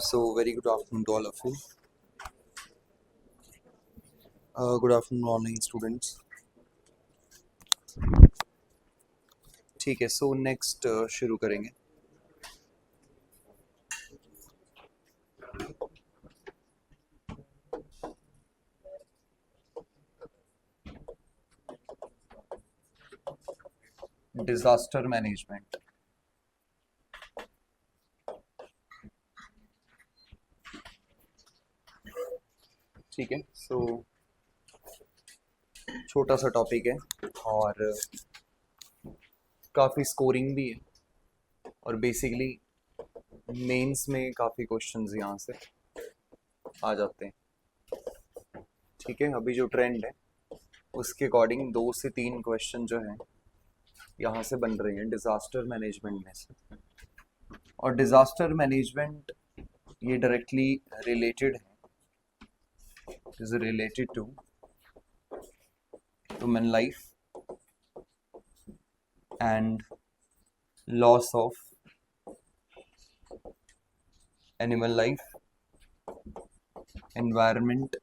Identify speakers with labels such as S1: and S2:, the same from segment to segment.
S1: So very good afternoon to all of you. Good afternoon online students. ठीक है, so next शुरू करेंगे. Disaster management. ठीक है, so छोटा सा टॉपिक है और काफ़ी स्कोरिंग भी है और बेसिकली मेंस में काफ़ी क्वेश्चंस यहाँ से आ जाते हैं. ठीक है, अभी जो ट्रेंड है उसके अकॉर्डिंग 2 से 3 क्वेश्चन जो हैं यहाँ से बन रहे हैं डिज़ास्टर मैनेजमेंट में से. और डिज़ास्टर मैनेजमेंट ये डायरेक्टली रिलेटेड है, is related to human life and loss of animal life, environment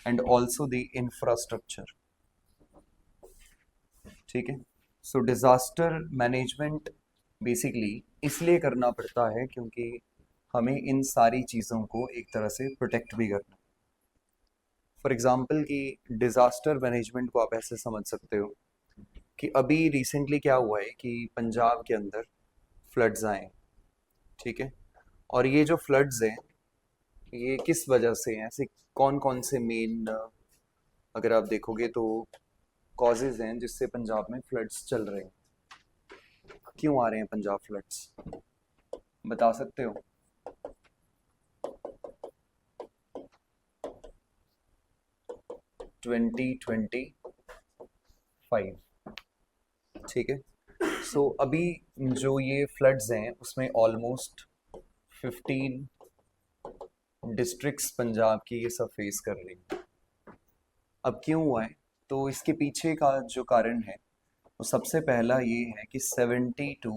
S1: and also the infrastructure. ठीक है, सो डिज़ास्टर मैनेजमेंट बेसिकली इसलिए करना पड़ता है क्योंकि हमें इन सारी चीज़ों को एक तरह से प्रोटेक्ट भी करना. फॉर एग्जांपल कि डिज़ास्टर मैनेजमेंट को आप ऐसे समझ सकते हो कि अभी रिसेंटली क्या हुआ है कि पंजाब के अंदर फ्लड्स आए. ठीक है, और ये जो फ्लड्स हैं ये किस वजह से हैं, ऐसे कौन कौन से मेन अगर आप देखोगे तो कॉजेज हैं जिससे पंजाब में फ्लड्स चल रहे हैं. क्यों आ रहे हैं पंजाब फ्लड्स, बता सकते हो? ट्वेंटी 25. ठीक है, सो अभी जो ये फ्लड्स हैं उसमें ऑलमोस्ट 15 डिस्ट्रिक्ट्स पंजाब की ये सब फेस कर रही हैं. अब क्यों हुआ है, तो इसके पीछे का जो कारण है वो सबसे पहला ये है कि 70 to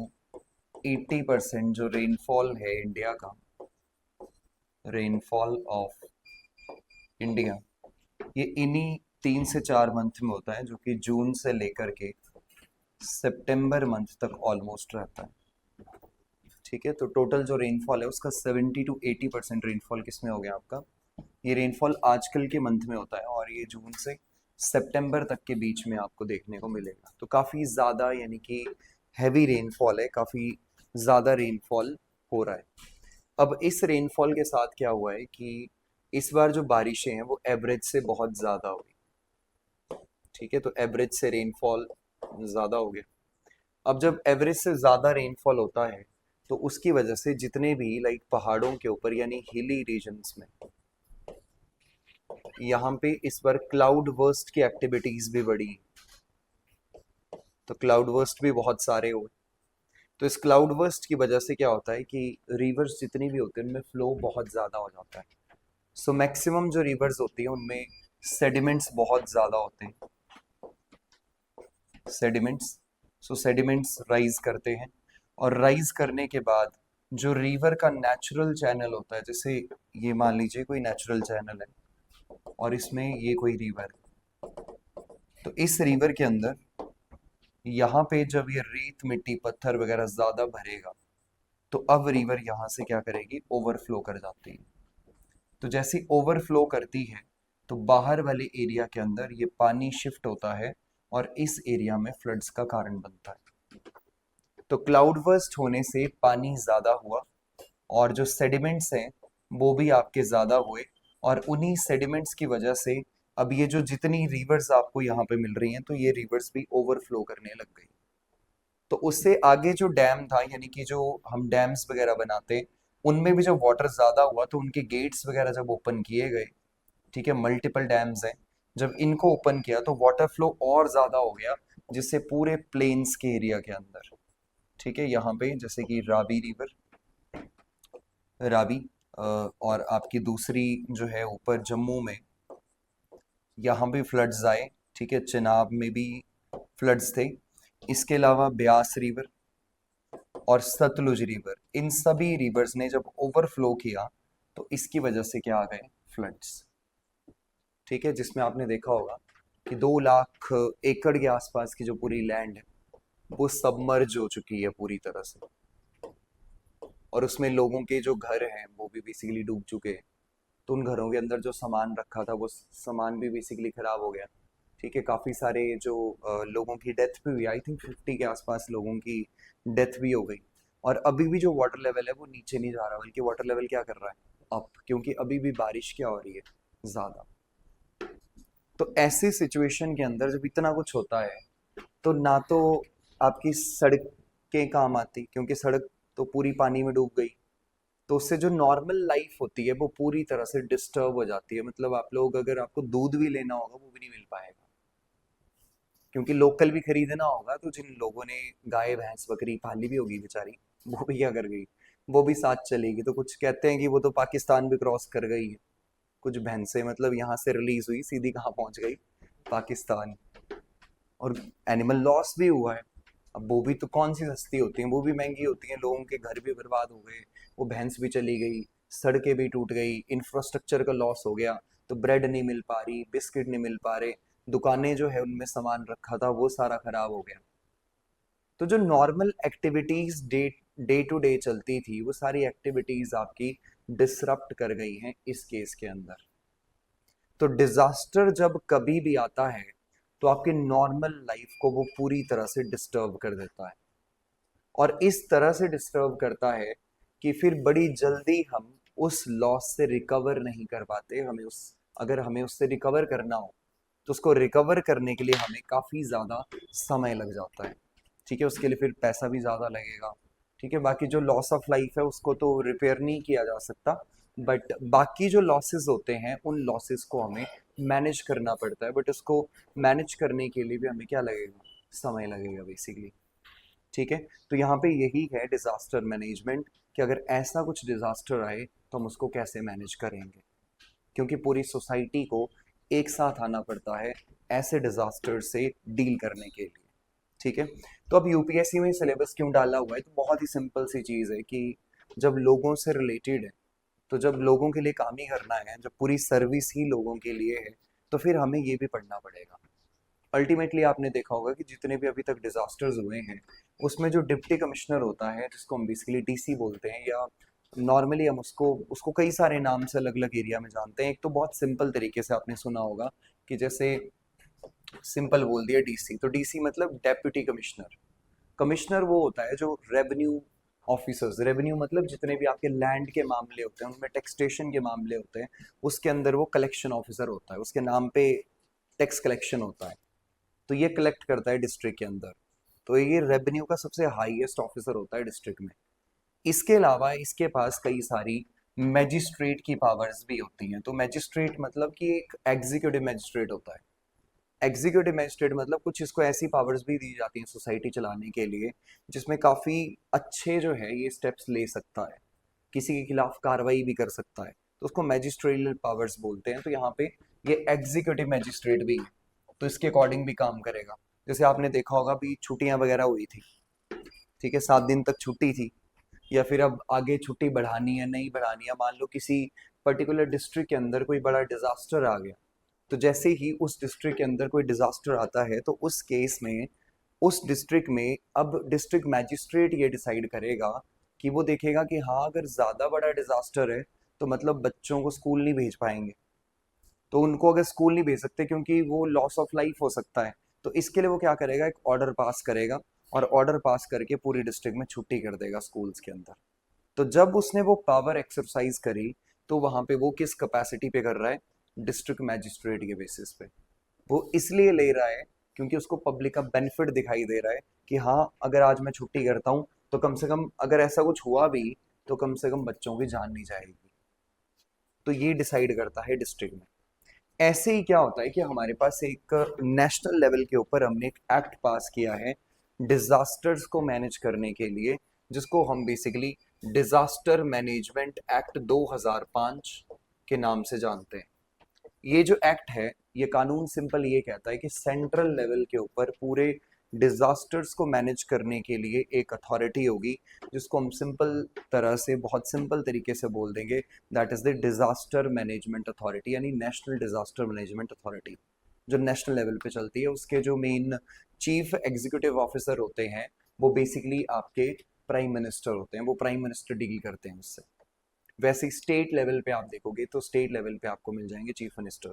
S1: 80% जो रेनफॉल है इंडिया का, रेनफॉल ऑफ इंडिया, ये इन्हीं 3 से 4 मंथ में होता है, जो कि जून से लेकर के सितंबर मंथ तक ऑलमोस्ट रहता है. ठीक है, तो टोटल जो रेनफॉल है उसका 70 to 80% रेनफॉल किस में हो गया आपका, ये रेनफॉल आजकल के मंथ में होता है और ये जून से सितंबर तक के बीच में आपको देखने को मिलेगा. तो काफ़ी ज़्यादा यानी कि हैवी रेनफॉल है, काफ़ी ज़्यादा रेनफॉल हो रहा है. अब इस रेनफॉल के साथ क्या हुआ है कि इस बार जो बारिशें हैं वो एवरेज से बहुत ज़्यादा हुई. ठीक है, तो एवरेज से रेनफॉल ज़्यादा हो गया. अब जब एवरेज से ज़्यादा रेनफॉल होता है तो उसकी वजह से जितने भी लाइक पहाड़ों के ऊपर यानी हिली रीजन्स में यहाँ पे इस बार क्लाउड बर्स्ट की एक्टिविटीज भी बढ़ी. तो क्लाउड बर्स्ट भी बहुत सारे हुए. तो इस क्लाउड बर्स्ट की वजह से क्या होता है कि रिवर्स जितनी भी होती है उनमें फ्लो बहुत ज़्यादा हो जाता है. सो मैक्सिमम जो रिवर्स होती है उनमें सेडिमेंट्स बहुत ज़्यादा होते हैं, सेडिमेंट्स. सो सेडिमेंट्स राइज करते हैं और राइज करने के बाद जो रिवर का नेचुरल चैनल होता है, जैसे ये मान लीजिए कोई नेचुरल चैनल है और इसमें ये कोई रिवर है, तो इस रिवर के अंदर यहाँ पे जब ये रेत मिट्टी पत्थर वगैरह ज़्यादा भरेगा तो अब रिवर यहाँ से क्या करेगी, ओवरफ्लो कर जाती है. तो जैसे ओवरफ्लो करती है तो बाहर वाले एरिया के अंदर ये पानी शिफ्ट होता है और इस एरिया में फ्लड्स का कारण बनता है. तो क्लाउड बर्स्ट होने से पानी ज़्यादा हुआ और जो सेडिमेंट्स हैं वो भी आपके ज़्यादा हुए और उन्हीं सेडिमेंट्स की वजह से अब ये जो जितनी रिवर्स आपको यहाँ पे मिल रही हैं तो ये रिवर्स भी ओवरफ्लो करने लग गई. तो उससे आगे जो डैम था यानी कि जो हम डैम्स वगैरह बनाते हैं उनमें भी जब वाटर ज़्यादा हुआ तो उनके गेट्स वगैरह जब ओपन किए गए, ठीक है, मल्टीपल डैम्स हैं, जब इनको ओपन किया तो वाटर फ्लो और ज़्यादा हो गया जिससे पूरे प्लेन्स के एरिया के अंदर, ठीक है, यहाँ पे जैसे कि रावी रिवर, रावी और आपकी दूसरी जो है ऊपर जम्मू में यहाँ भी फ्लड्स आए. ठीक है, चिनाब में भी फ्लड्स थे. इसके अलावा ब्यास रिवर, और सतलुज रिवर, इन सभी रिवर्स ने जब ओवरफ्लो किया तो इसकी वजह से क्या आ गए, फ्लड्स। ठीक है, जिसमें आपने देखा होगा कि 2 लाख एकड़ के आसपास की जो पूरी लैंड है वो सबमर्ज हो चुकी है पूरी तरह से, और उसमें लोगों के जो घर हैं वो भी बेसिकली डूब चुके हैं। तो उन घरों के अंदर जो सामान रखा था वो सामान भी बेसिकली खराब हो गया। ठीक है, काफ़ी सारे जो लोगों की डेथ भी हुई, आई थिंक 50 के आसपास लोगों की डेथ भी हो गई। और अभी भी जो वाटर लेवल है वो नीचे नहीं जा रहा, बल्कि वाटर लेवल क्या कर रहा है, अप, क्योंकि अभी भी बारिश क्या हो रही है, ज़्यादा। तो ऐसी सिचुएशन के अंदर जब इतना कुछ होता है तो ना तो आपकी सड़कें काम आती, क्योंकि सड़क तो पूरी पानी में डूब गई, तो उससे जो नॉर्मल लाइफ होती है वो पूरी तरह से डिस्टर्ब हो जाती है। मतलब आप लोग अगर आपको दूध भी लेना होगा वो भी नहीं मिल पाएगा, क्योंकि लोकल भी खरीदना होगा तो जिन लोगों ने गाय भैंस बकरी पाली भी होगी बेचारी, वो भी क्या कर गई, वो भी साथ चलेगी। तो कुछ कहते हैं कि वो तो पाकिस्तान भी क्रॉस कर गई है, कुछ भैंसें मतलब यहाँ से रिलीज हुई सीधी कहाँ पहुंच गई, पाकिस्तान। और एनिमल लॉस भी हुआ है। अब वो भी तो कौन सी सस्ती होती हैं, वो भी महंगी होती हैं, लोगों के घर भी बर्बाद हो गए, वो भैंस भी चली गई, सड़कें भी टूट गई, इंफ्रास्ट्रक्चर का लॉस हो गया। तो ब्रेड नहीं मिल पा रही, बिस्किट नहीं मिल पा रहे, दुकानें जो है उनमें सामान रखा था वो सारा खराब हो गया। तो जो normal activities day day to day चलती थी वो सारी एक्टिविटीज आपकी डिसरप्ट कर गई हैं इस केस के अंदर। तो डिजास्टर जब कभी भी आता है तो आपकी नॉर्मल लाइफ को वो पूरी तरह से डिस्टर्ब कर देता है, और इस तरह से डिस्टर्ब करता है कि फिर बड़ी जल्दी हम उस लॉस से रिकवर नहीं कर पाते। हमें उस, अगर हमें उससे रिकवर करना हो तो उसको रिकवर करने के लिए हमें काफ़ी ज़्यादा समय लग जाता है। ठीक है, उसके लिए फिर पैसा भी ज़्यादा लगेगा। ठीक है, बाकी जो लॉस ऑफ लाइफ है उसको तो रिपेयर नहीं किया जा सकता, बट बाकी जो लॉसेस होते हैं उन लॉसेस को हमें मैनेज करना पड़ता है। बट उसको मैनेज करने के लिए भी हमें क्या लगेगा, समय लगेगा बेसिकली। ठीक है, तो यहाँ पे यही है डिजास्टर मैनेजमेंट, कि अगर ऐसा कुछ डिजास्टर आए तो हम उसको कैसे मैनेज करेंगे, क्योंकि पूरी सोसाइटी को एक साथ आना पड़ता है ऐसे डिजास्टर से डील करने के लिए। ठीक है, तो अब यूपीएससी में सिलेबस क्यों डाला हुआ है, तो बहुत ही सिंपल सी चीज़ है कि जब लोगों से रिलेटेड है, तो जब लोगों के लिए काम ही करना है, जब पूरी सर्विस ही लोगों के लिए है, तो फिर हमें ये भी पढ़ना पड़ेगा। अल्टीमेटली आपने देखा होगा कि जितने भी अभी तक डिजास्टर्स हुए हैं उसमें जो डिप्टी कमिश्नर होता है, जिसको हम बेसिकली डीसी बोलते हैं, या नॉर्मली हम उसको उसको कई सारे नाम से अलग अलग एरिया में जानते हैं। एक तो बहुत सिंपल तरीके से आपने सुना होगा कि जैसे सिंपल बोल दिया डीसी, तो डीसी मतलब डेप्यूटी कमिश्नर। कमिश्नर वो होता है जो रेवेन्यू ऑफिसर्स, रेवेन्यू मतलब जितने भी आपके लैंड के मामले होते हैं, उनमें टैक्सेशन के मामले होते हैं, उसके अंदर वो कलेक्शन ऑफिसर होता है, उसके नाम पे टैक्स कलेक्शन होता है। तो ये कलेक्ट करता है डिस्ट्रिक्ट के अंदर। तो ये रेवेन्यू का सबसे हाईएस्ट ऑफिसर होता है डिस्ट्रिक्ट में। इसके अलावा इसके पास कई सारी मैजिस्ट्रेट की पावर्स भी होती हैं। तो मैजिस्ट्रेट मतलब कि एक एग्जीक्यूटिव मैजिस्ट्रेट होता है। एग्जीक्यूटिव मैजिस्ट्रेट मतलब कुछ इसको ऐसी पावर्स भी दी जाती हैं सोसाइटी चलाने के लिए, जिसमें काफ़ी अच्छे जो है ये स्टेप्स ले सकता है, किसी के खिलाफ कार्रवाई भी कर सकता है, तो उसको मैजिस्ट्रियल पावर्स बोलते हैं। तो यहाँ पे ये एग्जीक्यूटिव मैजिस्ट्रेट भी है, तो इसके अकॉर्डिंग भी काम करेगा। जैसे आपने देखा होगा अभी छुट्टियां वगैरह हुई थी, ठीक है, 7 दिन तक छुट्टी थी, या फिर अब आगे छुट्टी बढ़ानी है नहीं बढ़ानी है, मान लो किसी पर्टिकुलर डिस्ट्रिक्ट के अंदर कोई बड़ा डिजास्टर आ गया, तो जैसे ही उस डिस्ट्रिक्ट के अंदर कोई डिजास्टर आता है तो उस केस में उस डिस्ट्रिक्ट में अब डिस्ट्रिक्ट मैजिस्ट्रेट ये डिसाइड करेगा कि वो देखेगा कि हाँ अगर ज़्यादा बड़ा डिजास्टर है तो मतलब बच्चों को स्कूल नहीं भेज पाएंगे, तो उनको अगर स्कूल नहीं भेज सकते क्योंकि वो लॉस ऑफ लाइफ हो सकता है, तो इसके लिए वो क्या करेगा, एक ऑर्डर पास करेगा, और ऑर्डर पास करके पूरी डिस्ट्रिक्ट में छुट्टी कर देगा स्कूल्स के अंदर। तो जब उसने वो पावर एक्सरसाइज करी तो वहां पे वो किस कैपेसिटी पे कर रहा है, डिस्ट्रिक्ट मैजिस्ट्रेट के बेसिस पे। वो इसलिए ले रहा है क्योंकि उसको पब्लिक का बेनिफिट दिखाई दे रहा है कि हाँ अगर आज मैं छुट्टी करता हूँ तो कम से कम अगर ऐसा कुछ हुआ भी तो कम से कम बच्चों की जान नहीं जाएगी। तो ये डिसाइड करता है डिस्ट्रिक्ट में। ऐसे ही क्या होता है कि हमारे पास एक नेशनल लेवल के ऊपर हमने एक एक्ट पास किया है डिजास्टर्स को मैनेज करने के लिए, जिसको हम बेसिकली डिजास्टर मैनेजमेंट एक्ट 2005 के नाम से जानते हैं। ये जो एक्ट है, ये कानून सिंपल ये कहता है कि सेंट्रल लेवल के ऊपर पूरे डिजास्टर्स को मैनेज करने के लिए एक अथॉरिटी होगी, जिसको हम सिंपल तरह से, बहुत सिंपल तरीके से बोल देंगे, that is the disaster management authority, यानी नेशनल डिजास्टर मैनेजमेंट अथॉरिटी, जो नेशनल लेवल पे चलती है। उसके जो मेन चीफ एग्जीक्यूटिव ऑफिसर होते हैं वो बेसिकली आपके प्राइम मिनिस्टर होते हैं, वो प्राइम मिनिस्टर डील करते हैं उससे। वैसे स्टेट लेवल पे आप देखोगे तो स्टेट लेवल पे आपको मिल जाएंगे चीफ मिनिस्टर,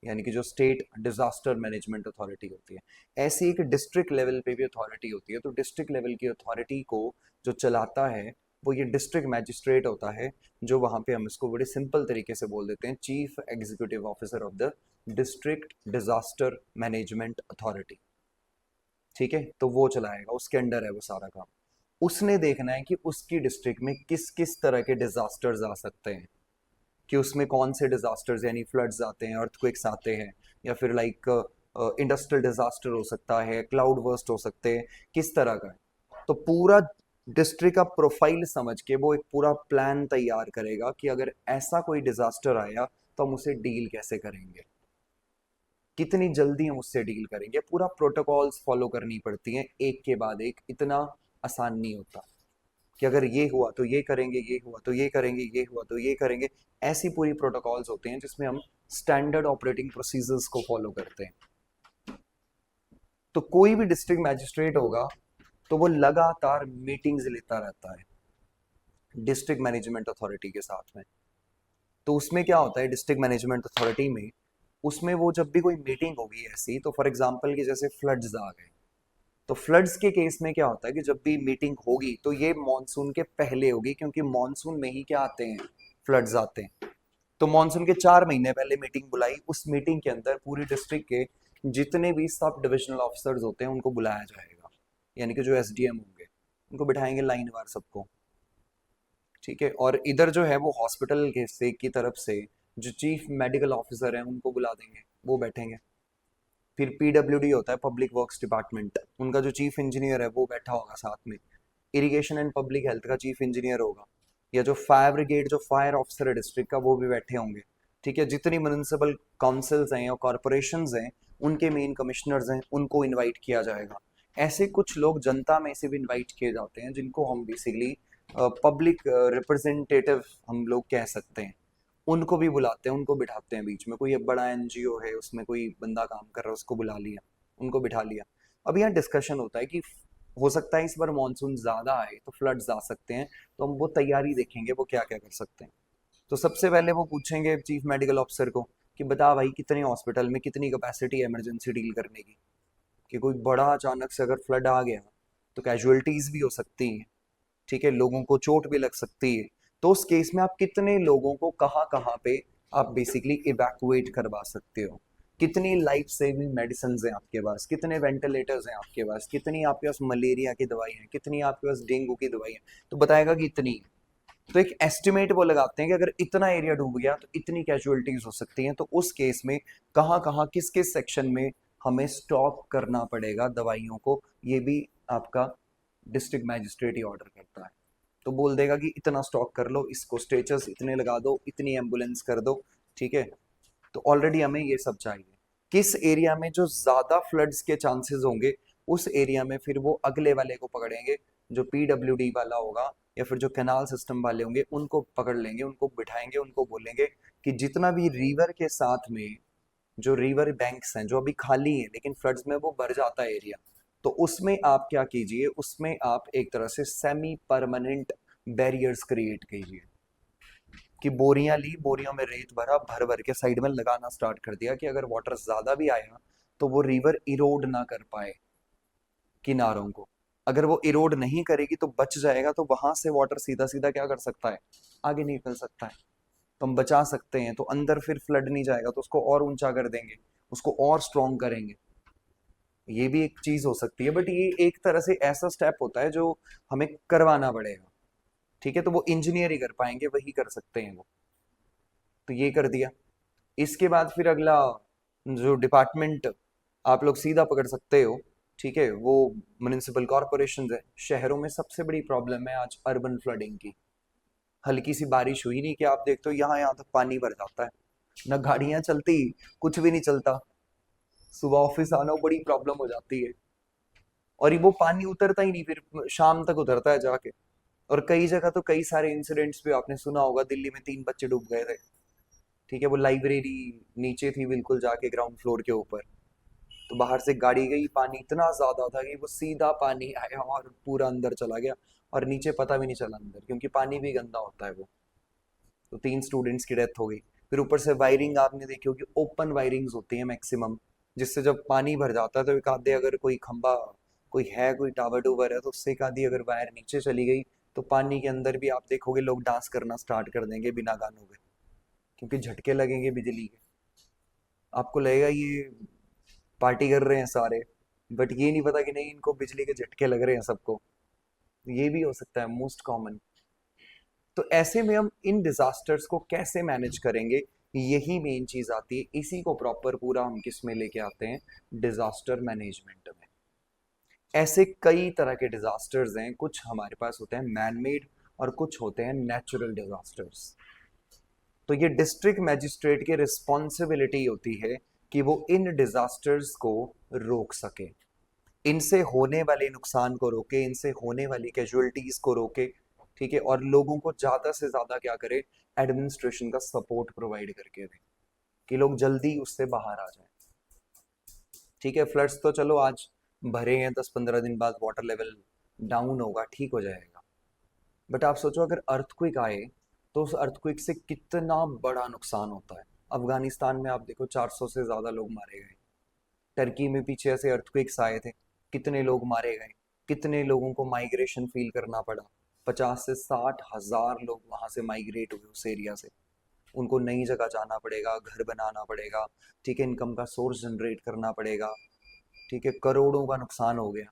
S1: यानी कि जो स्टेट डिजास्टर मैनेजमेंट अथॉरिटी होती है। ऐसी एक डिस्ट्रिक्ट लेवल पे भी अथॉरिटी होती है, तो डिस्ट्रिक्ट लेवल की अथॉरिटी को जो चलाता है वो ये डिस्ट्रिक्ट मैजिस्ट्रेट होता है, जो वहाँ पे हम इसको बड़े सिंपल तरीके से बोल देते हैं chief executive officer of the district disaster management authority. ठीक है, तो वो चलाएगा, उसके अंडर है वो सारा काम। उसने देखना है कि उसकी डिस्ट्रिक्ट में किस किस तरह के डिजास्टर्स आ सकते हैं, कि उसमें कौन से डिजास्टर्स, यानी फ्लड्स आते हैं, अर्थक्वेक्स आते हैं, या फिर लाइक इंडस्ट्रियल डिजास्टर हो सकता है, क्लाउड बर्स्ट हो सकते हैं, किस तरह का है। तो पूरा डिस्ट्रिक्ट का प्रोफाइल समझ के वो एक पूरा प्लान तैयार करेगा कि अगर ऐसा कोई डिजास्टर आया तो हम उसे डील कैसे करेंगे, कितनी जल्दी हम उससे डील करेंगे। पूरा प्रोटोकॉल्स फॉलो करनी पड़ती हैं एक के बाद एक, इतना आसान नहीं होता कि अगर ये हुआ तो ये करेंगे, ये हुआ तो ये करेंगे, ये हुआ तो ये करेंगे। ऐसी पूरी प्रोटोकॉल्स होते हैं जिसमें हम स्टैंडर्ड ऑपरेटिंग प्रोसीजर्स को फॉलो करते हैं। तो कोई भी डिस्ट्रिक्ट मैजिस्ट्रेट होगा तो वो लगातार मीटिंग्स लेता रहता है डिस्ट्रिक्ट मैनेजमेंट अथॉरिटी के साथ में। तो उसमें क्या होता है डिस्ट्रिक्ट मैनेजमेंट अथॉरिटी में, उसमें वो जब भी कोई मीटिंग होगी ऐसी, तो फॉर एग्जांपल कि जैसे फ्लड्स आ गए, तो फ्लड्स के केस में क्या होता है कि जब भी मीटिंग होगी तो ये मॉनसून के पहले होगी, क्योंकि मॉनसून में ही क्या आते हैं, फ्लड्स आते हैं। तो मॉनसून के 4 महीने पहले मीटिंग बुलाई, उस मीटिंग के अंदर पूरी डिस्ट्रिक्ट के जितने भी सब डिविजनल ऑफिसर्स होते हैं उनको बुलाया जाएगा, यानी कि जो एसडीएम होंगे उनको बिठाएंगे लाइन वार सबको। ठीक है, और इधर जो है वो हॉस्पिटल के से की तरफ से जो चीफ मेडिकल ऑफिसर हैं उनको बुला देंगे, वो बैठेंगे। फिर पीडब्ल्यूडी होता है, पब्लिक वर्क्स डिपार्टमेंट, उनका जो चीफ इंजीनियर है वो बैठा होगा साथ में। इरिगेशन एंड पब्लिक हेल्थ का चीफ इंजीनियर होगा, या जो फायर ब्रिगेड, जो फायर ऑफिसर है डिस्ट्रिक्ट का, वो भी बैठे होंगे। ठीक है, जितनी म्यूनिसिपल काउंसिल्स हैं या कॉरपोरेशंस हैं उनके मेन कमिश्नर्स हैं, उनको इनवाइट किया जाएगा। ऐसे कुछ लोग जनता में से भी इनवाइट किए जाते हैं जिनको हम बेसिकली पब्लिक रिप्रेजेंटेटिव हम लोग कह सकते हैं। उनको भी बुलाते हैं, उनको बिठाते हैं बीच में। कोई अब बड़ा एनजीओ है उसमें कोई बंदा काम कर रहा है, उसको बुला लिया, उनको बिठा लिया। अब यहाँ डिस्कशन होता है कि हो सकता है इस बार मानसून ज्यादा आए तो फ्लड्स आ सकते हैं, तो हम वो तैयारी देखेंगे वो क्या क्या कर सकते हैं। तो सबसे पहले वो पूछेंगे चीफ मेडिकल ऑफिसर को कि बता भाई कितने हॉस्पिटल में कितनी कैपेसिटी है इमरजेंसी डील करने की, कि कोई बड़ा अचानक से अगर फ्लड आ गया तो कैजुअलिटीज भी हो सकती हैं। ठीक है, लोगों को चोट भी लग सकती है। तो उस केस में आप कितने लोगों को कहाँ कहाँ पे आप बेसिकली इवैक्यूएट करवा सकते हो, कितनी लाइफ सेविंग मेडिसिन हैं आपके पास, कितने वेंटिलेटर्स हैं आपके पास, कितनी आपके पास मलेरिया की दवाई है, कितनी आपके पास डेंगू की दवाई है, तो बताएगा कि इतनी। तो एक एस्टिमेट वो लगाते हैं कि अगर इतना एरिया डूब गया तो इतनी कैजुअलिटीज हो सकती हैं, तो उस केस में कहाँ कहाँ किस किस सेक्शन में हमें स्टॉक करना पड़ेगा दवाइयों को, ये भी आपका डिस्ट्रिक्ट मैजिस्ट्रेट ही ऑर्डर करता है। तो बोल देगा कि इतना स्टॉक कर लो, इसको स्ट्रेचर्स इतने लगा दो, इतनी एम्बुलेंस कर दो। ठीक है, तो ऑलरेडी हमें ये सब चाहिए। किस एरिया में जो ज्यादा फ्लड्स के चांसेस होंगे उस एरिया में फिर वो अगले वाले को पकड़ेंगे, जो पीडब्ल्यूडी वाला होगा या फिर जो कैनाल सिस्टम वाले होंगे उनको पकड़ लेंगे, उनको बिठाएंगे, उनको बोलेंगे कि जितना भी रिवर के साथ में जो रिवर बैंक्स हैं जो अभी खाली हैं लेकिन फ्लड्स में वो भर जाता है एरिया, तो उसमें आप क्या कीजिए, उसमें आप एक तरह से सेमी परमानेंट बैरियर्स क्रिएट कीजिए। कि बोरियां ली, बोरियों में रेत भरा, भर भर के साइड में लगाना स्टार्ट कर दिया कि अगर वाटर ज्यादा भी आया तो वो रिवर इरोड ना कर पाए किनारों को। अगर वो इरोड नहीं करेगी तो बच जाएगा, तो वहां से वाटर सीधा सीधा क्या कर सकता है, आगे निकल सकता है। तो हम बचा सकते हैं, तो अंदर फिर फ्लड नहीं जाएगा, तो उसको और ऊंचा कर देंगे, उसको और स्ट्रॉन्ग करेंगे। ये भी एक चीज हो सकती है, बट ये एक तरह से ऐसा स्टेप होता है जो हमें करवाना पड़ेगा। ठीक है, तो वो इंजीनियर ही कर पाएंगे, वही कर सकते हैं वो। तो ये कर दिया। इसके बाद फिर अगला जो डिपार्टमेंट आप लोग सीधा पकड़ सकते हो, ठीक है, वो म्युनिसिपल कॉरपोरेशन है। शहरों में सबसे बड़ी प्रॉब्लम है आज अर्बन फ्लडिंग की। हल्की सी बारिश हुई नहीं कि आप देखते हो यहाँ यहाँ तक पानी भर जाता है, ना गाड़ियां चलती, कुछ भी नहीं चलता। सुबह ऑफिस आना बड़ी प्रॉब्लम हो जाती है। और ये वो पानी उतरता ही नहीं, फिर शाम तक उतरता है जाके। और कई जगह तो कई सारे इंसिडेंट्स भी आपने सुना होगा, दिल्ली में 3 बच्चे डूब गए थे। ठीक है, वो लाइब्रेरी नीचे थी बिल्कुल जाके ग्राउंड फ्लोर के ऊपर। तो बाहर से गाड़ी गई, पानी इतना ज्यादा था कि वो सीधा पानी आया और पूरा अंदर चला गया, और नीचे पता भी नहीं चला अंदर, क्योंकि पानी भी गंदा होता है वो। तो 3 स्टूडेंट्स की डेथ हो गई। फिर ऊपर से वायरिंग आपने देखी होगी, ओपन वायरिंग्स होती है मैक्सिमम, जिससे जब पानी भर जाता है तो एक आधे, अगर कोई खंबा, कोई है, कोई टावर टूवर है, तो उससे एक आधी अगर वायर नीचे चली गई, तो पानी के अंदर भी आप देखोगे लोग डांस करना स्टार्ट कर देंगे बिना गानों के, क्योंकि झटके लगेंगे बिजली के। आपको लगेगा ये पार्टी कर रहे हैं सारे, बट ये नहीं पता कि नहीं, इनको बिजली के झटके लग रहे हैं सबको। ये भी हो सकता है मोस्ट कॉमन। तो ऐसे में हम इन डिजास्टर्स को कैसे मैनेज करेंगे, यही मेन चीज आती है। इसी को प्रॉपर पूरा हम किस में लेके आते हैं, डिजास्टर मैनेजमेंट में। ऐसे कई तरह के डिजास्टर्स हैं, कुछ हमारे पास होते हैं मैन मेड और कुछ होते हैं नेचुरल डिजास्टर्स। तो ये डिस्ट्रिक्ट मैजिस्ट्रेट की रिस्पॉन्सिबिलिटी होती है कि वो इन डिजास्टर्स को रोक सके, इनसे होने वाले नुकसान को रोके, इनसे होने वाली कैजुअलिटीज को रोके। ठीक है, और लोगों को ज्यादा से ज्यादा क्या करे, एडमिनिस्ट्रेशन का सपोर्ट प्रोवाइड करके दे, कि लोग जल्दी उससे बाहर आ जाएं। ठीक है, फ्लड्स तो चलो आज भरे हैं, 10-15 दिन बाद वाटर लेवल डाउन होगा, ठीक हो जाएगा। बट आप सोचो अगर अर्थक्वेक आए, तो उस अर्थक्वेक से कितना बड़ा नुकसान होता है। अफगानिस्तान में आप देखो 400 से ज्यादा लोग मारे गए। टर्की में पीछे ऐसे अर्थक्वेक्स आए थे, कितने लोग मारे गए, कितने लोगों को माइग्रेशन फील करना पड़ा। 50 से 60 हजार लोग वहां से माइग्रेट हुए उस एरिया से। उनको नई जगह जाना पड़ेगा, घर बनाना पड़ेगा, ठीक है, इनकम का सोर्स जनरेट करना पड़ेगा। ठीक है, करोड़ों का नुकसान हो गया।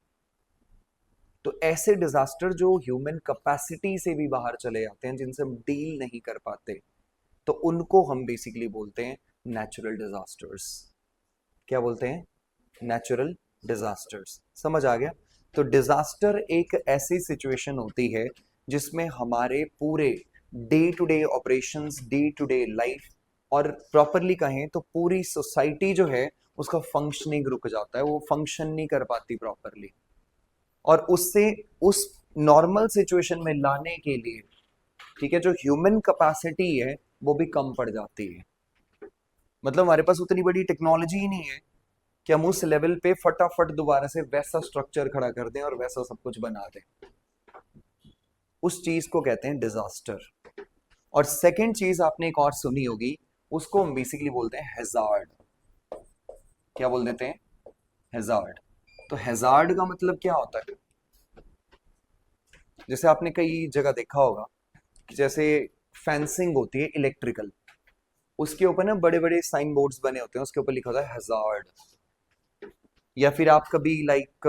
S1: तो ऐसे डिजास्टर जो ह्यूमन कैपेसिटी से भी बाहर चले जाते हैं, जिनसे हम डील नहीं कर पाते, तो उनको हम बेसिकली बोलते हैं नेचुरल डिजास्टर्स। क्या बोलते हैं, नेचुरल डिजास्टर्स। समझ आ गया। तो डिजास्टर एक ऐसी सिचुएशन होती है जिसमें हमारे पूरे day to day operations, day to day life, और प्रॉपरली कहें तो पूरी सोसाइटी जो है उसका फंक्शनिंग रुक जाता है, वो फंक्शन नहीं कर पाती प्रॉपरली। और उससे उस नॉर्मल सिचुएशन में लाने के लिए, ठीक है, जो ह्यूमन कैपेसिटी है वो भी कम पड़ जाती है। मतलब हमारे पास उतनी बड़ी टेक्नोलॉजी ही नहीं है कि हम उस लेवल पे फटाफट दोबारा से वैसा स्ट्रक्चर खड़ा कर दें और वैसा सब कुछ बना दें। उस चीज को कहते हैं डिजास्टर। और सेकंड चीज आपने एक और सुनी होगी, उसको हम बेसिकली बोलते हैं हैजार्ड। क्या बोल देते हैं, हैजार्ड। तो हैजार्ड का मतलब क्या होता है, जैसे आपने कई जगह देखा होगा कि जैसे फेंसिंग होती है इलेक्ट्रिकल, उसके ऊपर ना बड़े बड़े साइन बोर्ड्स बने होते हैं, उसके ऊपर लिखा होता है हैजार्ड। या फिर आप कभी लाइक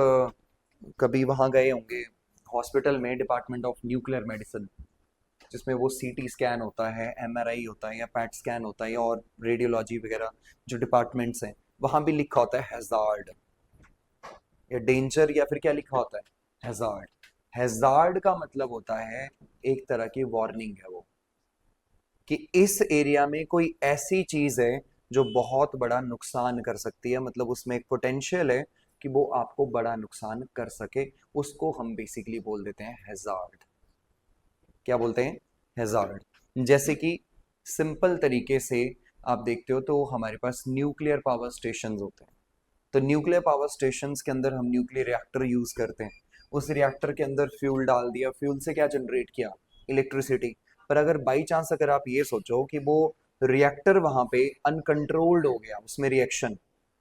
S1: कभी वहां गए होंगे हॉस्पिटल में, डिपार्टमेंट ऑफ न्यूक्लियर मेडिसिन, जिसमें वो सीटी स्कैन होता है, एमआरआई होता है, या पैट स्कैन होता है, और रेडियोलॉजी वगैरह जो डिपार्टमेंट्स हैं, वहां भी लिखा होता है हैजार्ड या डेंजर, या फिर क्या लिखा होता है, हैजार्ड। हैजार्ड का मतलब होता है एक तरह की वार्निंग है वो, कि इस एरिया में कोई ऐसी चीज है जो बहुत बड़ा नुकसान कर सकती है, मतलब उसमें एक पोटेंशियल है कि वो आपको बड़ा नुकसान कर सके। उसको हम बेसिकली बोल देते हैं हैजार्ड। क्या बोलते हैं, हैजार्ड। जैसे कि सिंपल तरीके से आप देखते हो तो हमारे पास न्यूक्लियर पावर स्टेशन होते हैं। तो न्यूक्लियर पावर स्टेशन के अंदर हम न्यूक्लियर रिएक्टर यूज करते हैं। उस रिएक्टर के अंदर फ्यूल डाल दिया, फ्यूल से क्या जनरेट किया, इलेक्ट्रिसिटी। पर अगर बाई चांस अगर आप ये सोचो कि वो रिएक्टर वहां पे अनकंट्रोल्ड हो गया, उसमें रिएक्शन,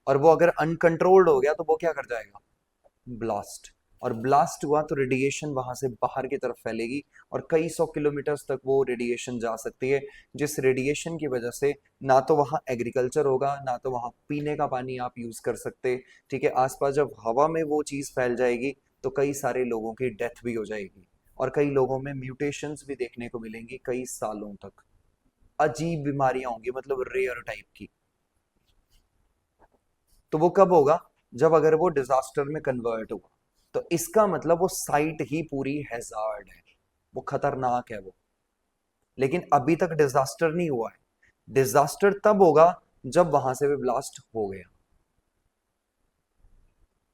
S1: और वो अगर अनकंट्रोल्ड हो गया तो वो क्या कर जाएगा, ब्लास्ट। और ब्लास्ट हुआ तो रेडिएशन वहां से बाहर की तरफ फैलेगी, और कई 100 किलोमीटर्स तक वो रेडिएशन जा सकती है, जिस रेडिएशन की वजह से ना तो वहाँ एग्रीकल्चर होगा, ना तो वहाँ पीने का पानी आप यूज कर सकते। ठीक है, आसपास जब हवा में वो चीज फैल जाएगी तो कई सारे लोगों की डेथ भी हो जाएगी, और कई लोगों में म्यूटेशंस भी देखने को मिलेंगी कई सालों तक। अजीब बीमारियां होंगी, मतलब रेयर टाइप की। तो वो कब होगा, जब अगर वो डिजास्टर में कन्वर्ट हुआ, तो इसका मतलब वो साइट ही पूरी हैजार्ड है, वो खतरनाक है वो। लेकिन अभी तक डिजास्टर नहीं हुआ है। डिजास्टर तब होगा जब वहां से भी ब्लास्ट हो गया।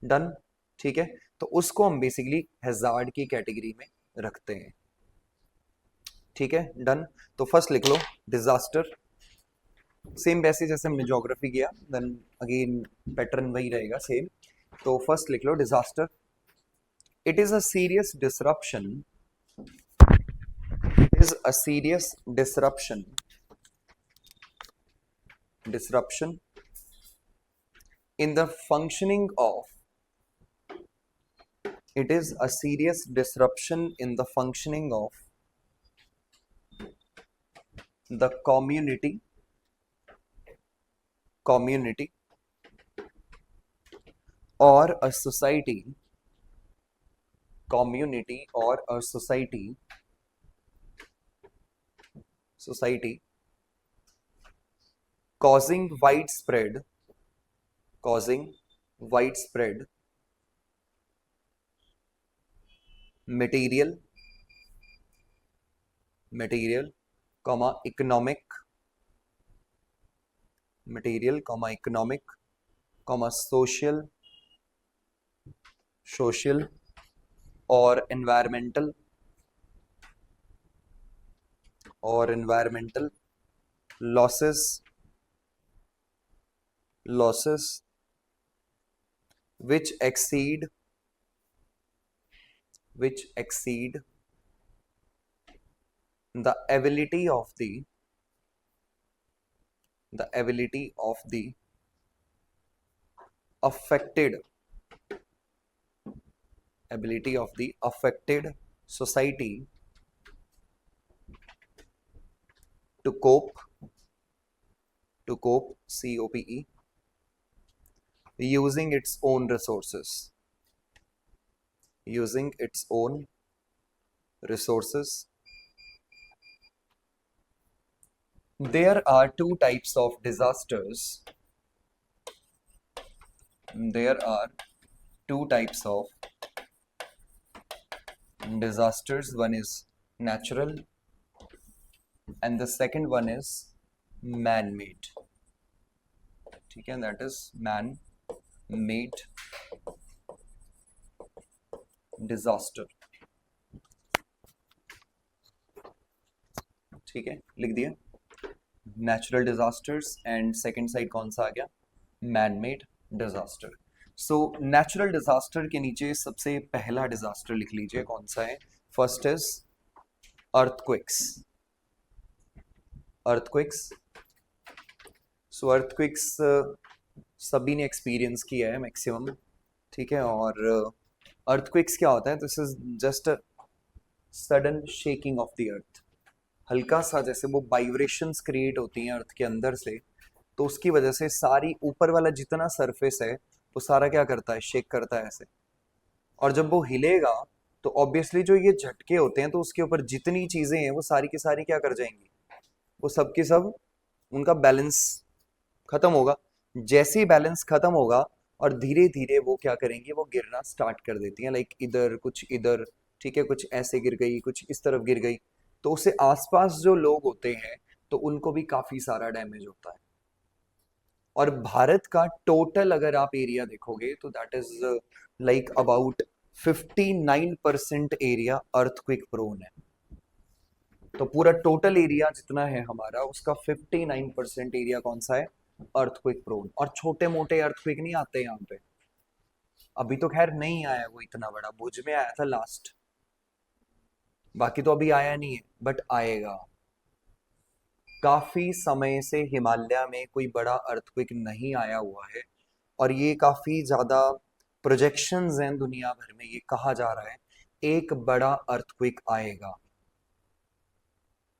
S1: डन। ठीक है, तो उसको हम बेसिकली हैजार्ड की कैटेगरी में रखते हैं। ठीक है, डन। तो फर्स्ट लिख लो डिजास्टर, सेम वैसे जैसे हमने ज्योग्राफी किया, देन अगेन पैटर्न वही रहेगा सेम। तो फर्स्ट लिख लो disaster. It is a serious disruption, is a serious disruption in the functioning of it is a serious disruption in the functioning of the community or a society causing widespread material economic social or environmental losses which exceed the ability of the affected society to cope COPE using its own resources. There are two types of disasters. There are two types of disasters. One is natural and the second one is man-made. ठीक है, that is man-made disaster. ठीक है, लिख दिया natural disasters and second side कौन सा आ गया, man made disaster. So natural disaster के नीचे सबसे पहला डिजास्टर लिख लीजिए, कौन सा है? First is earthquakes. So earthquakes सभी ने एक्सपीरियंस किया है मैक्सिमम, ठीक है। और अर्थक्वेक्स क्या होता है? This is just a sudden shaking of the earth. हल्का सा जैसे वो वाइब्रेशंस क्रिएट होती हैं अर्थ के अंदर से, तो उसकी वजह से सारी ऊपर वाला जितना सरफेस है वो सारा क्या करता है, शेक करता है ऐसे। और जब वो हिलेगा तो ऑब्वियसली जो ये झटके होते हैं तो उसके ऊपर जितनी चीजें हैं वो सारी की सारी क्या कर जाएंगी, वो सब की सब उनका बैलेंस खत्म होगा। जैसे ही बैलेंस खत्म होगा और धीरे धीरे वो क्या करेंगी, वो गिरना स्टार्ट कर देती हैं। लाइक इधर कुछ इधर, ठीक है, कुछ ऐसे गिर गई, कुछ इस तरफ गिर गई, तो उससे आसपास जो लोग होते हैं तो उनको भी काफी सारा डैमेज होता है। और भारत का टोटल अगर आप एरिया देखोगे तो that is like about 59% area earthquake prone है। तो पूरा टोटल एरिया जितना है हमारा, उसका 59% एरिया कौन सा है, अर्थक्वेक प्रोन। और छोटे मोटे अर्थक्वेक नहीं आते यहाँ पे, अभी तो खैर नहीं आया वो इतना बड़ा, भुज में आया था लास्ट, बाकी तो अभी आया नहीं है, बट आएगा। काफी समय से हिमालय में कोई बड़ा अर्थक्वेक नहीं आया हुआ है, और ये काफी ज्यादा प्रोजेक्शंस हैं दुनिया भर में, ये कहा जा रहा है एक बड़ा अर्थक्वेक आएगा।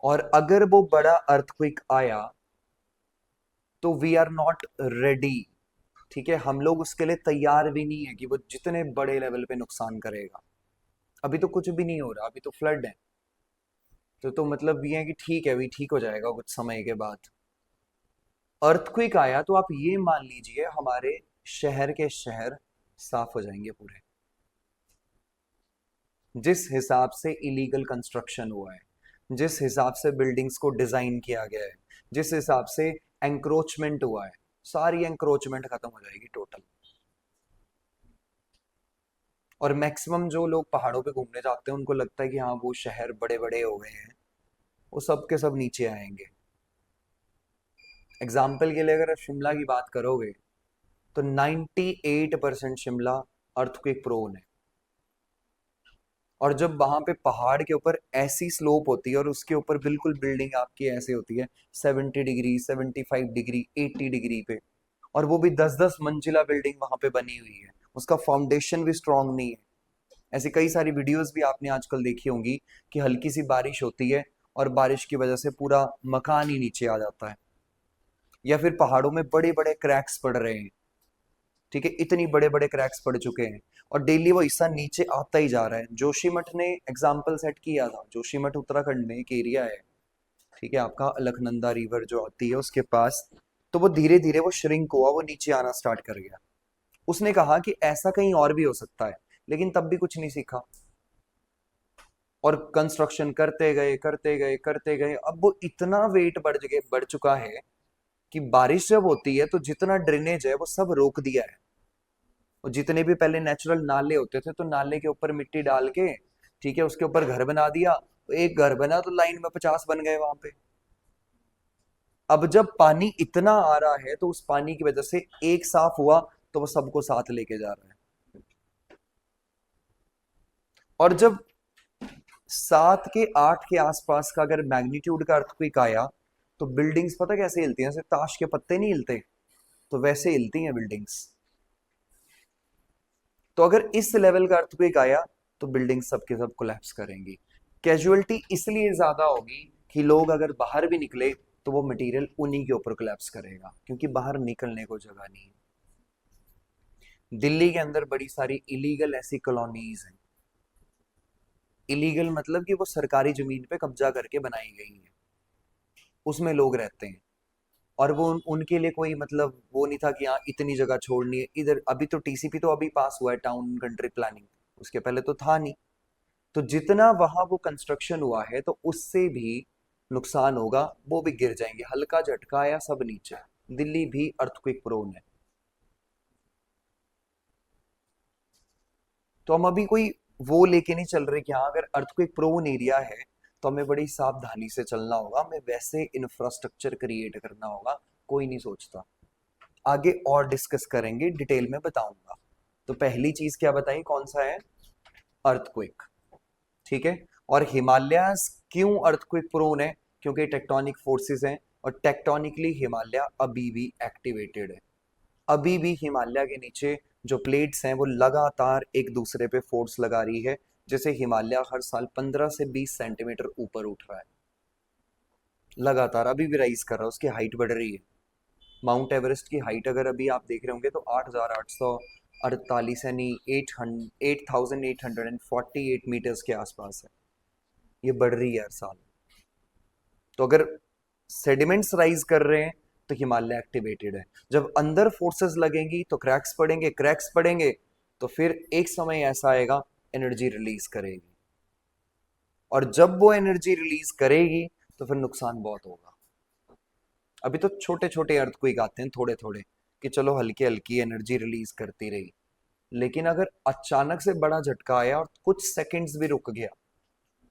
S1: और अगर वो बड़ा अर्थक्वेक आया तो वी आर नॉट रेडी, ठीक है, हम लोग उसके लिए तैयार भी नहीं है कि वो जितने बड़े लेवल पे नुकसान करेगा। अभी तो कुछ भी नहीं हो रहा, अभी तो फ्लड है, तो मतलब ये है कि ठीक है, अभी ठीक हो जाएगा कुछ समय के बाद। अर्थक्वेक आया तो आप ये मान लीजिए हमारे शहर के शहर साफ हो जाएंगे पूरे। जिस हिसाब से इलीगल कंस्ट्रक्शन हुआ है, जिस हिसाब से बिल्डिंग्स को डिजाइन किया गया है, जिस हिसाब से एंक्रोचमेंट हुआ है, सारी एंक्रोचमेंट खत्म हो जाएगी टोटल। और मैक्सिमम जो लोग पहाड़ों पे घूमने जाते हैं उनको लगता है कि हाँ वो शहर बड़े बड़े हो गए हैं, वो सब के सब नीचे आएंगे। एग्जाम्पल के लिए अगर आप शिमला की बात करोगे तो 98% शिमला अर्थक्वेक प्रोन है। और जब वहां पे पहाड़ के ऊपर ऐसी स्लोप होती है और उसके ऊपर बिल्कुल बिल्डिंग आपकी ऐसे होती है 70 डिग्री, 75 डिग्री, 80 डिग्री पे, और वो भी 10-10 मंजिला बिल्डिंग वहां पे बनी हुई है, उसका फाउंडेशन भी स्ट्रांग नहीं है। ऐसी कई सारी वीडियोस भी आपने आजकल देखी होंगी कि हल्की सी बारिश होती है और बारिश की वजह से पूरा मकान ही नीचे आ जाता है, या फिर पहाड़ों में बड़े बड़े क्रैक्स पड़ रहे हैं। ठीक है, इतनी बड़े बड़े क्रैक्स पड़ चुके हैं और डेली वो हिस्सा नीचे आता ही जा रहा है। जोशीमठ ने एग्जाम्पल सेट किया था, जोशीमठ उत्तराखंड में एक एरिया है, ठीक है, आपका अलकनंदा रिवर जो आती है उसके पास। तो वो धीरे धीरे वो श्रिंक हुआ, वो नीचे आना स्टार्ट कर गया। उसने कहा कि ऐसा कहीं और भी हो सकता है, लेकिन तब भी कुछ नहीं सीखा और कंस्ट्रक्शन करते गए करते गए करते गए। अब वो इतना वेट बढ़ चुका है कि बारिश जब होती है तो जितना ड्रेनेज है वो सब रोक दिया है। और जितने भी पहले नेचुरल नाले होते थे तो नाले के ऊपर मिट्टी डाल के, ठीक है, उसके ऊपर घर बना दिया। एक घर बना तो लाइन में 50 बन गए वहां पे। अब जब पानी इतना आ रहा है तो उस पानी की वजह से एक साफ हुआ तो वो सबको साथ लेके जा रहा है। और जब 7 के 8 के आसपास का अगर मैग्नीट्यूड का अर्थक्वेक आया तो बिल्डिंग्स पता कैसे हिलती हैं, जैसे ताश के पत्ते नहीं हिलते, तो वैसे हिलती हैं बिल्डिंग्स। तो अगर इस लेवल का अर्थक्वेक आया तो बिल्डिंग सबके सब कोलैप्स करेंगी। कैजुअलिटी इसलिए ज्यादा होगी कि लोग अगर बाहर भी निकले तो वो मटेरियल उन्हीं के ऊपर कोलैप्स करेगा, क्योंकि बाहर निकलने को जगह नहीं है। दिल्ली के अंदर बड़ी सारी इलीगल ऐसी कॉलोनीज हैं। इलीगल मतलब कि वो सरकारी जमीन पे कब्जा करके बनाई गई हैं, उसमें लोग रहते हैं। और वो उनके लिए कोई मतलब वो नहीं था कि हाँ इतनी जगह छोड़नी है इधर। अभी तो टीसीपी तो अभी पास हुआ है, टाउन कंट्री प्लानिंग, उसके पहले तो था नहीं। तो जितना वहां वो कंस्ट्रक्शन हुआ है तो उससे भी नुकसान होगा, वो भी गिर जाएंगे, हल्का झटका या सब नीचे। दिल्ली भी अर्थक्वेक प्रोन है। तो हम अभी कोई वो लेके नहीं चल रहे कि हाँ अगर अर्थक्वेक प्रोन एरिया है तो हमें बड़ी सावधानी से चलना होगा, हमें वैसे इंफ्रास्ट्रक्चर क्रिएट करना होगा। कोई नहीं सोचता। आगे और डिस्कस करेंगे, डिटेल में बताऊंगा। तो पहली चीज क्या बताई, कौन सा है, अर्थक्वेक। ठीक है। और हिमालयाज क्यों अर्थक्वेक प्रोन है, क्योंकि टेक्टोनिक फोर्सेस हैं और टेक्टोनिकली हिमालय अभी भी एक्टिवेटेड है। अभी भी हिमालय के नीचे जो प्लेट्स हैं वो लगातार एक दूसरे पे फोर्स लगा रही है, जैसे हिमालय हर साल 15 से 20 सेंटीमीटर ऊपर उठ रहा है, लगातार अभी भी राइज कर रहा है, उसकी हाइट बढ़ रही है। माउंट एवरेस्ट की हाइट अगर अभी आप देख रहे होंगे तो 8,848 यानी 8,848 मीटर्स के आसपास है। ये बढ़ रही है हर साल। तो अगर सेडिमेंट्स राइज कर रहे हैं तो हिमालय एक्टिवेटेड है। जब अंदर फोर्सेस लगेंगी तो क्रैक्स पड़ेंगे, क्रैक्स पड़ेंगे तो फिर एक समय ऐसा आएगा एनर्जी रिलीज करेगी। और जब वो एनर्जी रिलीज करेगी तो फिर नुकसान बहुत होगा। अभी तो छोटे छोटे अर्थक्वेक आते हैं थोड़े थोड़े, कि चलो हल्की हल्की एनर्जी रिलीज करती रही। लेकिन अगर अचानक से बड़ा झटका आया और कुछ सेकंड्स भी रुक गया,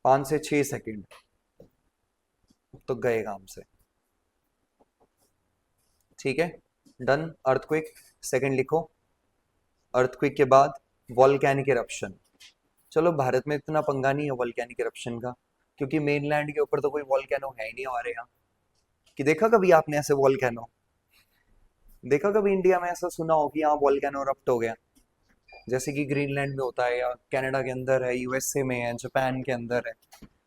S1: 5 से 6 सेकंड, तो गए काम से। ठीक है, डन। अर्थक्वेक सेकंड लिखो। अर्थक्वेक के बाद वॉल्केनिक इरप्शन। चलो भारत में इतना पंगा नहीं है वॉल्केनिक इरप्शन का, क्योंकि मेनलैंड के ऊपर तो कोई वॉल्केनो है ही नहीं हमारे यहाँ। कि देखा कभी आपने ऐसे वॉल्केनो, देखा कभी इंडिया में ऐसा सुना हो कि यहाँ वॉल्केनो इरप्ट हो गया, जैसे कि ग्रीनलैंड में होता है, या कनाडा के अंदर है, यूएसए में है, जापान के अंदर है,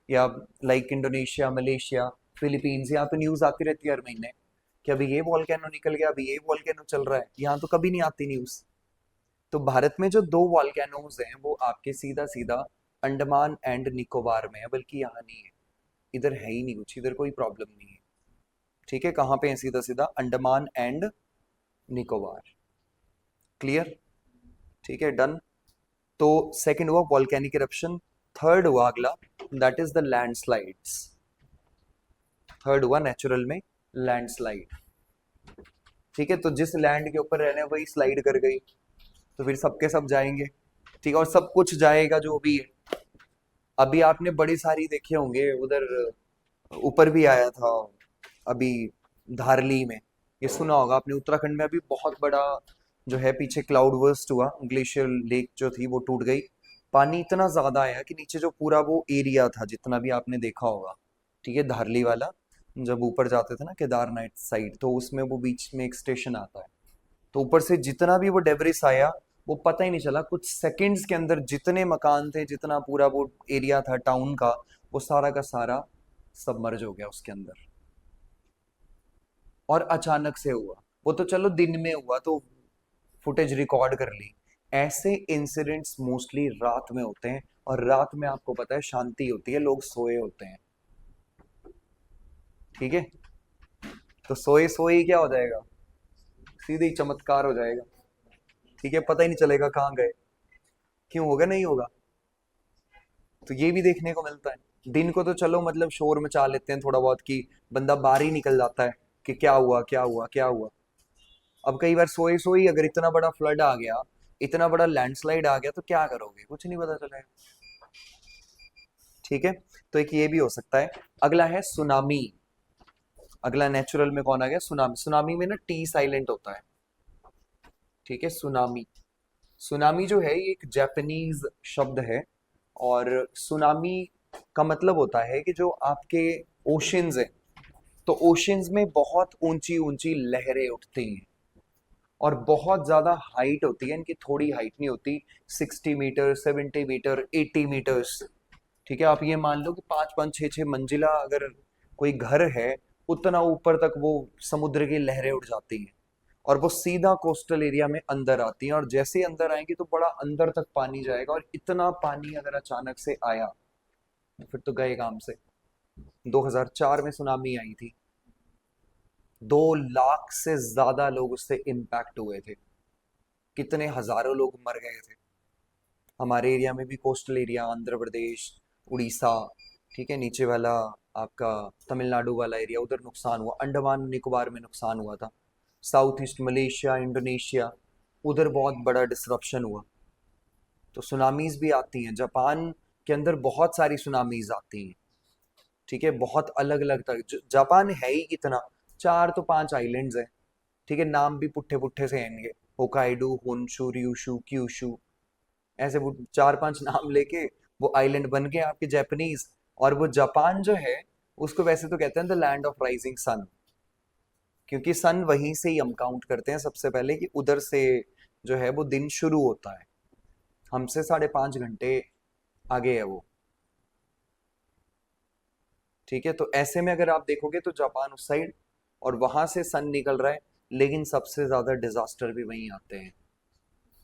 S1: या लाइक इंडोनेशिया, मलेशिया, फिलीपींस। यहाँ तो न्यूज आती रहती है हर महीने कि अभी ये वॉल्केनो निकल गया, अभी ये वॉल्केनो चल रहा है। यहाँ तो कभी नहीं आती न्यूज। तो भारत में जो दो वॉल्केनोज हैं वो आपके सीधा सीधा अंडमान एंड निकोबार में है, बल्कि यहाँ नहीं है, इधर है ही नहीं कुछ, इधर कोई प्रॉब्लम नहीं है। ठीक है, कहाँ पे है, सीधा सीधा अंडमान एंड निकोबार। क्लियर। ठीक है, डन। तो सेकंड हुआ वॉल्केनिक इरप्शन। थर्ड हुआ अगला, that is the landslides. Third हुआ नेचुरल में लैंडस्लाइड। ठीक है, तो जिस लैंड के ऊपर रहने वही स्लाइड कर गई तो फिर सबके सब जाएंगे। ठीक है, और सब कुछ जाएगा जो भी है। अभी आपने बड़ी सारी देखे होंगे उधर, ऊपर भी आया था अभी धारली में, ये सुना होगा आपने, उत्तराखंड में अभी बहुत बड़ा जो है पीछे क्लाउड बर्स्ट हुआ, ग्लेशियर लेक जो थी वो टूट गई। पानी इतना ज्यादा आया कि नीचे जो पूरा वो एरिया था जितना भी आपने देखा होगा, ठीक है, धारली वाला, जब ऊपर जाते थे ना केदारनाथ साइड, तो उसमें वो बीच में एक स्टेशन आता है, तो ऊपर से जितना भी वो डेब्रिस आया, वो पता ही नहीं चला, कुछ सेकंड्स के अंदर जितने मकान थे, जितना पूरा वो एरिया था टाउन का, वो सारा का सारा सबमर्ज हो गया उसके अंदर। और अचानक से हुआ, वो तो चलो दिन में हुआ तो फुटेज रिकॉर्ड कर ली। ऐसे इंसिडेंट्स मोस्टली रात में होते हैं, और रात में आपको पता है शांति होती है, लोग सोए होते हैं। ठीक है, तो सोए सोए ही क्या हो जाएगा, सीधे ही चमत्कार हो जाएगा। ठीक है, पता ही नहीं चलेगा कहाँ गए, क्यों होगा, नहीं होगा। तो ये भी देखने को मिलता है। दिन को तो चलो मतलब शोर मचा लेते हैं थोड़ा बहुत, कि बंदा बाहर ही निकल जाता है कि क्या हुआ क्या हुआ क्या हुआ। अब कई बार सोए सोई अगर इतना बड़ा फ्लड आ गया, इतना बड़ा लैंडस्लाइड आ गया, तो क्या करोगे, कुछ नहीं पता चलेगा। ठीक है, तो एक ये भी हो सकता है। अगला है सुनामी। अगला नेचुरल में कौन आ गया, सुनामी। सुनामी में ना टी साइलेंट होता है। ठीक है, सुनामी। सुनामी जो है ये एक जापानीज शब्द है, और सुनामी का मतलब होता है कि जो आपके ओशंस है, तो ओशंस में बहुत ऊंची ऊंची लहरें उठती हैं, और बहुत ज्यादा हाइट होती है इनकी, थोड़ी हाइट नहीं होती। 60 मीटर, 70 मीटर, 80 मीटर्स। ठीक है, आप ये मान लो कि 5 5 6 6 मंजिला अगर कोई घर है, उतना ऊपर तक वो समुद्र की लहरें उठ जाती हैं, और वो सीधा कोस्टल एरिया में अंदर आती हैं, और जैसे ही अंदर आएंगी तो बड़ा अंदर तक पानी जाएगा, और इतना पानी अगर अचानक से आया तो फिर तो गए काम से। 2004 में सुनामी आई थी, 2 लाख से ज्यादा लोग उससे इम्पैक्ट हुए थे, कितने हजारों लोग मर गए थे। हमारे एरिया में भी, कोस्टल एरिया, आंध्र प्रदेश, उड़ीसा, ठीक है, नीचे वाला आपका तमिलनाडु वाला एरिया, उधर नुकसान हुआ। अंडमान निकोबार में नुकसान हुआ था। साउथ ईस्ट मलेशिया, इंडोनेशिया, उधर बहुत बड़ा डिसरप्शन हुआ। तो सुनामीज भी आती हैं जापान के अंदर, बहुत सारी सुनामीज आती हैं। ठीक है, बहुत अलग अलग तरह, जापान है ही कितना, 4 तो 5 आइलैंड्स हैं। ठीक है, नाम भी पुट्ठे पुट्ठे से हैं इनके, होकाइडो, होन्शू, ryushu, क्यूशू, ऐसे वो 4 5 नाम लेके वो आइलैंड बन गए आपके जापानीज। और वो जापान जो है, उसको वैसे तो कहते हैं the land of rising sun, क्योंकि सन वहीं से ही हम काउंट करते हैं सबसे पहले, कि उधर से जो है वो दिन शुरू होता है, हमसे 5.5 घंटे आगे है वो। ठीक है, तो ऐसे में अगर आप देखोगे तो जापान उस साइड, और वहां से सन निकल रहा है, लेकिन सबसे ज्यादा डिजास्टर भी वहीं आते हैं।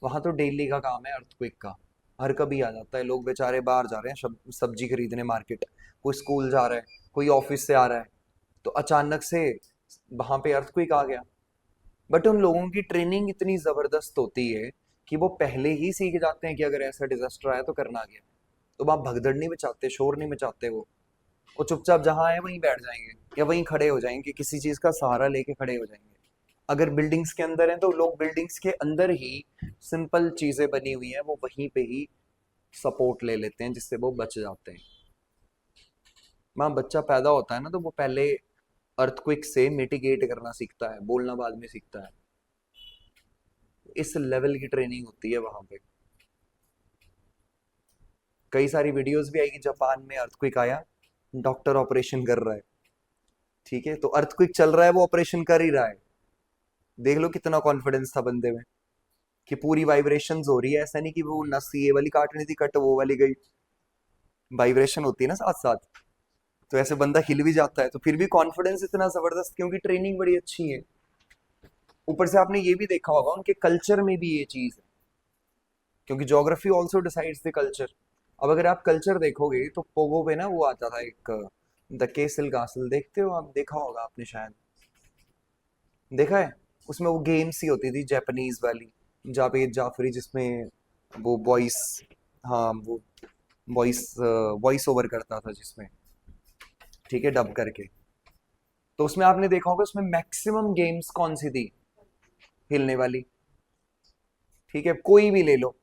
S1: वहां तो डेली का काम है अर्थक्वेक का, हर कभी आ जाता है। लोग बेचारे बाहर जा रहे हैं सब्जी खरीदने मार्केट, कोई स्कूल जा रहा है, कोई ऑफिस से आ रहा है, तो अचानक से वहां पे अर्थक्वेक आ गया। बट उन लोगों की ट्रेनिंग इतनी जबरदस्त होती है कि वो पहले ही सीख जाते हैं कि अगर ऐसा डिजास्टर आया तो करना क्या। तो वहां भगदड़ नहीं मचाते, शोर नहीं मचाते, वो चुपचाप जहां आए वहीं बैठ जाएंगे, या वहीं खड़े हो जाएंगे, किसी चीज का सहारा लेके खड़े हो जाएंगे। अगर बिल्डिंग्स के अंदर हैं तो लोग बिल्डिंग्स के अंदर ही, सिंपल चीजें बनी हुई हैं वो वहीं पे ही सपोर्ट ले लेते हैं, जिससे वो बच जाते हैं। वहाँ बच्चा पैदा होता है ना, तो वो पहले अर्थक्वेक से मिटिगेट करना सीखता है, बोलना बाद में सीखता है। इस लेवल की ट्रेनिंग होती है वहां पे। कई सारी वीडियोस भी आएगी, जापान में अर्थक्वेक आया, डॉक्टर ऑपरेशन कर रहा है। ठीक है, तो अर्थक्वेक चल रहा है, वो ऑपरेशन कर ही रहा है। देख लो कितना कॉन्फिडेंस था बंदे में, कि पूरी वाइब्रेशंस हो रही है, ऐसा नहीं कि वो नस ये वाली काटनी थी, कट वो वाली गई, वाइब्रेशन होती है ना साथ साथ, तो ऐसे बंदा हिल भी जाता है। तो फिर भी कॉन्फिडेंस इतना जबरदस्त, क्योंकि ट्रेनिंग बड़ी अच्छी है। ऊपर से आपने ये भी देखा होगा उनके कल्चर में भी ये चीज है, क्योंकि geography also decides the culture. अब अगर आप कल्चर देखोगे तो पोगो पे ना वो आता था एक, द केसल कासल, देखते हो आप, देखा होगा आपने शायद, देखा है। उसमें वो गेम्स ही होती थी जापानीज वाली, जावेद जाफरी, जिसमें वो वॉइस, हाँ वो वॉइस वॉइस ओवर करता था जिसमें, ठीक है, डब करके। तो उसमें आपने देखा होगा, उसमें मैक्सिमम गेम्स कौन सी थी, हिलने वाली। ठीक है, कोई भी ले लो,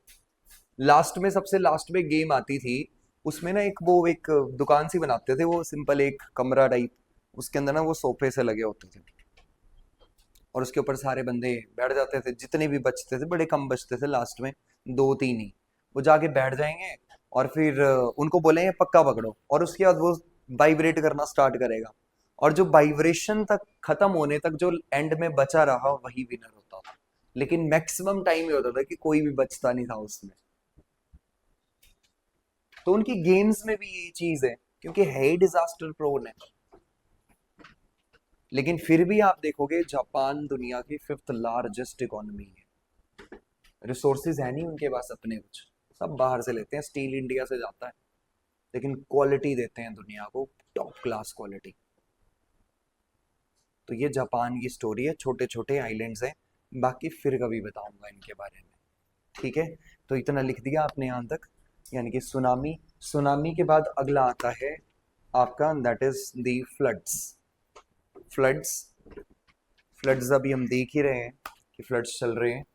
S1: लास्ट में, सबसे लास्ट में गेम आती थी, उसमें ना एक वो एक दुकान सी बनाते थे, वो सिंपल एक कमरा टाइप, उसके अंदर ना वो सोफे से लगे होते थे, और उसके ऊपर सारे बंदे बैठ जाते थे, जितने भी बचते थे, बड़े कम बचते थे लास्ट में, दो तीन ही, वो जाके बैठ जाएंगे, और फिर उनको बोलेंगे पक्का पकड़ो, और उसके बाद वो वाइब्रेट करना स्टार्ट करेगा, और जो वाइब्रेशन तक खत्म होने तक जो एंड में बचा रहा वही विनर होता था। लेकिन मैक्सिमम टाइम ये होता था कि कोई भी बचता नहीं था उसमें। तो उनकी गेम्स में भी ये चीज है, क्योंकि है ही डिजास्टर प्रोन है। लेकिन फिर भी आप देखोगे जापान दुनिया की फिफ्थ लार्जेस्ट इकोनॉमी है, रिसोर्सेज है नहीं उनके पास अपने कुछ, सब बाहर से लेते हैं, स्टील इंडिया से जाता है, लेकिन क्वालिटी देते हैं दुनिया को, टॉप क्लास क्वालिटी। तो ये जापान की स्टोरी है, छोटे छोटे आइलैंड्स हैं, बाकी फिर कभी बताऊंगा इनके बारे में। ठीक है, तो इतना लिख दिया आपने यहाँ तक, यानी कि सुनामी। सुनामी के बाद अगला आता है आपका, that is the floods. Floods, floods अभी हम देख ही रहे हैं कि फ्लड्स चल रहे हैं।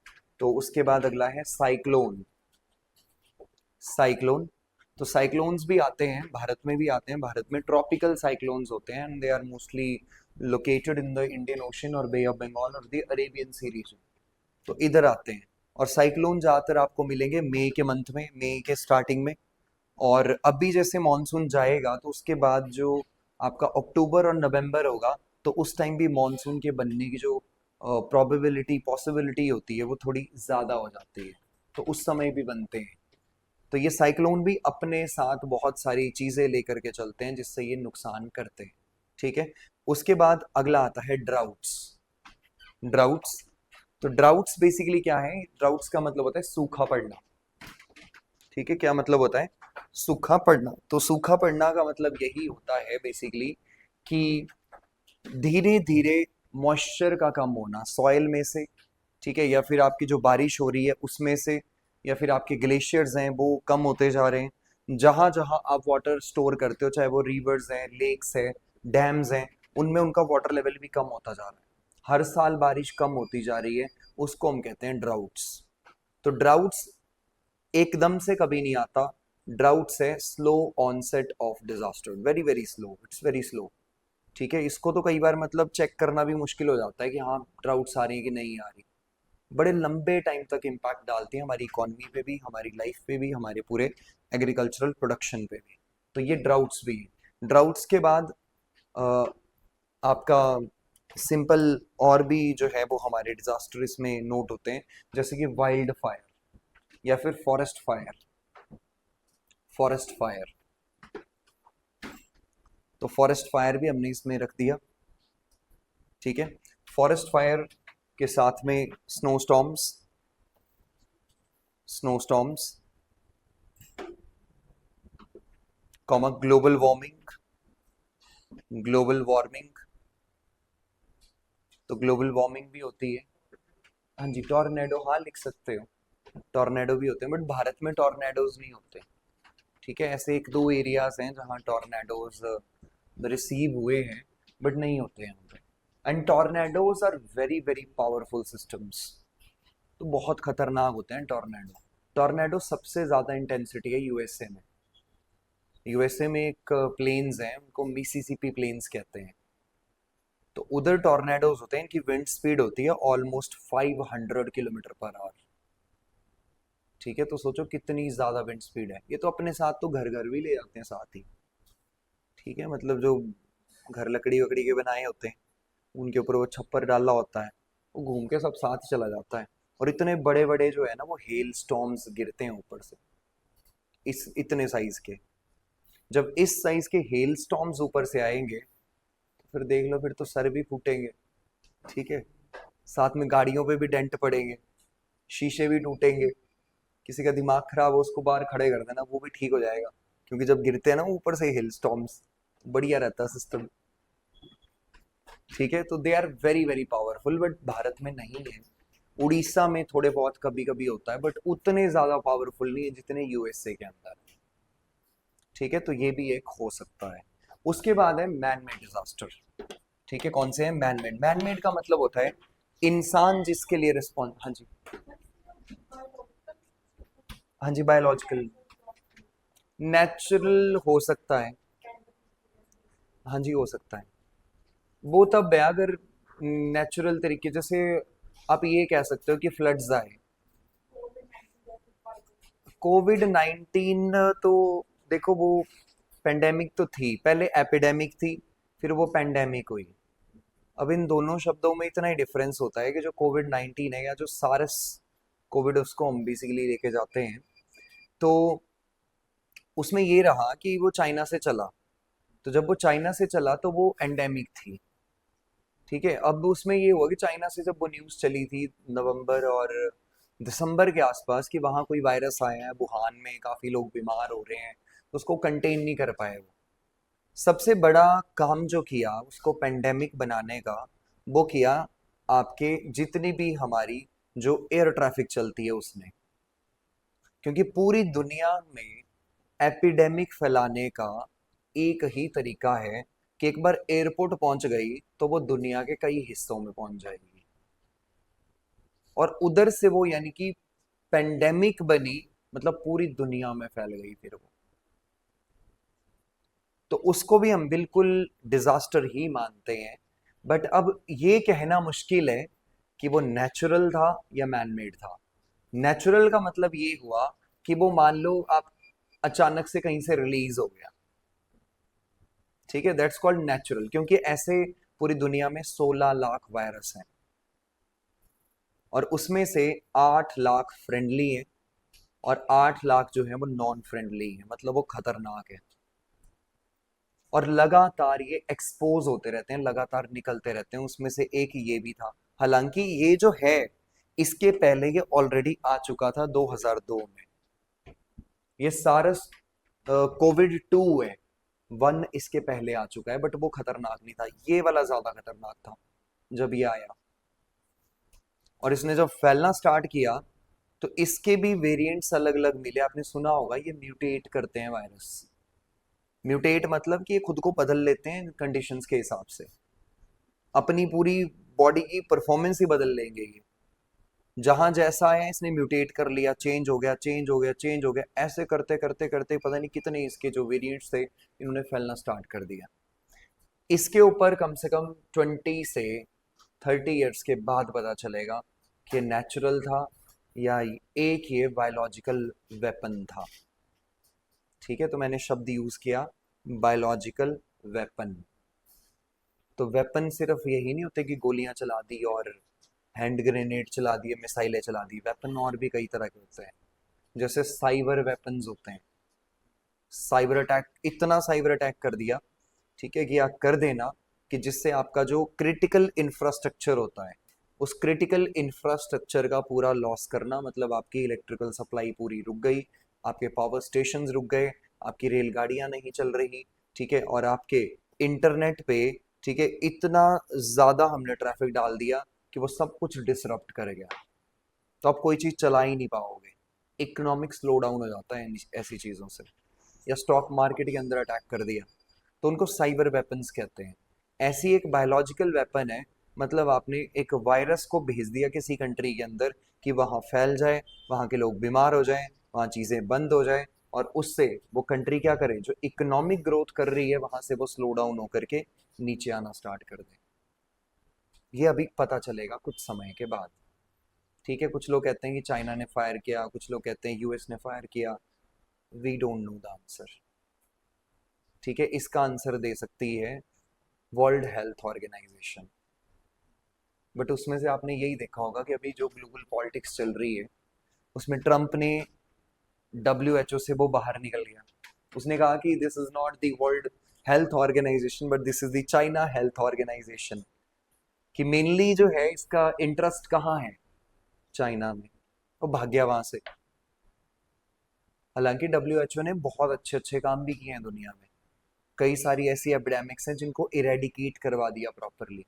S1: तो उसके बाद अगला है साइक्लोन। साइक्लोन, तो साइक्लोन्स भी आते हैं, भारत में भी आते हैं, भारत में ट्रॉपिकल साइक्लोन्स होते हैं, and they are mostly located in the Indian Ocean और बे ऑफ बंगाल और द अरेबियन सी रीजन। तो इधर आते हैं, और साइक्लोन ज़्यादातर आपको मिलेंगे मई के मंथ में, मई के स्टार्टिंग में। और अभी जैसे मानसून जाएगा तो उसके बाद जो आपका अक्टूबर और नवंबर होगा, तो उस टाइम भी मानसून के बनने की जो प्रोबेबिलिटी पॉसिबिलिटी होती है वो थोड़ी ज़्यादा हो जाती है, तो उस समय भी बनते हैं। तो ये साइक्लोन भी अपने साथ बहुत सारी चीज़ें लेकर के चलते हैं जिससे ये नुकसान करते हैं। ठीक है, उसके बाद अगला आता है ड्राउट्स। ड्राउट्स, तो ड्राउट्स बेसिकली क्या है, ड्राउट्स का मतलब होता है सूखा पड़ना। ठीक है, क्या मतलब होता है, सूखा पड़ना। तो सूखा पड़ना का मतलब यही होता है बेसिकली कि धीरे धीरे मॉइस्चर का कम होना सॉइल में से, ठीक है, या फिर आपकी जो बारिश हो रही है उसमें से, या फिर आपके ग्लेशियर्स हैं वो कम होते जा रहे हैं। जहां जहां आप वाटर स्टोर करते हो, चाहे वो रिवर्स हैं, लेक्स हैं, डैम्स हैं, उनमें उनका वाटर लेवल भी कम होता जा रहा है, हर साल बारिश कम होती जा रही है, उसको हम कहते हैं ड्राउट्स। तो ड्राउट्स एकदम से कभी नहीं आता, ड्राउट्स है slow onset of disaster, very very slow, it's very slow. ठीक है, इसको तो कई बार मतलब चेक करना भी मुश्किल हो जाता है कि हाँ ड्राउट्स आ रही है कि नहीं आ रही, बड़े लंबे टाइम तक इम्पैक्ट डालती है हमारी इकोनॉमी पे भी, हमारी लाइफ पे भी, हमारे पूरे एग्रीकल्चरल प्रोडक्शन पे भी। तो ये ड्राउट्स भी हैं। ड्राउट्स के बाद अ, आपका सिंपल और भी जो है वो हमारे डिजास्टर इसमें नोट होते हैं, जैसे कि वाइल्ड फायर या फिर फॉरेस्ट फायर। फॉरेस्ट फायर, तो फॉरेस्ट फायर भी हमने इसमें रख दिया। ठीक है, फॉरेस्ट फायर के साथ में snow storms, snow storms, comma global warming, global warming, तो ग्लोबल वार्मिंग भी होती है। हाँ जी, टॉर्नेडो, हाँ लिख सकते हो, टॉर्नेडो भी होते हैं, बट भारत में टॉर्नेडोज नहीं होते। ठीक है, ऐसे एक दो एरियाज हैं जहाँ टॉर्नेडोज रिसीव हुए हैं, बट नहीं होते हैं यहाँ पे। And tornadoes are very very powerful systems, तो बहुत खतरनाक होते हैं टॉर्नेडो। टॉर्नेडो सबसे ज्यादा इंटेंसिटी है यूएसए में। यूएसए में एक प्लेन्स हैं, उनको मिसिसिपी प्लेन्स कहते हैं। तो उधर टॉर्नेडोज होते हैं, इनकी विंड स्पीड होती है ऑलमोस्ट 500 किलोमीटर पर आवर। ठीक है, तो सोचो कितनी ज्यादा विंड स्पीड है, ये तो अपने साथ तो घर घर भी ले जाते हैं साथ ही। ठीक है, मतलब जो घर लकड़ी वकड़ी के बनाए होते हैं, उनके ऊपर वो छप्पर डाला होता है, वो घूम के सब साथ ही चला जाता है। और इतने बड़े बड़े जो है ना वो हेल स्टॉर्म्स गिरते हैं ऊपर से, इस इतने साइज के। जब इस साइज के हेल स्टॉर्म्स ऊपर से आएंगे तो फिर देख लो, फिर तो सर भी फूटेंगे। ठीक है, साथ में गाड़ियों पे भी डेंट पड़ेंगे, शीशे भी टूटेंगे, किसी का दिमाग खराब हो उसको बाहर खड़े कर देना वो भी ठीक हो जाएगा, क्योंकि जब गिरते हैं ना ऊपर से हिल स्टॉर्म्स, बढ़िया रहता है सिस्टम। ठीक है, तो they are very very powerful, but Bharat में नहीं है। उड़ीसा में थोड़े बहुत कभी कभी होता है, बट उतने ज्यादा पावरफुल नहीं है जितने यूएसए के अंदर। ठीक है, तो ये भी एक हो सकता है। उसके बाद है मैन मेड डिजास्टर। ठीक है, कौन से हैं, मैन मेड। मैन मेड का मतलब होता है इंसान जिसके लिए रिस्पॉन्स, हाँ जी, हाँ जी, बायोलॉजिकल नेचुरल हो सकता है। हाँ जी, हो सकता है। वो तब है अगर नेचुरल तरीके, जैसे आप ये कह सकते हो कि फ्लड्स आए। कोविड 19 तो देखो, वो पेंडेमिक तो थी, पहले एपिडेमिक थी, फिर वो पेंडेमिक हुई। अब इन दोनों शब्दों में इतना ही डिफरेंस होता है कि जो कोविड 19 है, या जो सारस कोविड उसको हम बेसिकली लेके जाते हैं, तो उसमें ये रहा कि वो चाइना से चला। तो जब वो चाइना से चला तो वो एंडेमिक थी। ठीक है, अब उसमें ये हुआ कि चाइना से जब वो न्यूज़ चली थी नवंबर और दिसंबर के आसपास कि वहाँ कोई वायरस आया है, वुहान में काफ़ी लोग बीमार हो रहे हैं, तो उसको कंटेन नहीं कर पाए वो। सबसे बड़ा काम जो किया उसको पेंडेमिक बनाने का, वो किया आपके जितनी भी हमारी जो एयर ट्रैफिक चलती है उसने। क्योंकि पूरी दुनिया में एपिडेमिक फैलाने का एक ही तरीका है कि एक बार एयरपोर्ट पहुंच गई तो वो दुनिया के कई हिस्सों में पहुंच जाएगी, और उधर से वो यानी कि पेंडेमिक बनी, मतलब पूरी दुनिया में फैल गई फिर वो। तो उसको भी हम बिल्कुल डिजास्टर ही मानते हैं। बट अब ये कहना मुश्किल है कि वो नेचुरल था या मैनमेड था। नेचुरल का मतलब ये हुआ कि वो मान लो आप अचानक से कहीं से रिलीज हो गया। ठीक है, दैट्स कॉल्ड नेचुरल, क्योंकि ऐसे पूरी दुनिया में 16 लाख वायरस हैं, और उसमें से 8 लाख फ्रेंडली हैं, और 8 लाख जो है वो नॉन फ्रेंडली है, मतलब वो खतरनाक है। और लगातार ये एक्सपोज होते रहते हैं, लगातार निकलते रहते हैं, उसमें से एक ये भी था। हालांकि ये जो है, इसके पहले ये ऑलरेडी आ चुका था 2002 में। ये सारस कोविड 2 है, वन इसके पहले आ चुका है, बट वो खतरनाक नहीं था, ये वाला ज्यादा खतरनाक था जब ये आया। और इसने जब फैलना स्टार्ट किया तो इसके भी वेरिएंट्स अलग अलग मिले। आपने सुना होगा ये म्यूटेट करते हैं वायरस। म्यूटेट मतलब कि ये खुद को बदल लेते हैं कंडीशंस के हिसाब से, अपनी पूरी बॉडी की परफॉर्मेंस ही बदल लेंगे ये। जहां जैसा है इसने म्यूटेट कर लिया, चेंज हो गया, चेंज हो गया, चेंज हो गया, ऐसे करते करते करते पता नहीं कितने इसके जो वेरिएंट्स थे इन्होंने फैलना स्टार्ट कर दिया। इसके ऊपर कम से कम 20 से 30 ईयर्स के बाद पता चलेगा कि नेचुरल था या एक ये बायोलॉजिकल वेपन था। ठीक है, तो मैंने शब्द यूज किया बायोलॉजिकल वेपन। तो वेपन सिर्फ यही नहीं होते कि गोलियां चला दी और हैंड ग्रेनेड चला दिए, मिसाइलें चला दी। वेपन और भी कई तरह के होते हैं, जैसे साइबर वेपन्स होते हैं। साइबर अटैक, इतना साइबर अटैक कर दिया, ठीक है, कि आप कर देना कि जिससे आपका जो क्रिटिकल इंफ्रास्ट्रक्चर होता है, उस क्रिटिकल इंफ्रास्ट्रक्चर का पूरा लॉस करना, मतलब आपकी इलेक्ट्रिकल सप्लाई पूरी रुक गई, आपके पावर स्टेशन रुक गए, आपकी रेलगाड़ियां नहीं चल रही। ठीक है, और आपके इंटरनेट पे, ठीक है, इतना ज्यादा हमने ट्रैफिक डाल दिया कि वो सब कुछ डिसरप्ट कर गया, तो आप कोई चीज चला ही नहीं पाओगे। इकोनॉमिक स्लो डाउन हो जाता है ऐसी चीजों से। या स्टॉक मार्केट के अंदर अटैक कर दिया, तो उनको साइबर वेपन्स कहते हैं। ऐसी एक बायोलॉजिकल वेपन है, मतलब आपने एक वायरस को भेज दिया किसी कंट्री के अंदर कि वहां फैल जाए, वहां के लोग बीमार हो जाएं, वहां चीजें बंद हो जाए, और उससे वो कंट्री क्या करे, जो इकोनॉमिक ग्रोथ कर रही है वहां से वो स्लो डाउन होकर के नीचे आना स्टार्ट कर दे। ये अभी पता चलेगा कुछ समय के बाद। ठीक है, कुछ लोग कहते हैं कि चाइना ने फायर किया, कुछ लोग कहते हैं यूएस ने फायर किया। We don't know the answer. ठीक है, इसका आंसर दे सकती है वर्ल्ड हेल्थ ऑर्गेनाइजेशन। बट उसमें से आपने यही देखा होगा कि अभी जो ग्लोबल पॉलिटिक्स चल रही है, उसमें ट्रम्प ने डब्ल्यूएचओ से वो बाहर निकल गया। उसने कहा कि this is not the World Health Organization but this is the China Health Organization. कि मेनली जो है इसका इंटरेस्ट कहाँ है, चाइना में। वो भाग गया वहां से। हालांकि डब्ल्यूएचओ ने बहुत अच्छे अच्छे काम भी किए हैं दुनिया में। कई सारी ऐसी एपिडेमिक्स हैं जिनको इरेडिकेट करवा दिया प्रॉपरली।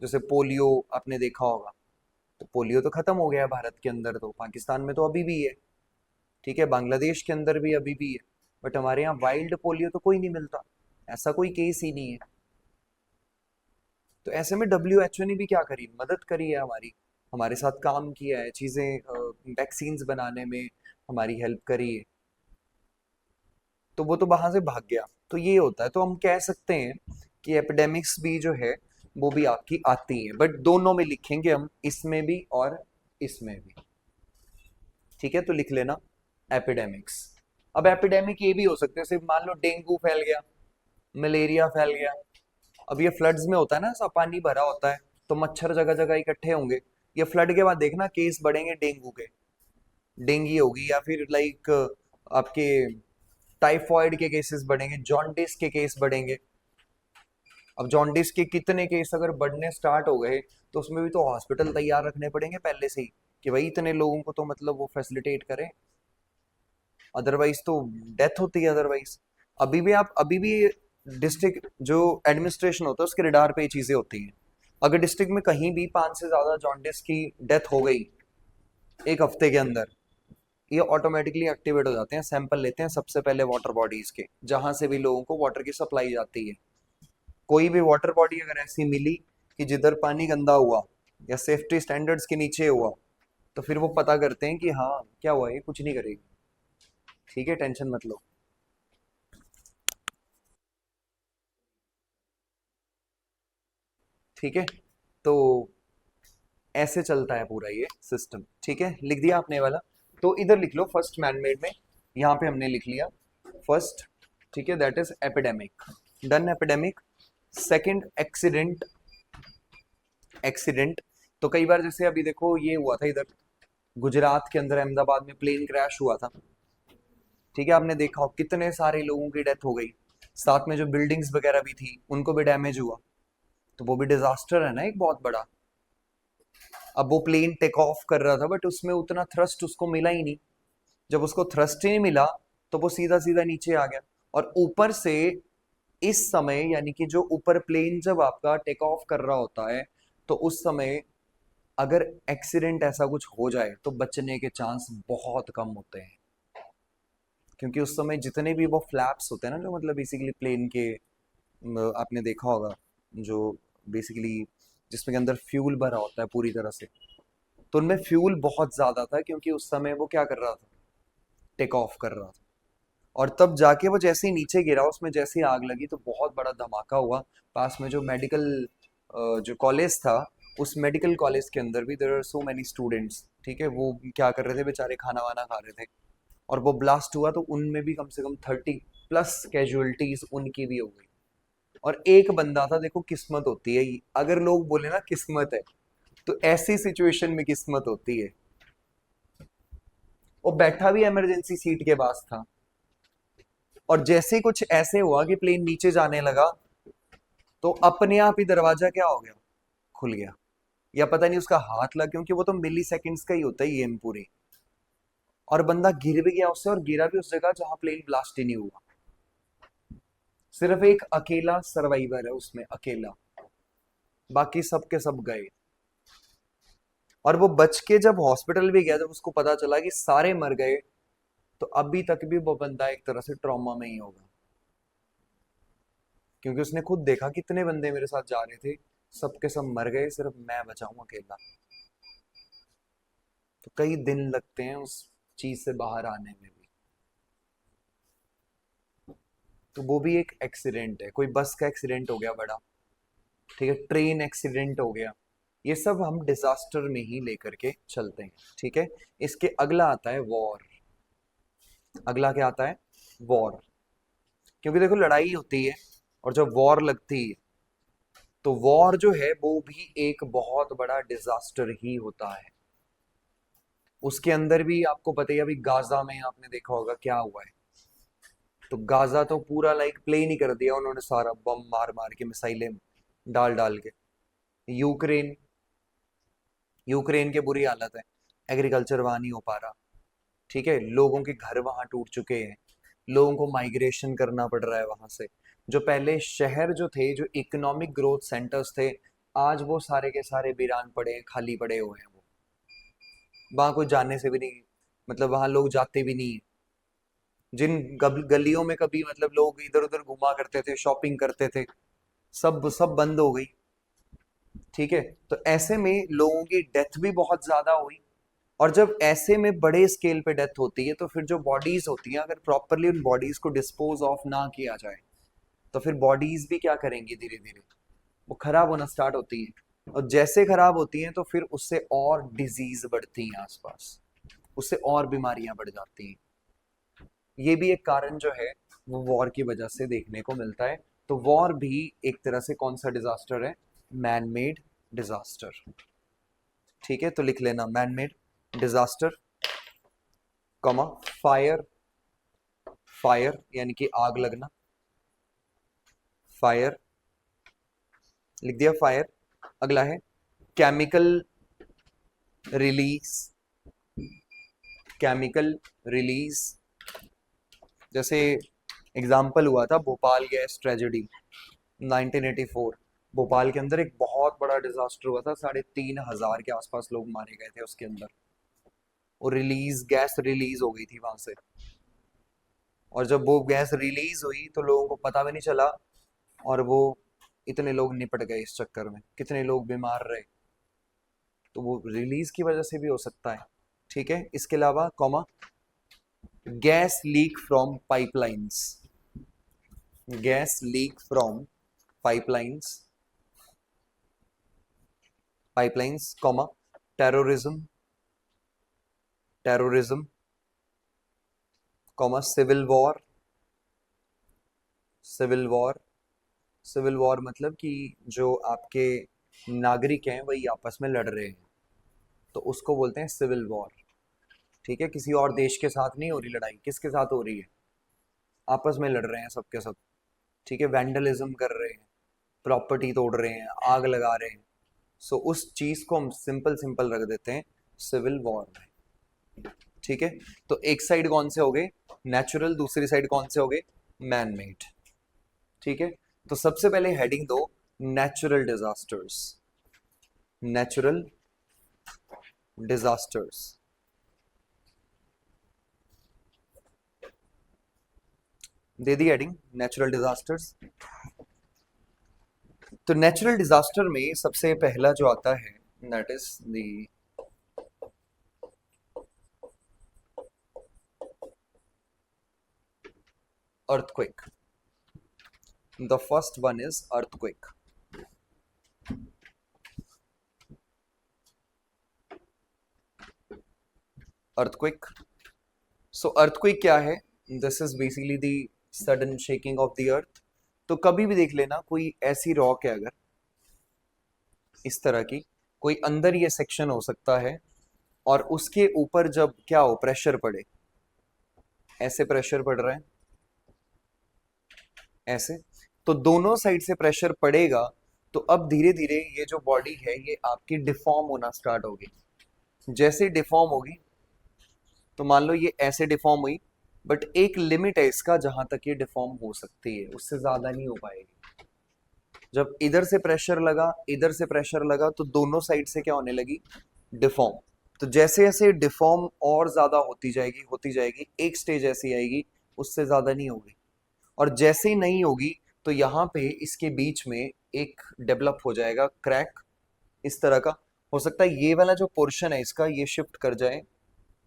S1: जैसे पोलियो आपने देखा होगा, तो पोलियो तो खत्म हो गया है भारत के अंदर, तो पाकिस्तान में तो अभी भी है। ठीक है, बांग्लादेश के अंदर भी अभी भी है। बट हमारे यहाँ वाइल्ड पोलियो तो कोई नहीं मिलता, ऐसा कोई केस ही नहीं है। तो ऐसे में डब्ल्यूएचओ ने भी क्या करी, मदद करी है हमारी, हमारे साथ काम किया है चीजें, वैक्सीन्स बनाने में, हमारी हेल्प करी है, तो वो तो वहां से भाग गया। तो ये होता है, तो हम कह सकते हैं कि एपिडेमिक्स भी जो है वो भी आपकी आती है, बट दोनों में लिखेंगे हम, इसमें भी और इसमें भी। ठीक है, तो लिख लेना एपिडेमिक्स। अब एपिडेमिक ये भी हो सकते हैं, सिर्फ मान लो डेंगू फैल गया, मलेरिया फैल गया। अब ये फ्लड्स में होता है ना, सब पानी भरा होता है, तो मच्छर जगह जगह इकट्ठे होंगे। ये फ्लड के बाद देखना केस बढ़ेंगे डेंगू के, डेंगी होगी, या फिर लाइक आपके टाइफॉइड के केसेस बढ़ेंगे, जॉन्डिस के केस बढ़ेंगे। अब जॉन्डिस के कितने केस अगर बढ़ने स्टार्ट हो गए, तो उसमें भी तो हॉस्पिटल तैयार रखने पड़ेंगे पहले से ही, कि भाई इतने लोगों को तो मतलब वो फैसिलिटेट करें, अदरवाइज तो डेथ होती है अदरवाइज। अभी भी डिस्ट्रिक्ट जो एडमिनिस्ट्रेशन होता है उसके रडार पे ये चीजें होती हैं। अगर डिस्ट्रिक्ट में कहीं भी 5 से ज्यादा जॉन्डिस की डेथ हो गई एक हफ्ते के अंदर, ये ऑटोमेटिकली एक्टिवेट हो जाते हैं, सैंपल लेते हैं सबसे पहले वाटर बॉडीज के, जहां से भी लोगों को वाटर की सप्लाई जाती है। कोई भी वाटर बॉडी अगर ऐसी मिली कि जिधर पानी गंदा हुआ या सेफ्टी स्टैंडर्ड्स के नीचे हुआ, तो फिर वो पता करते हैं कि हाँ क्या हुआ, ये कुछ नहीं करेगी। ठीक है, टेंशन मत लो। ठीक है, तो ऐसे चलता है पूरा ये सिस्टम। ठीक है, लिख दिया आपने ये वाला। तो इधर लिख लो फर्स्ट मैनमेड में, यहाँ पे हमने लिख लिया फर्स्ट। ठीक है, that is epidemic, done epidemic. Second accident, accident तो कई बार जैसे अभी देखो ये हुआ था इधर गुजरात के अंदर, अहमदाबाद में प्लेन क्रैश हुआ था। ठीक है, आपने देखा हो कितने सारे लोगों की डेथ हो गई, साथ में जो बिल्डिंग्स वगैरह भी थी उनको भी डैमेज हुआ। तो वो भी डिजास्टर है ना एक बहुत बड़ा। अब वो प्लेन टेक ऑफ कर रहा था, बट उसमें उतना थ्रस्ट उसको मिला ही नहीं। जब उसको थ्रस्ट ही नहीं मिला, तो वो सीधा सीधा नीचे आ गया। और ऊपर से इस समय, यानी कि जो ऊपर प्लेन जब आपका टेक ऑफ कर रहा होता है, तो उस समय अगर एक्सीडेंट ऐसा कुछ हो जाए तो बचने के चांस बहुत कम होते हैं। क्योंकि उस समय जितने भी वो फ्लैप्स होते हैं ना, जो मतलब बेसिकली प्लेन के, आपने देखा होगा, जो बेसिकली जिसमें के अंदर फ्यूल भरा होता है पूरी तरह से, तो उनमें फ्यूल बहुत ज्यादा था, क्योंकि उस समय वो क्या कर रहा था, टेक ऑफ कर रहा था। और तब जाके वो जैसे ही नीचे गिरा, उसमें जैसे ही आग लगी तो बहुत बड़ा धमाका हुआ। पास में जो मेडिकल जो कॉलेज था, उस मेडिकल कॉलेज के अंदर भी there are so many students. ठीक है, वो क्या कर रहे थे बेचारे, खाना वाना खा रहे थे, और वो ब्लास्ट हुआ, तो उनमें भी कम से कम 30+ कैजुअलिटीज उनकी भी हो गई। और एक बंदा था, देखो किस्मत होती है, अगर लोग बोले ना किस्मत है, तो ऐसी सिचुएशन में किस्मत होती है। वो बैठा भी इमरजेंसी सीट के पास था, और जैसे ही कुछ ऐसे हुआ कि प्लेन नीचे जाने लगा, तो अपने आप ही दरवाजा क्या हो गया, खुल गया। या पता नहीं उसका हाथ लगा, क्योंकि वो तो मिली सेकेंड्स का ही होता है गेम पूरी। और बंदा गिर भी गया उससे, और गिरा भी उस जगह जहां प्लेन ब्लास्ट ही नहीं हुआ। सिर्फ एक अकेला सर्वाइवर है उसमें, अकेला, बाकी सब के सब गए। और वो बच के जब हॉस्पिटल भी गया, जब उसको पता चला कि सारे मर गए, तो अभी तक भी वो बंदा एक तरह से ट्रॉमा में ही होगा। क्योंकि उसने खुद देखा कितने बंदे मेरे साथ जा रहे थे, सबके सब मर गए, सिर्फ मैं बचा हूं अकेला। तो कई दिन लगते हैं उस चीज से बाहर आने में भी। तो वो भी एक एक्सीडेंट है, कोई बस का एक्सीडेंट हो गया बड़ा, ठीक है, ट्रेन एक्सीडेंट हो गया, ये सब हम डिजास्टर में ही लेकर के चलते हैं। ठीक है, इसके अगला आता है वॉर। अगला क्या आता है, वॉर। क्योंकि देखो लड़ाई होती है, और जब वॉर लगती है, तो वॉर जो है वो भी एक बहुत बड़ा डिजास्टर ही होता है। उसके अंदर भी आपको पता ही है, अभी गाजा में आपने देखा होगा क्या हुआ है। तो गाजा तो पूरा लाइक प्लेन ही कर दिया उन्होंने, सारा बम मार मार के, मिसाइलें डाल डाल के। यूक्रेन, यूक्रेन की बुरी हालत है, एग्रीकल्चर वहां नहीं हो पा रहा। ठीक है, लोगों के घर वहां टूट चुके हैं, लोगों को माइग्रेशन करना पड़ रहा है वहां से। जो पहले शहर जो थे, जो इकोनॉमिक ग्रोथ सेंटर्स थे, आज वो सारे के सारे वीरान पड़े हैं, खाली पड़े हुए हैं। वो वहां कोई जाने से भी नहीं, मतलब वहां लोग जाते भी नहीं। जिन गलियों में कभी मतलब लोग इधर उधर घुमा करते थे, शॉपिंग करते थे, सब सब बंद हो गई। ठीक है, तो ऐसे में लोगों की डेथ भी बहुत ज्यादा हुई, और जब ऐसे में बड़े स्केल पे डेथ होती है तो फिर जो बॉडीज होती हैं, अगर प्रॉपरली उन बॉडीज को डिस्पोज ऑफ ना किया जाए तो फिर बॉडीज भी क्या करेंगी, धीरे धीरे वो खराब होना स्टार्ट होती है। और जैसे खराब होती हैं तो फिर उससे और डिजीज बढ़ती हैं आसपास, उससे और बीमारियां बढ़ जाती हैं। ये भी एक कारण जो है वो वॉर की वजह से देखने को मिलता है। तो वॉर भी एक तरह से कौन सा डिजास्टर है, मैन मेड डिजास्टर। ठीक है, तो लिख लेना man made disaster, comma fire, fire यानी कि आग लगना, फायर लिख दिया, फायर। अगला है केमिकल रिलीज, केमिकल रिलीज। जैसे एग्जाम्पल हुआ था भोपाल गैस ट्रेजेडी 1984। भोपाल के अंदर एक बहुत बड़ा डिजास्टर हुआ था, 3,500 के आसपास लोग मारे गए थे उसके अंदर। और रिलीज, गैस रिलीज हो गई थी वहां से। और जब वो गैस रिलीज हुई तो लोगों को पता भी नहीं चला, और वो इतने लोग निपट गए इस चक्कर में, कितने लोग बीमार रहे। तो वो रिलीज की वजह से भी हो सकता है। ठीक है, इसके अलावा comma gas leak from pipelines, gas leak from pipelines, pipelines comma terrorism, terrorism comma civil war, civil war. Civil war मतलब कि जो आपके नागरिक हैं वही आपस में लड़ रहे हैं, तो उसको बोलते हैं सिविल वॉर। ठीक है, किसी और देश के साथ नहीं हो रही लड़ाई, किसके साथ हो रही है, आपस में लड़ रहे हैं सबके सब। ठीक है, वैंडलिज्म कर रहे हैं, प्रॉपर्टी तोड़ रहे हैं, आग लगा रहे हैं। सो उस चीज को हम सिंपल सिंपल रख देते हैं सिविल वॉर में। ठीक है, तो एक साइड कौन से हो गए, नेचुरल, दूसरी साइड कौन से हो गए, मैन मेड। ठीक है, तो सबसे पहले हेडिंग दो नेचुरल डिजास्टर्स, नेचुरल डिजास्टर्स। दे दी हेडिंग नेचुरल डिजास्टर्स। तो नेचुरल डिजास्टर में सबसे पहला जो आता है that is the earthquake. The first one is earthquake. Earthquake. So earthquake क्या है? This is basically the sudden shaking of the earth. तो कभी भी देख लेना, कोई ऐसी रॉक है अगर इस तरह की, कोई अंदर ये सेक्शन हो सकता है, और उसके ऊपर जब क्या हो, प्रेशर पड़े, ऐसे प्रेशर पड़ रहा है, ऐसे, तो दोनों साइड से प्रेशर पड़ेगा। तो अब धीरे धीरे ये जो बॉडी है ये आपकी डिफॉर्म होना स्टार्ट होगी। जैसे डिफॉर्म होगी तो मान लो ये ऐसे डिफॉर्म हुई, बट एक लिमिट है इसका जहां तक ये डिफॉर्म हो सकती है, उससे ज्यादा नहीं हो पाएगी। जब इधर से प्रेशर लगा, इधर से प्रेशर लगा, तो दोनों साइड से क्या होने लगी, डिफॉर्म। तो जैसे जैसे डिफॉर्म और ज्यादा होती जाएगी, होती जाएगी, एक स्टेज ऐसी आएगी उससे ज्यादा नहीं होगी। और जैसे ही नहीं होगी तो यहाँ पे इसके बीच में एक डेवलप हो जाएगा क्रैक, इस तरह का। हो सकता है ये वाला जो पोर्शन है इसका ये शिफ्ट कर जाए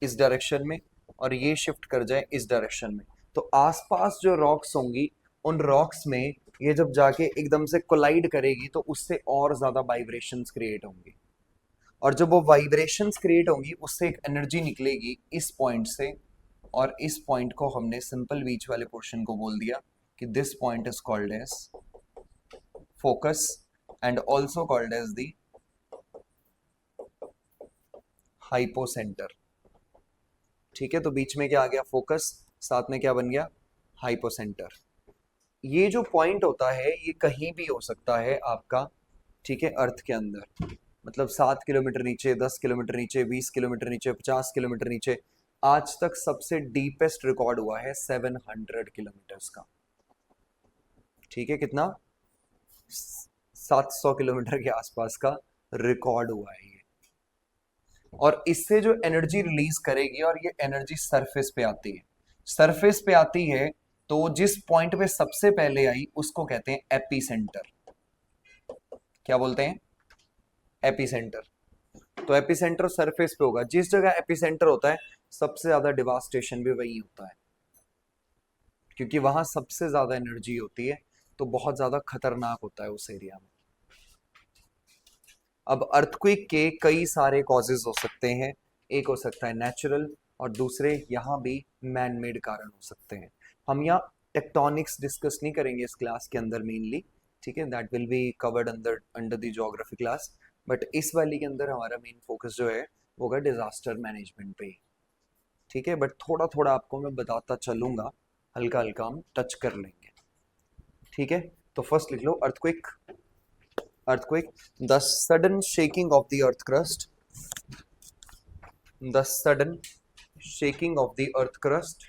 S1: इस डायरेक्शन में, और ये शिफ्ट कर जाए इस डायरेक्शन में। तो आसपास जो रॉक्स होंगी उन रॉक्स में ये जब जाके एकदम से कोलाइड करेगी तो उससे और ज्यादा वाइब्रेशंस क्रिएट होंगी। और जब वो वाइब्रेशंस क्रिएट होंगी उससे एक एनर्जी निकलेगी इस पॉइंट से, और इस पॉइंट को हमने सिंपल बीच वाले पोर्शन को बोल दिया कि this point is called as focus and also called as the hypocentre. ठीक है, तो बीच में क्या आ गया, फोकस, साथ में क्या बन गया, हाइपोसेंटर। ये जो पॉइंट होता है ये कहीं भी हो सकता है आपका, ठीक है, अर्थ के अंदर। मतलब 7 किलोमीटर नीचे, 10 किलोमीटर नीचे, 20 किलोमीटर नीचे, 50 किलोमीटर नीचे। आज तक सबसे डीपेस्ट रिकॉर्ड हुआ है 700 किलोमीटर्स का। ठीक है, कितना, 700 किलोमीटर के आसपास का रिकॉर्ड हुआ है ये। और इससे जो एनर्जी रिलीज करेगी, और ये एनर्जी सरफेस पे आती है, सरफेस पे आती है, तो जिस पॉइंट पे सबसे पहले आई उसको कहते हैं एपी सेंटर। क्या बोलते हैं, एपी सेंटर। तो एपिसेंटर सरफेस पे होगा, जिस जगह एपिसेंटर होता है सबसे ज्यादा डिवास्टेशन भी वही होता है, क्योंकि वहां सबसे ज्यादा एनर्जी होती है, तो बहुत ज्यादा खतरनाक होता है उस एरिया में। अब अर्थक्वेक के कई सारे कॉजेज हो सकते हैं, एक हो सकता है नेचुरल, और दूसरे यहाँ भी मैन मेड कारण हो सकते हैं। हम यहाँ टेक्टोनिक्स डिस्कस नहीं करेंगे इस क्लास के अंदर मेनली, ठीक है, that will be covered under under the geography class, but इस वाली के अंदर हमारा मेन फोकस जो है वो होगा डिजास्टर मैनेजमेंट पे, ठीक है, बट थोड़ा थोड़ा आपको मैं बताता चलूंगा, हल्का हल्का हम टच कर लेंगे, ठीक है। तो फर्स्ट लिख लो earthquake. Earthquake, the sudden shaking of the earth crust, the sudden shaking of the earth crust,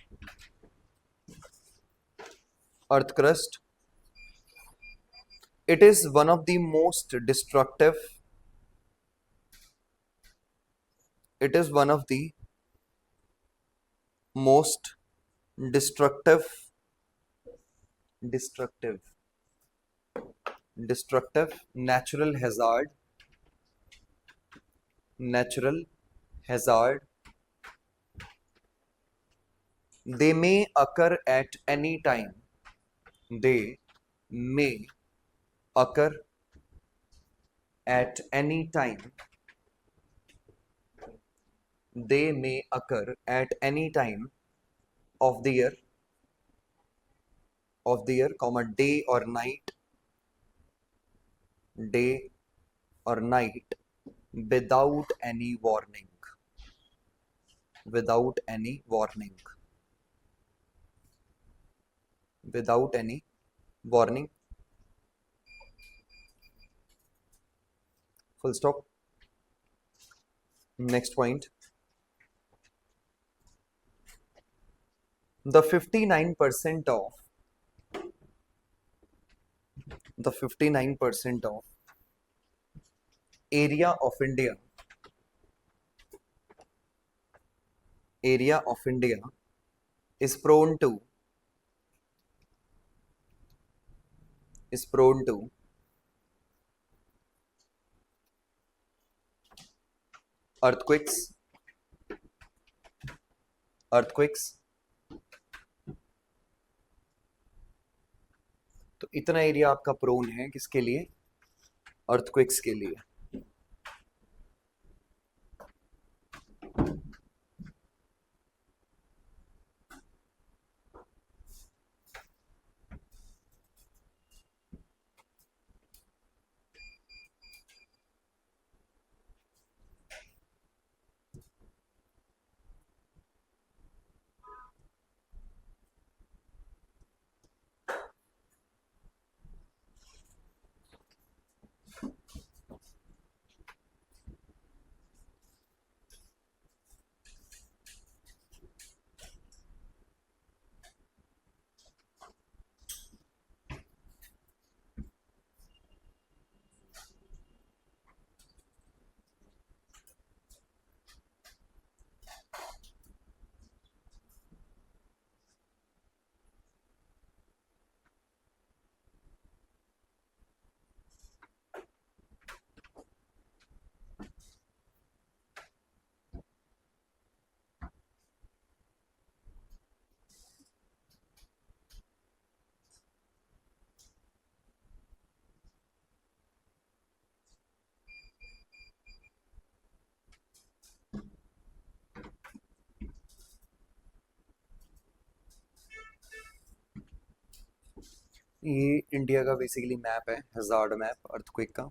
S1: it is one of the most destructive, it is one of the most destructive, destructive, destructive natural hazard, they may occur at any time, they may occur at any time, they may occur at any time of the year, comma, day or night, day or night, without any warning, without any warning, without any warning, full stop. Next point, the 59% of the 59% of area of India, area of India is prone to, is prone to earthquakes, earthquakes, तो इतना area आपका prone है किसके लिए, earthquakes के लिए। ये India का बेसिकली मैप है, हजार्ड मैप अर्थक्वेक का,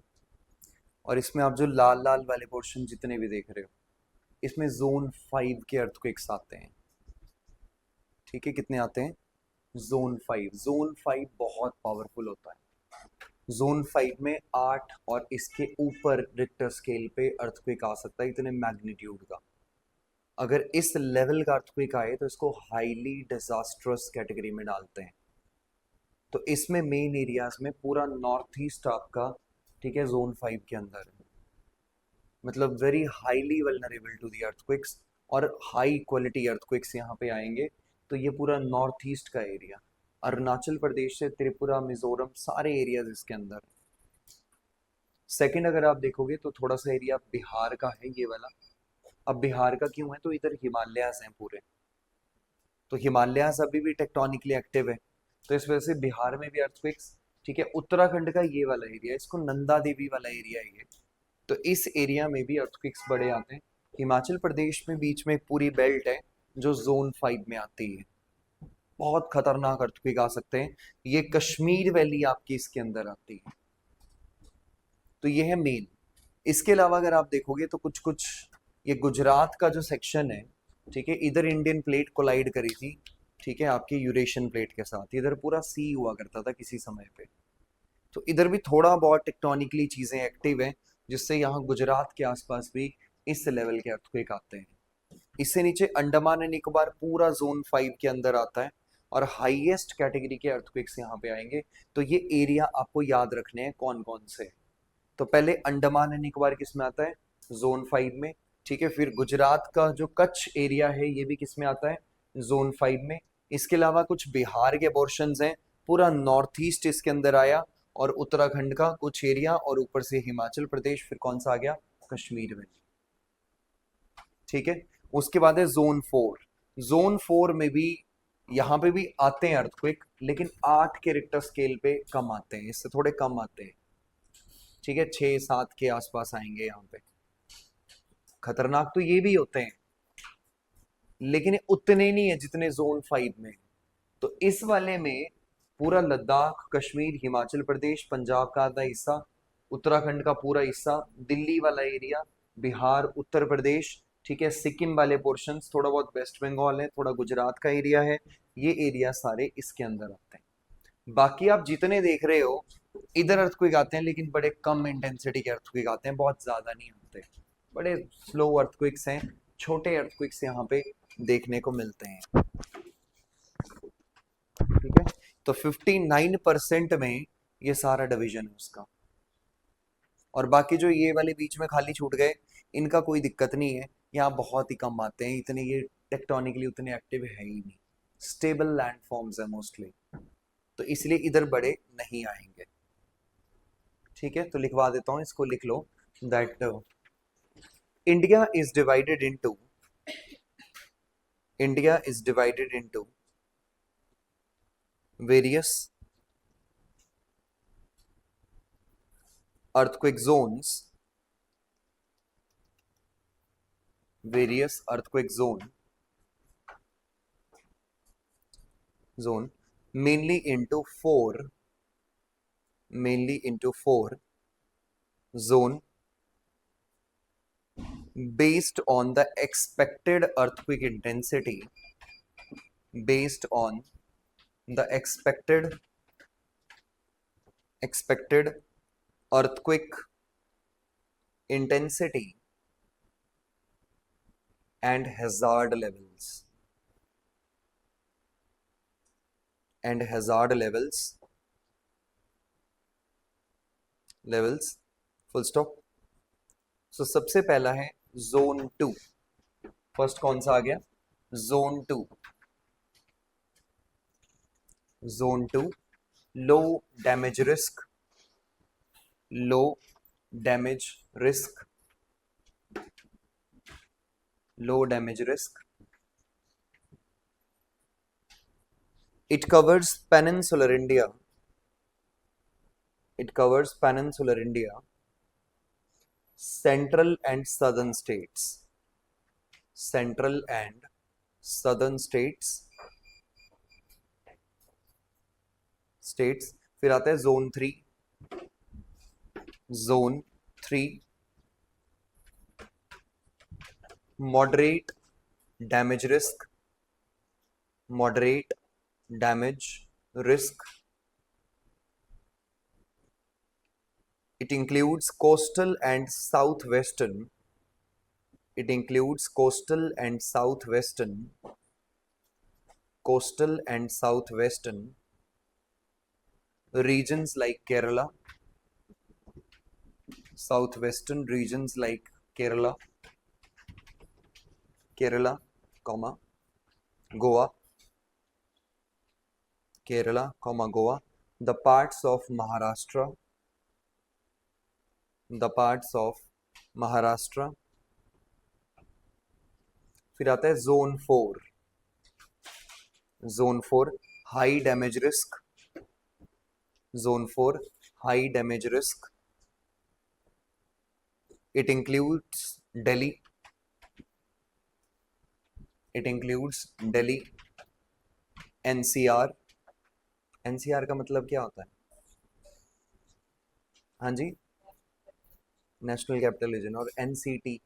S1: और इसमें आप जो लाल लाल वाले पोर्शन जितने भी देख रहे हो, इसमें जोन 5 के अर्थक्वेक्स आते हैं, ठीक है, कितने आते हैं, जोन 5, जोन 5 बहुत पावरफुल होता है, जोन 5 में 8 और इसके ऊपर रिक्टर स्केल पे अर्थक्वेक आ सकता है, इतने मैग्नीट्यूड का। अगर इस लेवल का अर्थक्वेक आए तो इसको हाईली डिजास्ट्रस कैटेगरी में डालते हैं। तो इसमें मेन एरियाज में पूरा नॉर्थ ईस्ट आपका, ठीक है, जोन 5 के अंदर है, मतलब very highly vulnerable to the earthquakes, और हाई क्वालिटी अर्थक्वेक्स यहाँ पे आएंगे। तो ये पूरा नॉर्थ ईस्ट का एरिया, अरुणाचल प्रदेश से त्रिपुरा, मिजोरम, सारे एरियाज इसके अंदर, सेकंड अगर आप देखोगे तो थोड़ा सा एरिया बिहार का है ये वाला। अब बिहार का क्यों है, तो इधर हिमालयास हैं पूरे, तो हिमालयास अभी भी टेक्टोनिकली एक्टिव है, तो इस वजह से बिहार में भी अर्थक्वेक्स। ठीक है, उत्तराखंड का ये वाला एरिया, इसको नंदा देवी वाला एरिया है ये, तो इस एरिया में भी अर्थक्वेक्स बड़े आते हैं। हिमाचल प्रदेश में बीच में पूरी बेल्ट है जो जोन 5 में आती है, बहुत खतरनाक अर्थक्वेक आ सकते हैं। ये कश्मीर वैली आपकी इसके अंदर आती है, तो ये है मेन। इसके अलावा अगर आप देखोगे तो कुछ कुछ, ये गुजरात का जो सेक्शन है, ठीक है, इधर इंडियन प्लेट कोलाइड करी थी, ठीक है, आपके यूरेशियन प्लेट के साथ, इधर पूरा सी हुआ करता था किसी समय पे, तो इधर भी थोड़ा बहुत टेक्टोनिकली चीजें एक्टिव हैं, जिससे यहाँ गुजरात के आसपास भी इस लेवल के अर्थक्वेक आते हैं। इससे नीचे अंडमान एंड निकोबार पूरा जोन 5 के अंदर आता है, और हाईएस्ट कैटेगरी के अर्थक्वेक्स यहाँ पे आएंगे। तो ये एरिया आपको याद रखने हैं कौन कौन से। तो पहले अंडमान एंड निकोबार किस में आता है, जोन 5 में। ठीक है, फिर गुजरात का जो कच्छ एरिया है ये भी किस में आता है, जोन 5 में। इसके अलावा कुछ बिहार के पोर्शंस हैं, पूरा नॉर्थ ईस्ट इसके अंदर आया, और उत्तराखंड का कुछ एरिया, और ऊपर से हिमाचल प्रदेश, फिर कौन सा आ गया, कश्मीर में। ठीक है, उसके बाद है जोन 4। जोन 4 में भी, यहाँ पे भी आते हैं अर्थक्वेक, लेकिन 8 के रिक्टर स्केल पे कम आते हैं, इससे थोड़े कम आते हैं। ठीक है, 6-7 के आसपास आएंगे यहाँ पे। खतरनाक तो ये भी होते हैं, लेकिन ये उतने नहीं है जितने जोन 5 में। तो इस वाले में पूरा लद्दाख, कश्मीर, हिमाचल प्रदेश, पंजाब का आधा हिस्सा, उत्तराखंड का पूरा हिस्सा, दिल्ली वाला एरिया, बिहार, उत्तर प्रदेश, ठीक है, सिक्किम वाले पोर्शंस, थोड़ा बहुत वेस्ट बंगाल है, थोड़ा गुजरात का एरिया है, ये एरिया सारे इसके अंदर आते हैं। बाकी आप जितने देख रहे हो इधर अर्थक्वेक आते हैं, लेकिन बड़े कम इंटेंसिटी के अर्थक्वेक आते हैं, बहुत ज्यादा नहीं आते, बड़े स्लो अर्थक्वेक्स हैं, छोटे अर्थक्वेक्स यहाँ पे देखने को मिलते हैं। ठीक है, तो 59% में ये सारा डिवीजन है उसका। और बाकी जो ये वाले बीच में खाली छूट गए, इनका कोई दिक्कत नहीं है, यहाँ बहुत ही कम आते हैं, इतने ये टेक्टोनिकली उतने एक्टिव है ही नहीं, स्टेबल लैंड फॉर्म्स है मोस्टली, तो इसलिए इधर बड़े नहीं आएंगे। ठीक है, तो लिखवा देता हूँ इसको, लिख लो that India is divided into, India is divided into various earthquake zones, various earthquake zone mainly into four zone based on the expected earthquake intensity, based on the expected earthquake intensity and hazard levels, full stop। सो सबसे पहला है zone 2। First कौन सा आ गया, zone 2। Zone 2 low damage risk, low damage risk, low damage risk. It covers peninsular India. It covers peninsular India, central and southern states. Central and southern states. States. फिर आता है zone 3। Zone 3 moderate damage risk, moderate damage risk. It includes coastal and southwestern. It includes coastal and southwestern regions like Kerala, southwestern regions like Kerala, comma Goa, Kerala, comma Goa, the parts of Maharashtra, the parts of Maharashtra. फिर आता है zone 4। Zone 4 high damage risk. Zone 4 high damage risk. It includes Delhi. It includes Delhi, NCR. NCR का मतलब क्या होता है? हाँ जी, national capital region. और एनसीटी,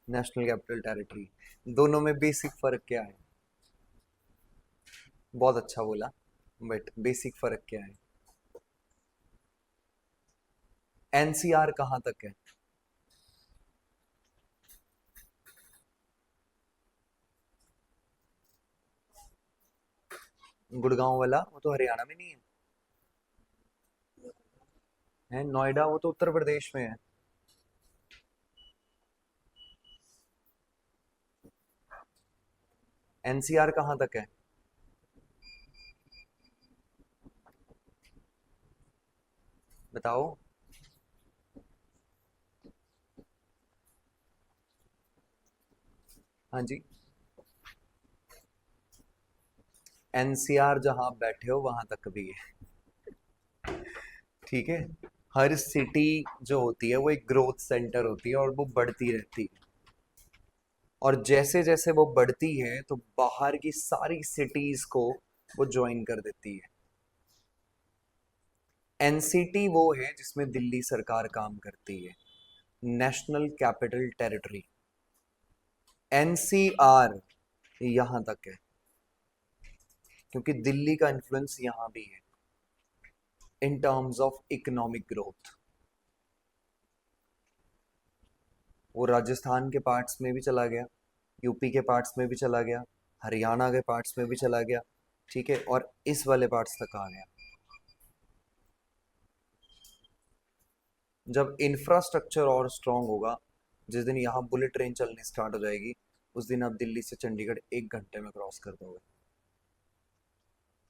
S1: नेशनल कैपिटल टेरिटरी। दोनों में बेसिक फर्क क्या है? बहुत अच्छा बोला, बट बेसिक फर्क क्या है? एनसीआर कहाँ तक है? गुड़गांव वाला वो तो हरियाणा में नहीं है। है नोएडा, वो तो उत्तर प्रदेश में है। एनसीआर कहाँ तक है? बताओ। हाँ जी, एनसीआर जहां आप बैठे हो वहां तक भी है। ठीक है। हर सिटी जो होती है वो एक ग्रोथ सेंटर होती है और वो बढ़ती रहती है। और जैसे जैसे वो बढ़ती है तो बाहर की सारी सिटीज को वो ज्वाइन कर देती है। एनसीटी वो है जिसमें दिल्ली सरकार काम करती है, नेशनल कैपिटल टेरिटरी। एनसीआर यहां तक है, क्योंकि दिल्ली का इन्फ्लुएंस यहां भी है in terms of economic growth. वो राजस्थान के पार्ट्स में भी चला गया, यूपी के पार्ट्स में भी चला गया, हरियाणा के पार्ट्स में भी चला गया। ठीक है, और इस वाले पार्ट्स तक आ गया। जब इंफ्रास्ट्रक्चर और स्ट्रांग होगा, जिस दिन यहाँ बुलेट ट्रेन चलनी स्टार्ट हो जाएगी, उस दिन आप दिल्ली से चंडीगढ़ 1 घंटे में क्रॉस कर दोगे।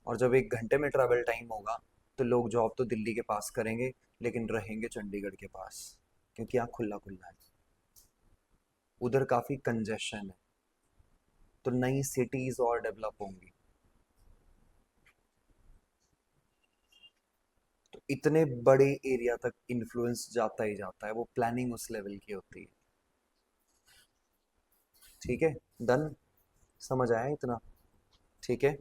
S1: और जब 1 घंटे में ट्रैवल टाइम होगा, तो लोग जॉब तो दिल्ली के पास करेंगे, लेकिन रहेंगे चंडीगढ़ के पास, क्योंकि यहाँ खुला खुला है। उधर काफी कंजेशन है, तो नई सिटीज और डेवलप होंगी। तो इतने बड़े एरिया तक इन्फ्लुएंस जाता ही जाता है, वो प्लानिंग उस लेवल की होती है। ठीक है, डन। समझ आया इतना? ठीक है।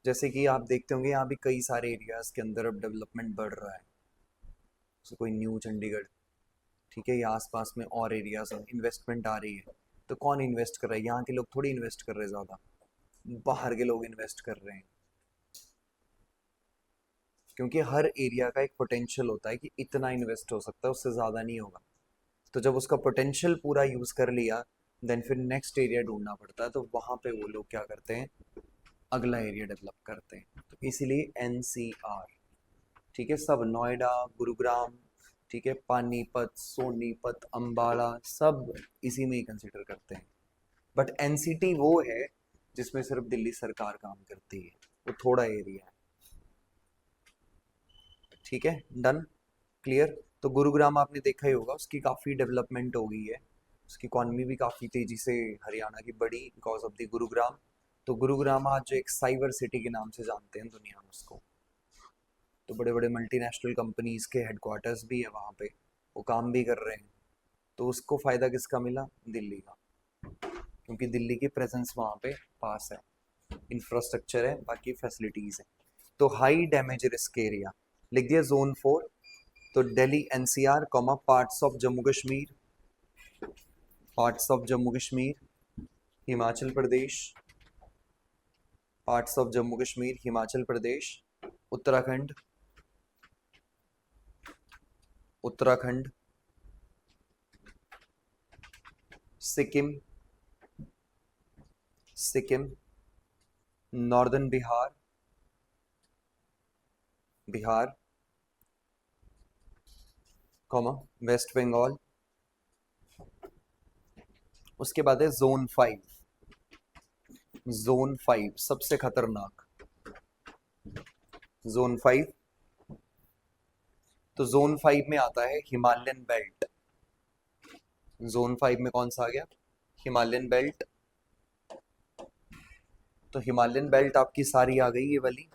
S1: जैसे कि आप देखते होंगे यहाँ भी कई सारे एरियाज के अंदर अब डेवलपमेंट बढ़ रहा है। जैसे कोई न्यू चंडीगढ़, ठीक है, या आसपास में और एरियाज में इन्वेस्टमेंट आ रही है। तो कौन इन्वेस्ट कर रहा है? यहाँ के लोग थोड़ी इन्वेस्ट कर रहे हैं ज़्यादा, बाहर के लोग इन्वेस्ट कर रहे हैं। क्योंकि हर एरिया का एक पोटेंशियल होता है कि इतना इन्वेस्ट हो सकता है, उससे ज़्यादा नहीं होगा। तो जब उसका पोटेंशियल पूरा यूज़ कर लिया, देन फिर नेक्स्ट एरिया ढूंढना पड़ता है। तो वहाँ पे वो लोग क्या करते हैं, अगला एरिया डेवलप करते हैं। तो इसीलिए एनसीआर। ठीक है, सब नोएडा, गुरुग्राम, ठीक है, पानीपत, सोनीपत, अंबाला, सब इसी में ही कंसिडर करते हैं। बट एनसीटी वो है जिसमें सिर्फ दिल्ली सरकार काम करती है, वो थोड़ा एरिया है। ठीक है, डन, क्लियर। तो गुरुग्राम आपने देखा ही होगा, उसकी काफ़ी डेवलपमेंट हो गई है। उसकी इकॉनमी भी काफ़ी तेज़ी से हरियाणा की बढ़ी बिकॉज ऑफ द गुरुग्राम। तो गुरुग्राम आज एक साइबर सिटी के नाम से जानते हैं दुनिया में उसको। तो बड़े बड़े मल्टीनेशनल कंपनीज के हेडक्वार्टर्स भी है वहाँ पे, वो काम भी कर रहे हैं। तो उसको फ़ायदा किसका मिला? दिल्ली का, क्योंकि दिल्ली की प्रेजेंस वहाँ पे पास है, इंफ्रास्ट्रक्चर है, बाकी फैसिलिटीज़ है। तो हाई डैमेज रिस्क एरिया लिख दिया जोन 4। तो Delhi NCR comma parts of Jammu Kashmir, parts of Jammu Kashmir, Himachal Pradesh, parts of Jammu Kashmir, Himachal Pradesh, Uttarakhand, Uttarakhand, Sikkim, Sikkim, northern Bihar, Bihar, comma West Bengal. उसके बाद है जोन 5। जोन 5 सबसे खतरनाक। जोन 5 तो जोन 5 में आता है हिमालयन बेल्ट। जोन 5 में कौन सा आ गया? Himalayan belt. तो हिमालयन बेल्ट आपकी सारी आ गई ये वाली।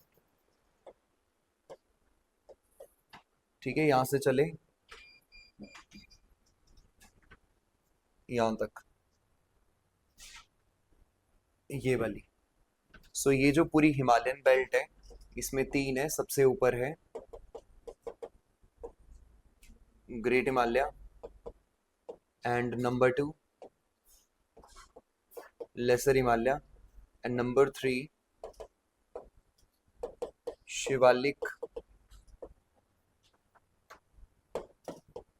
S1: ठीक है, यहां से चले यहां तक, ये वाली। सो ये जो पूरी हिमालयन बेल्ट है, इसमें तीन है। सबसे ऊपर है Great Himalaya, and number two Lesser Himalaya, and number three Shivalik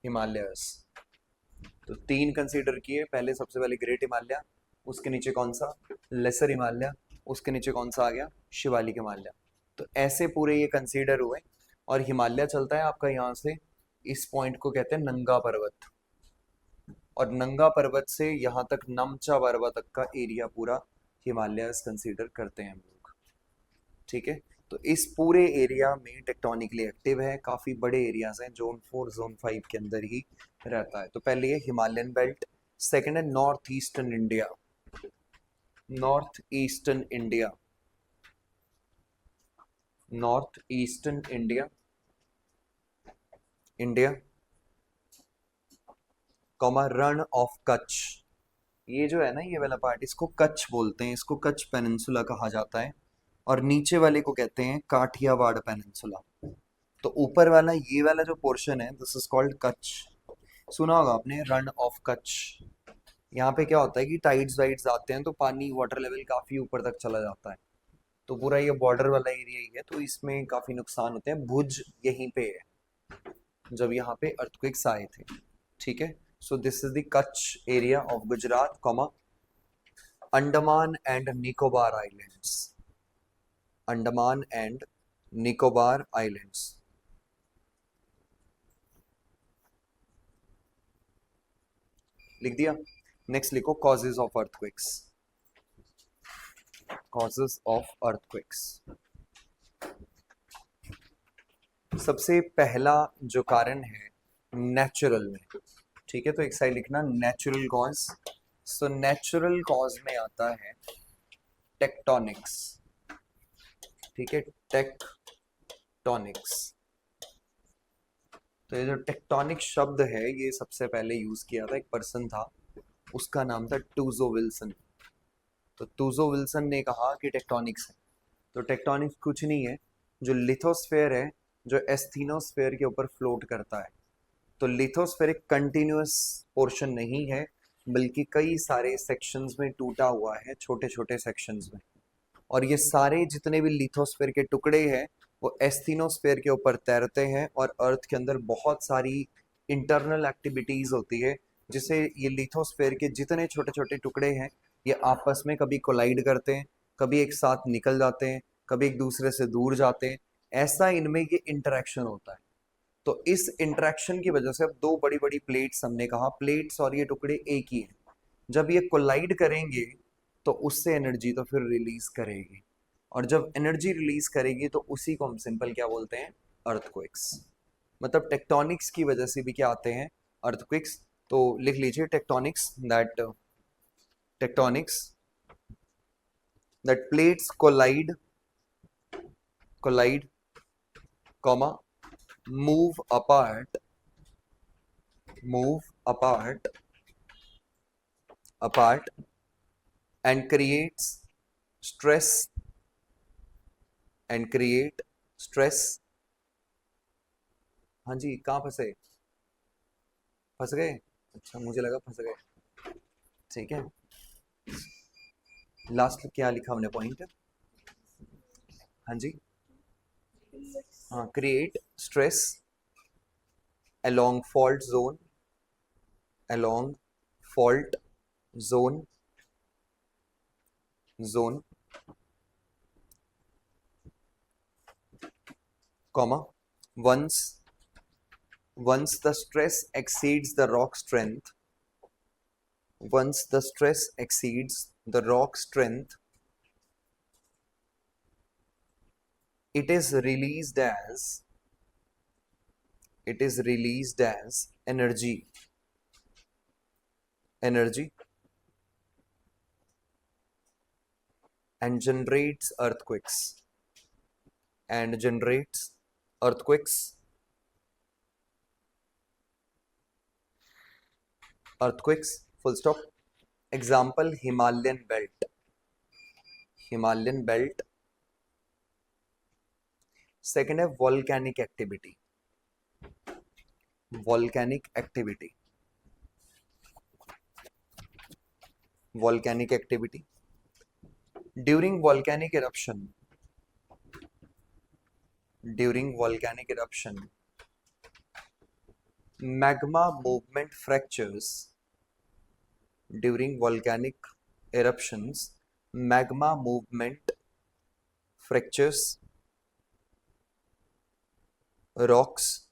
S1: Himalayas. तो तीन कंसीडर किए। पहले सबसे पहले ग्रेट हिमालय, उसके नीचे कौन सा? लेसर हिमालय, उसके नीचे कौन सा आ गया? शिवालिक हिमालय। तो ऐसे पूरे ये कंसीडर हुए। और हिमालय चलता है आपका यहाँ से, इस पॉइंट को कहते हैं नंगा पर्वत। और नंगा पर्वत से यहाँ तक नमचा पर्वत तक का एरिया पूरा हिमालयस कंसीडर करते हैं हम लोग। ठीक है, तो इस पूरे एरिया में टेक्टोनिकली एक्टिव है, काफी बड़े एरियाज हैं, जोन 4 जोन 5 के अंदर ही रहता है। तो पहले ये हिमालयन बेल्ट। सेकंड है north eastern India. North eastern India, north eastern India, India comma Rann of Kutch. ये जो है ना, ये वाला पार्ट, इसको कच्छ बोलते हैं, इसको कच्छ पेनिनसुला कहा जाता है। और नीचे वाले को कहते हैं काठियावाड़ पेनिनसुला। तो ऊपर वाला ये वाला जो पोर्शन है, दिस इज कॉल्ड कच्छ। सुना होगा आपने रन ऑफ कच्छ। यहाँ पे क्या होता है कि टाइड्स वाइड्स आते हैं तो पानी वाटर लेवल काफी ऊपर तक चला जाता है। तो पूरा ये बॉर्डर वाला एरिया ही है, तो इसमें काफी नुकसान होते हैं। भुज यहीं पे है, जब यहाँ पे अर्थक्वेक्स आए थे। ठीक है, so this is the Kutch area of Gujarat, comma Andaman and Nicobar islands. Andaman and Nicobar islands. लिख दिया। नेक्स्ट लिखो causes of earthquakes. Causes of earthquakes. सबसे पहला जो कारण है नेचुरल में। ठीक है, तो एक साइड लिखना natural cause. So natural cause में आता है टेक्टोनिक्स। ठीक है, टेक्टोनिक्स। तो ये जो टेक्टोनिक शब्द है, ये सबसे पहले यूज किया था, एक पर्सन था, उसका नाम था टूजो विल्सन। तो टूजो विल्सन ने कहा कि टेक्टोनिक्स है। तो टेक्टोनिक्स कुछ नहीं है, जो लिथोस्फेयर है, जो एस्थीनोस्फेयर के ऊपर फ्लोट करता है। तो लिथोस्फेयर एक कंटिन्यूअस पोर्शन नहीं है, बल्कि कई सारे सेक्शंस में टूटा हुआ है, छोटे छोटे सेक्शंस में। और ये सारे जितने भी लिथोस्फेयर के टुकड़े हैं, वो एस्थीनोस्फेयर के ऊपर तैरते हैं। और अर्थ के अंदर बहुत सारी इंटरनल एक्टिविटीज होती है, जिसे ये लिथोस्फेयर के जितने छोटे छोटे टुकड़े हैं, ये आपस में कभी कोलाइड करते हैं, कभी एक साथ निकल जाते हैं, कभी एक दूसरे से दूर जाते हैं। ऐसा इनमें ये इंटरेक्शन होता है। तो इस इंटरेक्शन की वजह से, अब दो बड़ी बड़ी प्लेट्स, हमने कहा प्लेट्स और ये टुकड़े एक ही हैं, जब ये कोलाइड करेंगे तो उससे एनर्जी तो फिर रिलीज करेगी। और जब एनर्जी रिलीज करेगी तो उसी को हम सिंपल क्या बोलते हैं? अर्थक्वेक्स। मतलब टेक्टोनिक्स की वजह से भी क्या आते हैं? अर्थक्वेक्स। तो लिख लीजिए tectonics, tectonics that plates collide comma move apart, move apart and stress create stress। हाँ जी, कहाँ फंसे? फंस गए? अच्छा, मुझे लगा फंस गए। ठीक है, लास्ट क्या लिखा हमने पॉइंट? हाँ जी, हाँ, create stress along fault zone, along fault zone comma once the stress exceeds the rock strength, once the stress exceeds the rock strength, it is released as it is released as energy and generates earthquakes full stop. Example, Himalayan belt. Second है volcanic activity. Volcanic activity. During volcanic eruption, magma movement fractures. During volcanic eruptions, magma movement fractures rocks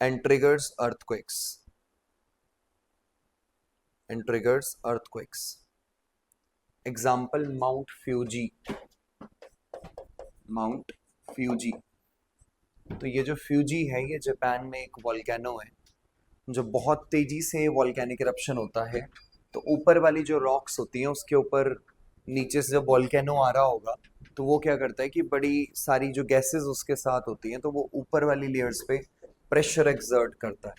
S1: and triggers earthquakes. Example, Mount Fuji. तो ये जो Fuji है, ये Japan में एक volcano है जो बहुत तेजी से वॉल्केनिक इरप्शन होता है। तो ऊपर वाली जो रॉक्स होती हैं उसके ऊपर नीचे से जब वॉल्केनो आ रहा होगा तो वो क्या करता है कि बड़ी सारी जो गैसेस उसके साथ होती हैं तो वो ऊपर वाली लेयर्स पे प्रेशर एक्सर्ट करता है,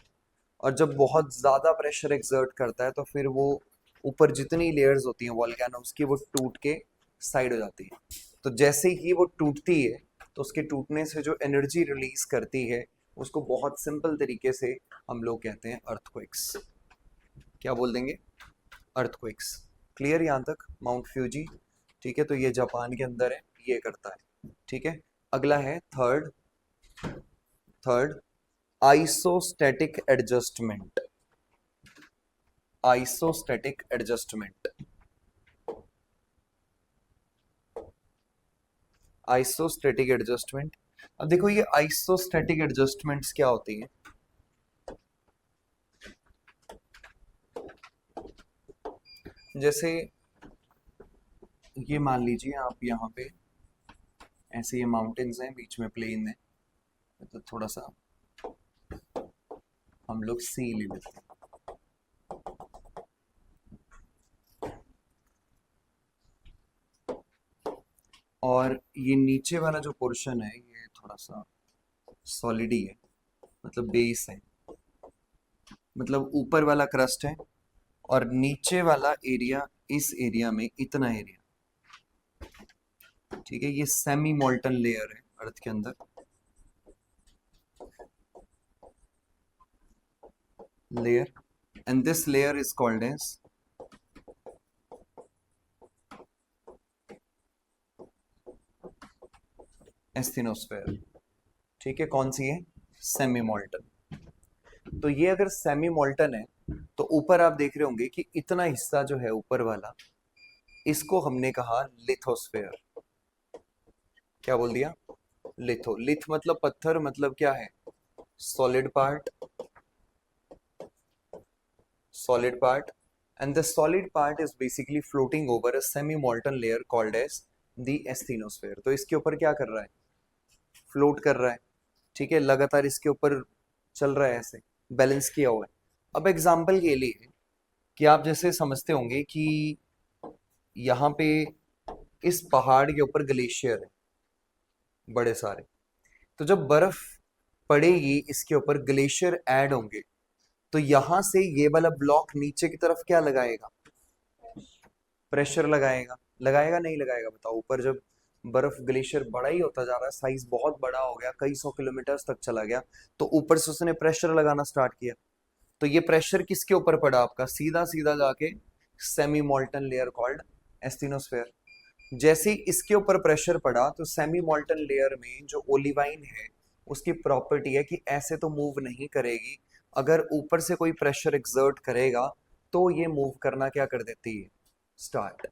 S1: और जब बहुत ज़्यादा प्रेशर एक्सर्ट करता है तो फिर वो ऊपर जितनी लेयर्स होती हैं वॉल्केनोस की वो टूट के साइड हो जाती है। तो जैसे ही वो टूटती है तो उसके टूटने से जो एनर्जी रिलीज करती है उसको बहुत सिंपल तरीके से हम लोग कहते हैं अर्थक्वेक्स। क्या बोल देंगे? अर्थक्वेक्स। क्लियर यहाँ तक? माउंट फ्यूजी, ठीक है, तो ये जापान के अंदर है, ये करता है, ठीक है। अगला है third isostatic adjustment. Isostatic adjustment अब देखो ये आइसोस्टैटिक एडजस्टमेंट्स क्या होती हैं। जैसे ये मान लीजिए आप यहाँ पे ऐसे ये माउंटेन्स हैं, बीच में प्लेन है, तो थोड़ा सा हम लोग सी ले लेते हैं। और ये नीचे वाला जो पोर्शन है ये थोड़ा सा सॉलिड ही है, मतलब बेस है, मतलब ऊपर वाला क्रस्ट है और नीचे वाला एरिया, इस एरिया में इतना एरिया, ठीक है, ये सेमी मोल्टन लेयर है अर्थ के अंदर। Layer, and this layer is called as asthenosphere, ठीक है। कौन सी है? Semi molten. तो ये अगर सेमी मोल्टन है तो ऊपर आप देख रहे होंगे कि इतना हिस्सा जो है ऊपर वाला, इसको हमने कहा लिथोस्फेयर। क्या बोल दिया? लिथ मतलब पत्थर, मतलब क्या है? Solid part, and the solid part is basically floating over a semi molten layer called as the asthenosphere। तो इसके ऊपर क्या कर रहा है? फ्लोट कर रहा है, ठीक है, लगातार इसके ऊपर चल रहा है, ऐसे बैलेंस किया हुआ है। अब एग्जाम्पल के लिए कि आप जैसे समझते होंगे कि यहाँ पे इस पहाड़ के ऊपर ग्लेशियर है बड़े सारे, तो जब बर्फ पड़ेगी इसके ऊपर, ग्लेशियर ऐड होंगे, तो यहां से ये वाला ब्लॉक नीचे की तरफ क्या लगाएगा? प्रेशर लगाएगा नहीं लगाएगा? बताओ। ऊपर जब बर्फ, ग्लेशियर बड़ा ही होता जा रहा है, साइज बहुत बड़ा हो गया, कई 100 किलोमीटर तक चला गया, तो ऊपर से उसने प्रेशर लगाना स्टार्ट किया। तो ये प्रेशर किसके ऊपर पड़ा? आपका सीधा सीधा जाके semi molten layer called asthenosphere. जैसे ही इसके ऊपर प्रेशर पड़ा तो सेमी मोल्टन लेयर में जो ओलिवाइन है उसकी प्रॉपर्टी है कि ऐसे तो मूव नहीं करेगी, अगर ऊपर से कोई प्रेशर एक्सर्ट करेगा तो ये मूव करना क्या कर देती है? स्टार्ट।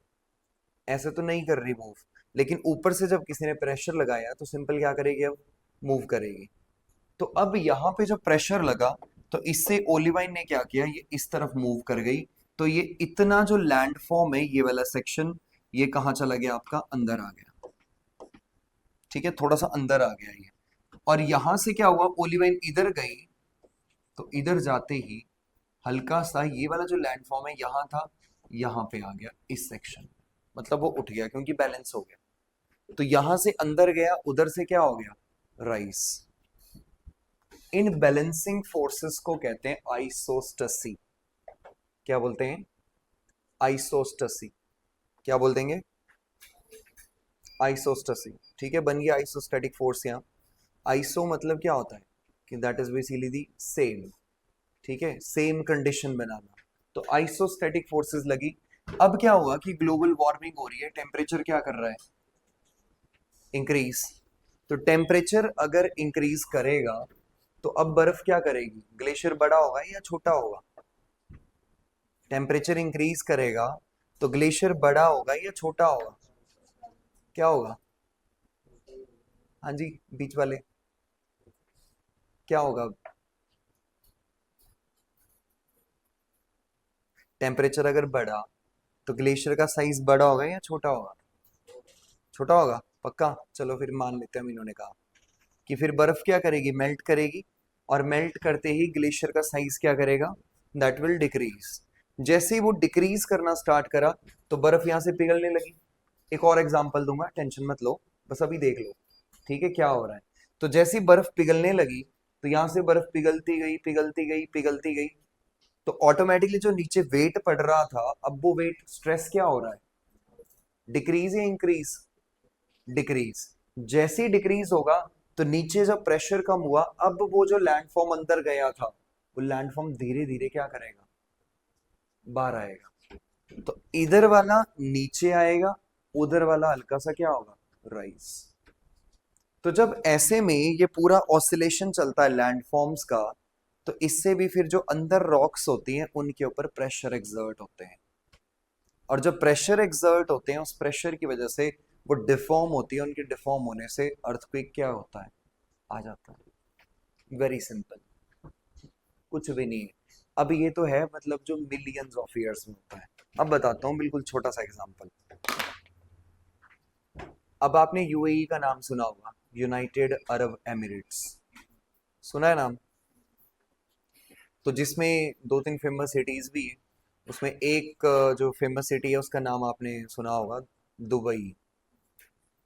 S1: ऐसे तो नहीं कर रही मूव, लेकिन ऊपर से जब किसी ने प्रेशर लगाया तो सिंपल क्या करेगी? अब मूव करेगी। तो अब यहाँ पे जब प्रेशर लगा तो इससे ओलिवाइन ने क्या किया? ये इस तरफ मूव कर गई, तो ये इतना जो लैंड फॉर्म है, ये वाला सेक्शन, ये कहाँ चला गया? आपका अंदर आ गया, ठीक है, थोड़ा सा अंदर आ गया ये। और यहां से क्या हुआ, ओलिवाइन इधर गई, तो इधर जाते ही हल्का सा ये वाला जो लैंडफॉर्म है यहाँ था, यहाँ पे आ गया इस सेक्शन में, मतलब वो उठ गया क्योंकि बैलेंस हो गया। तो यहां से अंदर गया, उधर से क्या हो गया, राइस। इन बैलेंसिंग फोर्सेस को कहते हैं आइसोस्टसी। क्या बोलते हैं, आइसोस्टसी। क्या बोल देंगे, आइसोस्टसी। ठीक है, बन गया आइसोस्टैटिक फोर्स यहाँ। आइसो मतलब क्या होता है कि that is basically the same, ठीक है, सेम कंडीशन बनाना। तो आइसोस्टैटिक फोर्सेस लगी। अब क्या हुआ कि ग्लोबल वार्मिंग हो रही है, टेम्परेचर क्या कर रहा है, इंक्रीज। तो टेम्परेचर अगर इंक्रीज करेगा तो अब बर्फ क्या करेगी, ग्लेशियर बड़ा होगा या छोटा होगा, टेम्परेचर इंक्रीज करेगा तो ग्लेशियर बड़ा होगा या छोटा होगा, क्या होगा, हाँ जी बीच वाले, क्या होगा, टेम्परेचर अगर बढ़ा तो ग्लेशियर का साइज बड़ा होगा या छोटा होगा, छोटा होगा, पक्का। चलो फिर मान लेते हैं, हम इन्होंने कहा कि फिर बर्फ क्या करेगी, मेल्ट करेगी, और मेल्ट करते ही ग्लेशियर का साइज क्या करेगा, दैट विल डिक्रीज। जैसे ही वो डिक्रीज करना स्टार्ट करा तो बर्फ यहाँ से पिघलने लगी। एक और एग्जांपल दूंगा, टेंशन मत लो, बस अभी देख लो, ठीक है क्या हो रहा है। तो जैसी बर्फ पिघलने लगी तो यहाँ से बर्फ पिघलती गई पिघलती गई पिघलती गई, तो ऑटोमेटिकली जो नीचे वेट पड़ रहा था, अब वो वेट स्ट्रेस क्या हो रहा है, डिक्रीज या इंक्रीज, डिक्रीज। जैसे ही डिक्रीज होगा तो नीचे जब प्रेशर कम हुआ, अब वो जो लैंडफॉर्म अंदर गया था, वो लैंडफॉर्म धीरे धीरे क्या करेगा, बाहर आएगा। तो इधर वाला नीचे आएगा, उधर वाला हल्का सा क्या होगा, राइज। तो जब ऐसे में ये पूरा ऑसिलेशन चलता है लैंडफॉर्म्स का, तो इससे भी फिर जो अंदर रॉक्स होती हैं उनके ऊपर प्रेशर एक्सर्ट होते हैं, और जब प्रेशर एक्सर्ट होते हैं उस प्रेशर की वजह से वो डिफॉर्म होती है, उनके डिफॉर्म होने से अर्थक्वेक क्या होता है, आ जाता है। वेरी सिंपल, कुछ भी नहीं है। अब ये तो है मतलब जो मिलियंस ऑफ ईयर्स में होता है। अब बताता हूँ बिल्कुल छोटा सा एग्जांपल। अब आपने यूएई का नाम सुना होगा, यूनाइटेड अरब एमिरेट्स, सुना है नाम, तो जिसमें दो तीन फेमस सिटीज भी है। उसमें एक जो फेमस सिटी है उसका नाम आपने सुना होगा, दुबई।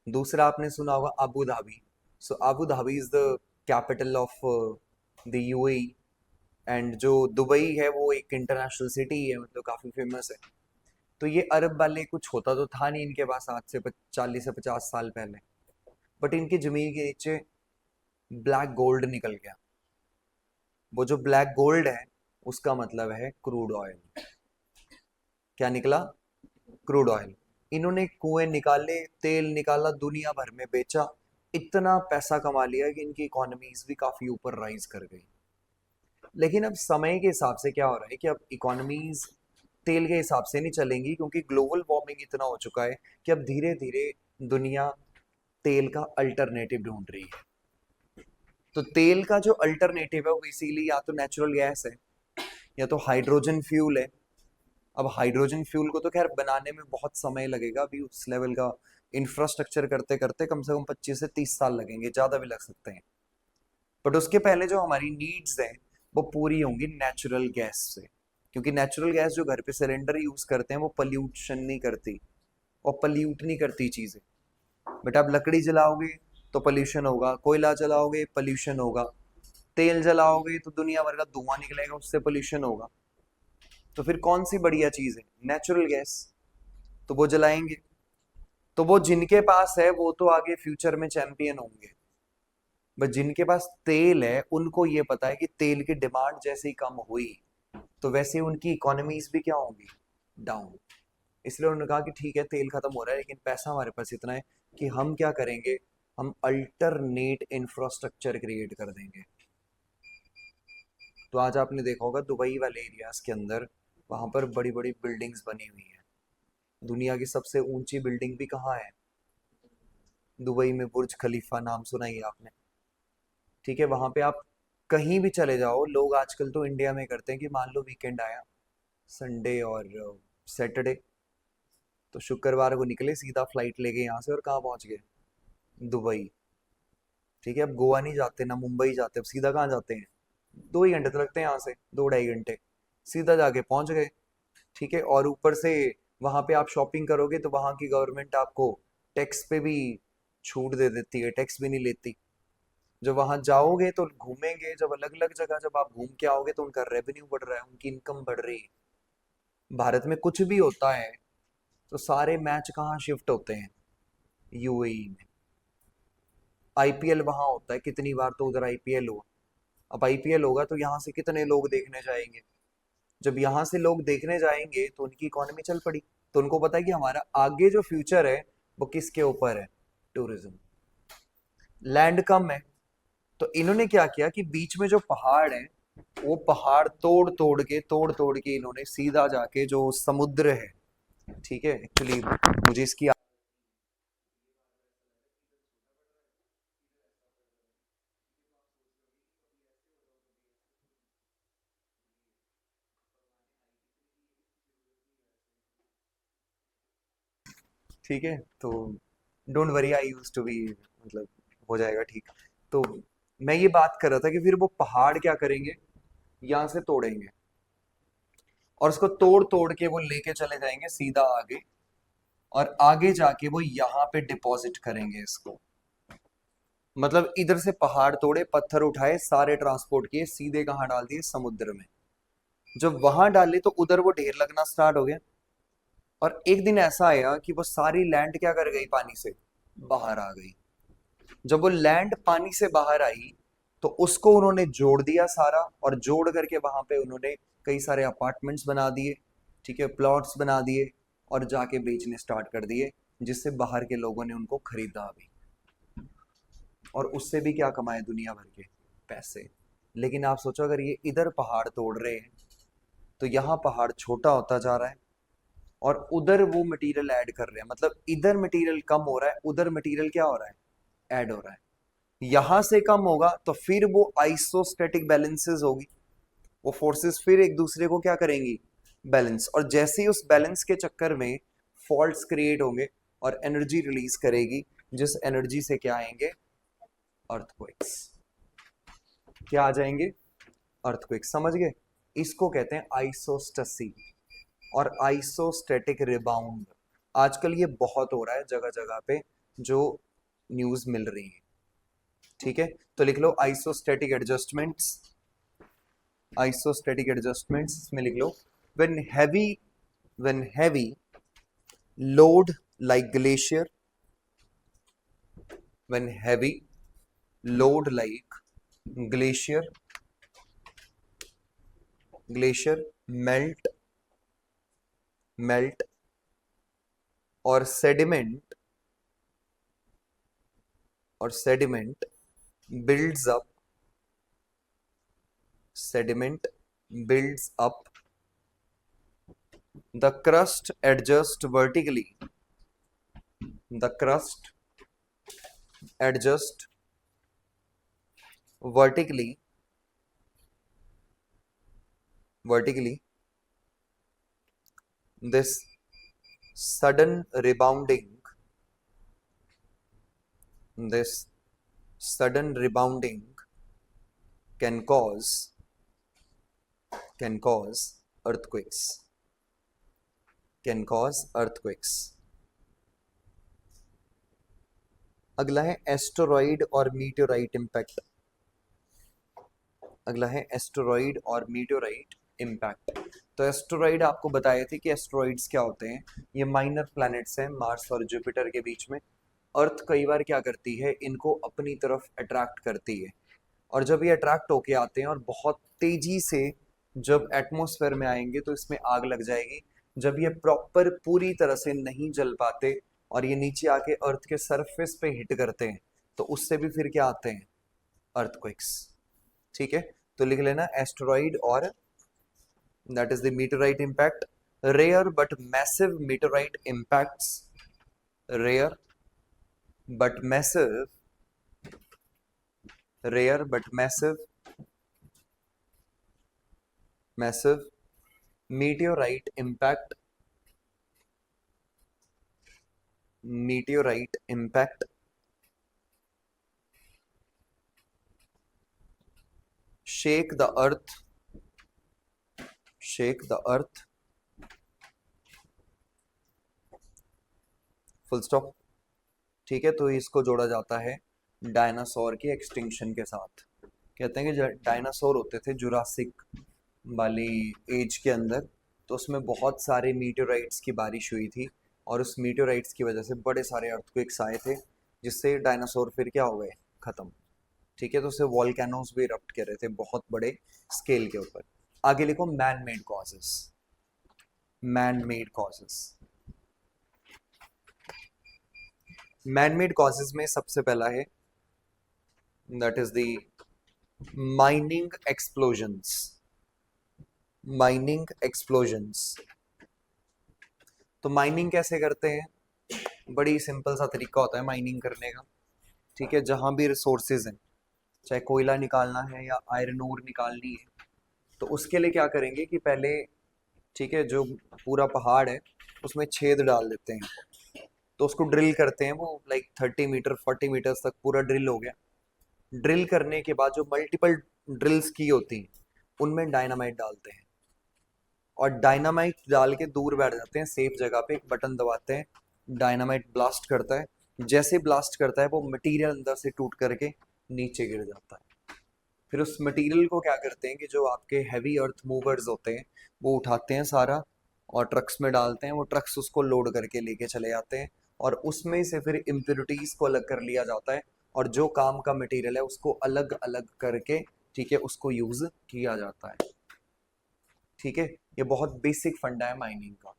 S1: दूसरा आपने सुना होगा Abu Dhabi. So Abu Dhabi is the capital of the UAE. And जो दुबई है वो एक इंटरनेशनल सिटी है, मतलब काफी फेमस है। तो ये अरब वाले, कुछ होता तो था नहीं इनके पास आज से 40 से 50 साल पहले, बट इनकी जमीन के नीचे ब्लैक गोल्ड निकल गया। वो जो ब्लैक गोल्ड है उसका मतलब है क्रूड ऑयल। क्या निकला, क्रूड ऑयल। इन्होंने कुएं निकाले, तेल निकाला, दुनिया भर में बेचा, इतना पैसा कमा लिया कि इनकी इकोनॉमीज भी काफी ऊपर राइज कर गई। लेकिन अब समय के हिसाब से क्या हो रहा है कि अब इकोनॉमीज तेल के हिसाब से नहीं चलेंगी, क्योंकि ग्लोबल वार्मिंग इतना हो चुका है कि अब धीरे धीरे दुनिया तेल का अल्टरनेटिव ढूंढ रही है। तो तेल का जो अल्टरनेटिव है वो इसीलिए या तो नेचुरल गैस है या तो हाइड्रोजन फ्यूल है। अब हाइड्रोजन फ्यूल को तो खैर बनाने में बहुत समय लगेगा, अभी उस लेवल का इंफ्रास्ट्रक्चर करते करते कम से कम 25 से 30 साल लगेंगे, ज्यादा भी लग सकते हैं। बट उसके पहले जो हमारी नीड्स हैं वो पूरी होंगी नेचुरल गैस से, क्योंकि नेचुरल गैस जो घर पे सिलेंडर यूज करते हैं वो पल्यूशन नहीं करती, और पल्यूट नहीं करती चीजें। बट आप लकड़ी जलाओगे तो पॉल्यूशन होगा, कोयला जलाओगे पॉल्यूशन होगा, तेल जलाओगे तो दुनिया भर का धुआं निकलेगा, उससे पॉल्यूशन होगा। तो फिर कौन सी बढ़िया चीज है, नेचुरल गैस, तो वो जलाएंगे। तो वो जिनके पास है वो तो आगे फ्यूचर में चैंपियन होंगे, बट जिनके पास तेल है उनको ये पता है कि तेल की डिमांड जैसे ही कम हुई तो वैसे ही उनकी इकोनॉमीज भी क्या होंगी, डाउन। इसलिए उन्होंने कहा कि ठीक है तेल खत्म हो रहा है लेकिन पैसा हमारे पास इतना है कि हम क्या करेंगे, हम अल्टरनेट इंफ्रास्ट्रक्चर क्रिएट कर देंगे। तो आज आपने देखा होगा दुबई वाले एरियाज के अंदर, वहां पर बड़ी बड़ी बिल्डिंग्स बनी हुई है। दुनिया की सबसे ऊंची बिल्डिंग भी कहाँ है, दुबई में, बुर्ज खलीफा, नाम सुना ही है आपने। ठीक है, वहां पे आप कहीं भी चले जाओ, लोग आजकल तो इंडिया में करते हैं कि मान लो वीकेंड आया, संडे और सैटरडे, तो शुक्रवार को निकले सीधा फ्लाइट लेके यहाँ से और कहाँ पहुंच गए, दुबई। ठीक है, अब गोवा नहीं जाते ना मुंबई जाते, अब सीधा कहाँ जाते हैं, 2 ही घंटे तो लगते हैं यहाँ से, 2 ढाई घंटे सीधा जाके पहुंच गए। ठीक है, और ऊपर से वहां पे आप शॉपिंग करोगे तो वहां की गवर्नमेंट आपको टैक्स पे भी छूट दे देती है, टैक्स भी नहीं लेती। जब वहां जाओगे तो घूमेंगे, जब अलग अलग जगह जब आप घूम के आओगे तो उनका रेवेन्यू बढ़ रहा है, उनकी इनकम बढ़ रही है। भारत में कुछ भी होता है तो सारे मैच कहाँ शिफ्ट होते हैं, यूएई में। आईपीएल वहां होता है, कितनी बार तो उधर आईपीएल हुआ। अब आईपीएल होगा तो यहाँ से कितने लोग देखने जाएंगे। जब यहाँ से लोग देखने जाएंगे तो उनकी इकोनॉमी चल पड़ी। तो उनको पता है कि हमारा आगे जो फ्यूचर है वो किसके ऊपर है, टूरिज्म। लैंड कम है, तो इन्होंने क्या किया कि बीच में जो पहाड़ है वो पहाड़ तोड़ तोड़ के इन्होंने सीधा जाके जो समुद्र है, ठीक है, एक्चुअली मुझे इसकी, ठीक है, तो don't worry, I use to be, मतलब हो जाएगा ठीक। तो मैं ये बात कर रहा था कि फिर वो पहाड़ क्या करेंगे, यहाँ से तोड़ेंगे और उसको तोड़ तोड़ के वो लेके चले जाएंगे सीधा आगे, और आगे जाके वो यहाँ पे डिपॉजिट करेंगे इसको। मतलब इधर से पहाड़ तोड़े, पत्थर उठाए, सारे ट्रांसपोर्ट किए, सीधे कहाँ डाल दिए, समुद्र में। जब वहां डाले तो उधर वो ढेर लगना स्टार्ट हो गया। और एक दिन ऐसा आया कि वो सारी लैंड क्या कर गई, पानी से बाहर आ गई। जब वो लैंड पानी से बाहर आई तो उसको उन्होंने जोड़ दिया सारा, और जोड़ करके वहां पे उन्होंने कई सारे अपार्टमेंट्स बना दिए, ठीक है, प्लॉट्स बना दिए, और जाके बेचने स्टार्ट कर दिए, जिससे बाहर के लोगों ने उनको खरीदा भी, और उससे भी क्या कमाए, दुनिया भर के पैसे। लेकिन आप सोचो अगर ये इधर पहाड़ तोड़ रहे हैं तो यहाँ पहाड़ छोटा होता जा रहा है, और उधर वो मटेरियल ऐड कर रहे हैं, मतलब इधर मटेरियल कम हो रहा है, उधर मटेरियल क्या हो रहा है, ऐड हो रहा है। यहां से कम होगा तो फिर वो आइसोस्टेटिक बैलेंसेस होगी, वो फोर्सेस फिर एक दूसरे को क्या करेंगी, बैलेंस, और जैसे ही उस बैलेंस के चक्कर में फॉल्ट्स क्रिएट होंगे और एनर्जी रिलीज करेगी, जिस एनर्जी से क्या आएंगे, अर्थक्वेक्स। क्या आ जाएंगे, अर्थक्वेक्स, समझ गए। इसको कहते हैं आइसोस्टेसी और आइसोस्टेटिक रिबाउंड। आजकल ये बहुत हो रहा है जगह जगह पे, जो न्यूज मिल रही है। ठीक है, तो लिख लो आइसोस्टेटिक एडजस्टमेंट्स, आइसोस्टेटिक एडजस्टमेंट्स इसमें लिख लो, when heavy, when heavy load like glacier, when heavy load like glacier, glacier melt, melt, और सेडिमेंट, और sediment builds up, sediment builds up, the crust adjusts vertically, the crust adjusts vertically, vertically, this sudden rebounding, this sudden rebounding can cause, can cause earthquakes, can cause earthquakes। अगला है asteroid और मीटेोराइट impact, अगला है asteroid और मीटेोराइट impact. तो asteroid आपको बताए थे कि एस्टेरॉइड्स क्या होते हैं, ये माइनर प्लैनेट्स हैं मार्स और जुपिटर के बीच में। अर्थ कई बार क्या करती है, इनको अपनी तरफ अट्रैक्ट करती है, और जब ये अट्रैक्ट होके आते हैं और बहुत तेजी से जब एटमॉस्फेयर में आएंगे तो इसमें आग लग जाएगी। जब ये प्रॉपर पूरी तरह से नहीं जल पाते और ये नीचे आके अर्थ के सरफेस पे हिट करते हैं, तो उससे भी फिर क्या आते हैं, अर्थक्वेक्स। ठीक है, तो लिख लेना एस्टेरॉइड और, that is the meteorite impact, rare but massive meteorite impacts, rare but massive, rare but massive, massive meteorite impact, meteorite impact shake the earth, shake the earth, full stop. ठीक है, तो इसको जोड़ा जाता है डायनासोर की extinction के साथ। कहते हैं कि डायनासोर होते थे जुरासिक वाली एज के अंदर, तो उसमें बहुत सारे मीटेोराइट्स की बारिश हुई थी, और उस मीटेोराइट्स की वजह से बड़े सारे अर्थक्वेक्स आए थे, जिससे डायनासोर फिर क्या हो गए, खत्म। ठीक है, तो उससे वॉल्केनोज भी इरप्ट कर रहे थे बहुत बड़े स्केल के ऊपर। आगे लिखो man made causes, man made causes. Man made causes में सबसे पहला है, that is the mining explosions, mining explosions. तो माइनिंग कैसे करते हैं? बड़ी सिंपल सा तरीका होता है माइनिंग करने का। ठीक है, जहां भी रिसोर्सेज हैं, चाहे कोयला निकालना है या आयरन ओर निकालनी है, तो उसके लिए क्या करेंगे कि पहले, ठीक है, जो पूरा पहाड़ है उसमें छेद डाल देते हैं, तो उसको ड्रिल करते हैं। वो लाइक 30 मीटर 40 मीटर तक पूरा ड्रिल हो गया। ड्रिल करने के बाद जो मल्टीपल ड्रिल्स की होती हैं, उनमें डायनामाइट डालते हैं, और डायनामाइट डाल के दूर बैठ जाते हैं सेफ जगह पे, एक बटन दबाते हैं, डायनामाइट ब्लास्ट करता है। जैसे ब्लास्ट करता है वो मटेरियल अंदर से टूट करके नीचे गिर जाता है। फिर उस मटेरियल को क्या करते हैं कि जो आपके हैवी अर्थ मूवर्स होते हैं वो उठाते हैं सारा, और ट्रक्स में डालते हैं। वो ट्रक्स उसको लोड करके लेके चले जाते हैं, और उसमें से फिर इम्प्योरिटीज को अलग कर लिया जाता है, और जो काम का मटेरियल है उसको अलग अलग करके, ठीक है, उसको यूज किया जाता है। ठीक है, ये बहुत बेसिक फंडा है माइनिंग का।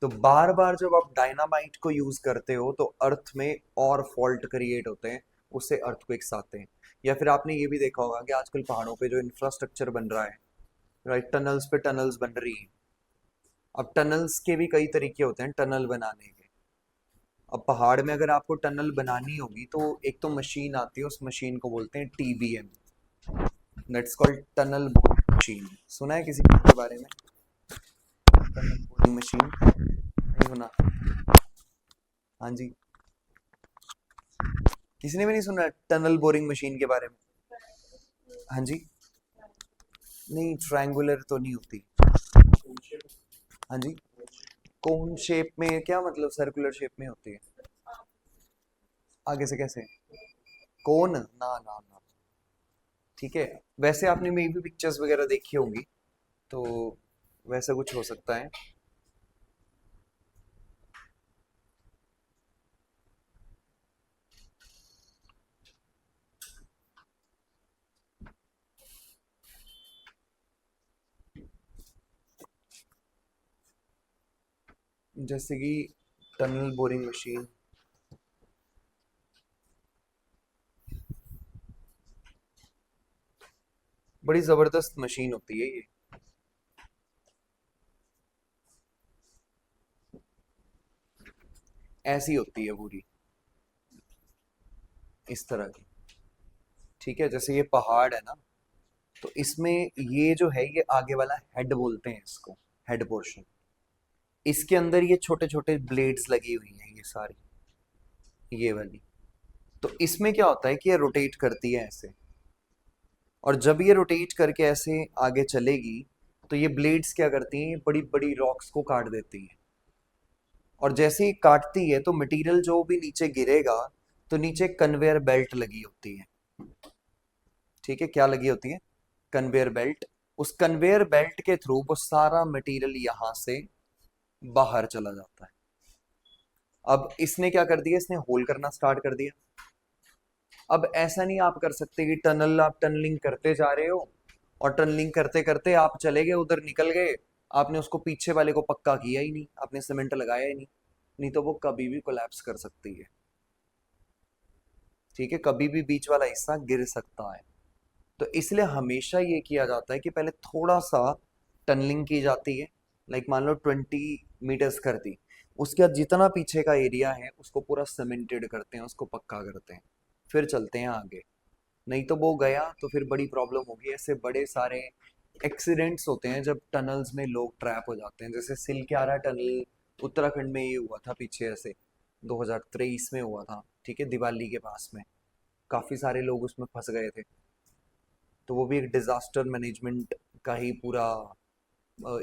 S1: तो बार बार जब आप डायनामाइट को यूज करते हो तो अर्थ में और फॉल्ट क्रिएट होते हैं, उससे अर्थक्वेक्स आते हैं। या फिर आपने ये भी देखा होगा कि आजकल पहाड़ों पे जो इंफ्रास्ट्रक्चर बन रहा है, राइट, टनल्स पे टनल्स बन रही हैं। अब टनल्स के भी कई तरीके होते हैं टनल बनाने के। अब पहाड़ में अगर आपको टनल बनानी होगी तो एक तो मशीन आती है, उस मशीन को बोलते हैं TBM, that's called tunnel boring machine. सुना है किसी के बारे में टनल बोरिंग मशीन? नहीं सुना? हाँ जी, किसी ने भी नहीं सुना टनल बोरिंग मशीन के बारे में? हाँ जी, नहीं ट्रायंगुलर तो नहीं होती। हाँ जी, कोन शेप में क्या मतलब, सर्कुलर शेप में होती है? आगे से कैसे? कोन ना ना ना। ठीक है, वैसे आपने मे भी पिक्चर्स वगैरह देखी होंगी, तो वैसा कुछ हो सकता है। जैसे कि टनल बोरिंग मशीन, बड़ी जबरदस्त मशीन होती है ये। ऐसी होती है पूरी, इस तरह की। ठीक है, जैसे ये पहाड़ है ना, तो इसमें ये जो है ये आगे वाला हेड बोलते हैं इसको, हेड पोर्शन। इसके अंदर ये छोटे छोटे ब्लेड्स लगी हुई हैं ये सारी, ये वाली। तो इसमें क्या होता है कि ये रोटेट करती है ऐसे, और जब ये रोटेट करके ऐसे आगे चलेगी, तो ये ब्लेड्स क्या करती हैं, ये बड़ी बड़ी रॉक्स को काट देती हैं। और जैसे ही काटती है तो मटेरियल जो भी नीचे गिरेगा, तो नीचे कन्वेयर बेल्ट लगी होती है। ठीक है, क्या लगी होती है? Conveyor belt. उस कन्वेयर बेल्ट के थ्रू वो सारा मटेरियल यहां से बाहर चला जाता है। अब इसने क्या कर दिया, इसने होल करना स्टार्ट कर दिया। अब ऐसा नहीं आप कर सकते कि टनल, आप टनलिंग करते जा रहे हो, और टनलिंग करते करते आप चले गए उधर, निकल गए, आपने उसको पीछे वाले को पक्का किया ही नहीं, आपने सीमेंट लगाया ही नहीं। नहीं तो वो कभी भी कोलैप्स कर सकती है। ठीक है, कभी भी बीच वाला हिस्सा गिर सकता है। तो इसलिए हमेशा ये किया जाता है कि पहले थोड़ा सा टनलिंग की जाती है, लाइक मान लो 20 मीटर्स कर दी, उसके बाद जितना पीछे का एरिया है उसको पूरा सीमेंटेड करते हैं, उसको पक्का करते हैं, फिर चलते हैं आगे। नहीं तो वो गया तो फिर बड़ी प्रॉब्लम होगी। ऐसे बड़े सारे एक्सीडेंट्स होते हैं जब टनल्स में लोग ट्रैप हो जाते हैं, जैसे सिलक्यारा टनल उत्तराखंड में ये हुआ था पीछे, ऐसे 2023 में हुआ था। ठीक है, दिवाली के पास में काफी सारे लोग उसमें फंस गए थे। तो वो भी एक डिजास्टर मैनेजमेंट का ही पूरा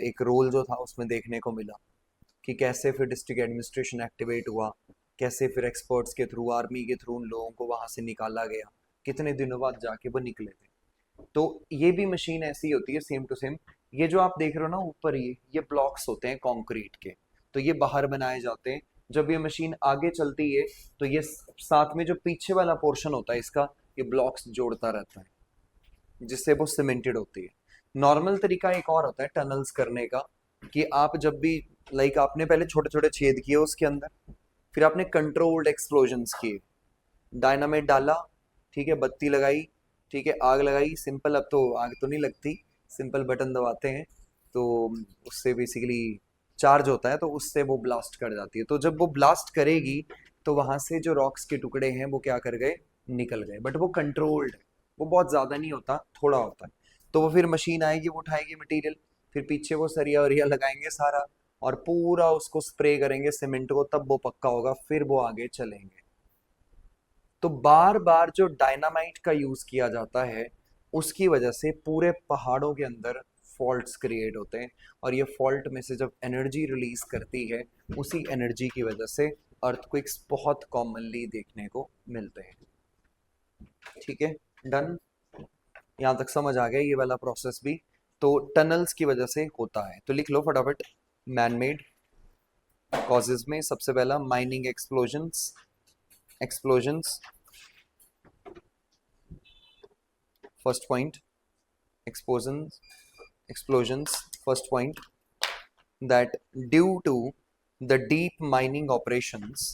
S1: एक रोल जो था उसमें देखने को मिला कि कैसे फिर डिस्ट्रिक्ट एडमिनिस्ट्रेशन एक्टिवेट हुआ, कैसे फिर एक्सपर्ट्स के थ्रू, आर्मी के थ्रू उन लोगों को वहां से निकाला गया, कितने दिनों बाद जाके वो निकले थे। तो ये भी मशीन ऐसी होती है सेम टू सेम। ये जो आप देख रहे हो ना ऊपर, ये ब्लॉक्स होते हैं कंक्रीट के, तो ये बाहर बनाए जाते हैं। जब ये मशीन आगे चलती है तो ये साथ में जो पीछे वाला पोर्शन होता है इसका, ये ब्लॉक्स जोड़ता रहता है जिससे वो सीमेंटेड होती है। नॉर्मल तरीका एक और होता है टनल्स करने का, कि आप जब भी लाइक आपने पहले छोटे छोटे छेद किए उसके अंदर, फिर आपने कंट्रोल्ड एक्सप्लोजन्स किए, डायनामाइट डाला, ठीक है, बत्ती लगाई, ठीक है, आग लगाई, सिंपल। अब तो आग तो नहीं लगती, सिंपल बटन दबाते हैं तो उससे बेसिकली चार्ज होता है, तो उससे वो ब्लास्ट कर जाती है। तो जब वो ब्लास्ट करेगी तो वहां से जो रॉक्स के टुकड़े हैं वो क्या कर गए, निकल गए, बट वो कंट्रोल्ड है, वो बहुत ज्यादा नहीं होता, थोड़ा होता है। तो वो फिर मशीन आएगी, वो उठाएगी मटेरियल, फिर पीछे वो सरिया वरिया लगाएंगे सारा, और पूरा उसको स्प्रे करेंगे सीमेंट को, तब वो पक्का होगा, फिर वो आगे चलेंगे। तो बार बार जो डायनामाइट का यूज किया जाता है उसकी वजह से पूरे पहाड़ों के अंदर फॉल्ट्स क्रिएट होते हैं, और ये फॉल्ट में से जब एनर्जी रिलीज करती है, उसी एनर्जी की वजह से अर्थक्वेक्स बहुत कॉमनली देखने को मिलते हैं। ठीक है, डन, यहाँ तक समझ आ गया ये वाला प्रोसेस भी। तो टनल्स की वजह से होता है, तो लिख लो फटाफट। मैन मेड कॉजेज में सबसे पहला mining explosions, explosions first point, explosions, explosions, first point, that due to the deep mining operations,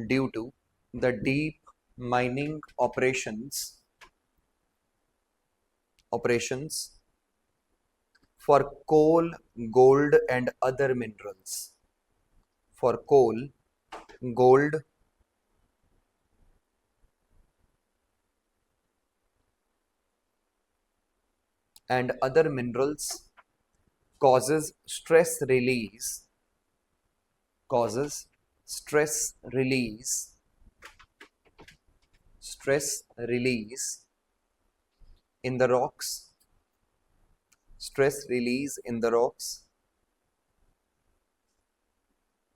S1: due to the deep mining operations for coal, gold and other minerals, for coal, gold and other minerals, causes stress release, causes stress release, stress release in the rocks, stress release in the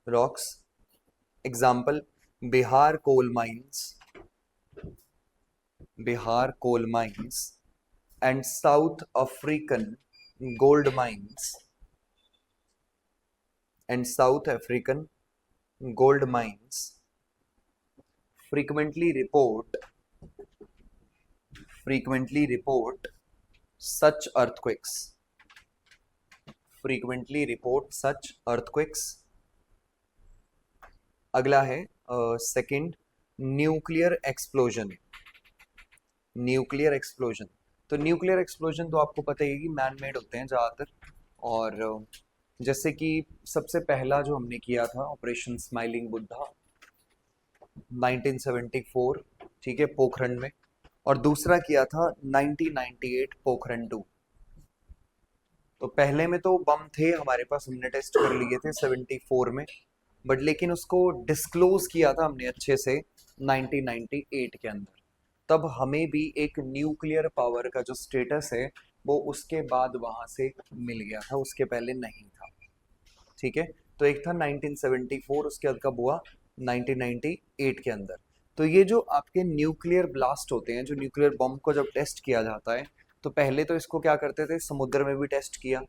S1: rocks. Example, Bihar coal mines, Bihar coal mines and South African gold mines, and South African gold mines frequently report such earthquakes, frequently report such earthquakes. अगला है second, nuclear explosion, nuclear explosion. तो nuclear explosion तो आपको पता ही है कि man made होते हैं ज़्यादातर, और जैसे कि सबसे पहला जो हमने किया था ऑपरेशन स्माइलिंग बुद्धा 1974, ठीक है, पोखरण में, और दूसरा किया था 1998 पोखरण 2। तो पहले में तो बम थे हमारे पास, हमने टेस्ट कर लिए थे 74 में, बट लेकिन उसको डिस्क्लोज किया था हमने अच्छे से 1998 के अंदर। तब हमें भी एक न्यूक्लियर पावर का जो स्टेटस है वो उसके बाद वहां से मिल गया था, उसके पहले नहीं था। ठीक है, तो एक था 1974, उसके बाद कब हुआ, 1998 के अंदर। तो ये जो आपके न्यूक्लियर ब्लास्ट होते हैं, जो न्यूक्लियर बम को जब टेस्ट किया जाता है, तो पहले तो इसको क्या करते थे, समुद्र में भी टेस्ट किया,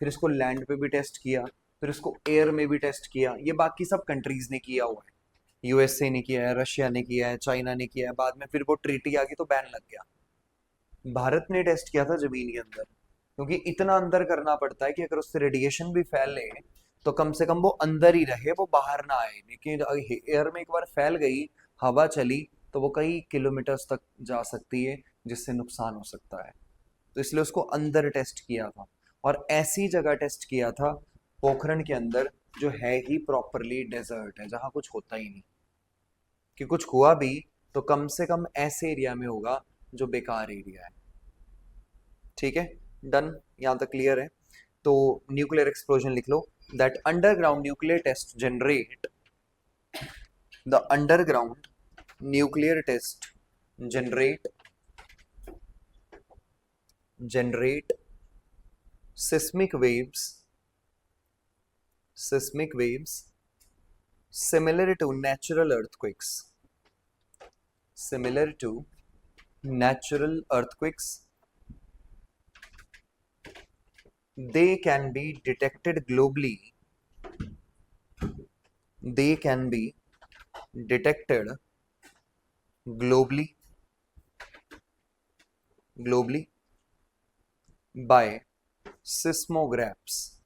S1: फिर इसको लैंड पे भी टेस्ट किया, फिर इसको एयर में भी टेस्ट किया। ये बाकी सब कंट्रीज ने किया हुआ है, यूएसए ने किया है, रशिया ने किया है, चाइना ने किया है, बाद में फिर वो ट्रीटी आ गई तो बैन लग गया। भारत ने टेस्ट किया था जमीन के अंदर, क्योंकि इतना अंदर करना पड़ता है कि अगर उससे रेडिएशन भी फैले तो कम से कम वो अंदर ही रहे, वो बाहर ना आए। लेकिन एयर में एक बार फैल गई, हवा चली, तो वो कई किलोमीटर्स तक जा सकती है, जिससे नुकसान हो सकता है। तो इसलिए उसको अंदर टेस्ट किया था, और ऐसी जगह टेस्ट किया था पोखरण के अंदर जो है ही प्रॉपरली डेजर्ट है, जहाँ कुछ होता ही नहीं, कि कुछ हुआ भी तो कम से कम ऐसे एरिया में होगा जो बेकार एरिया है। ठीक है, डन, यहाँ तक क्लियर है। तो न्यूक्लियर एक्सप्लोजन लिख लो, that underground nuclear test generate, the underground nuclear test generate generate seismic waves similar to natural earthquakes. Similar to natural earthquakes, they can be detected globally. They can be detected globally by seismographs.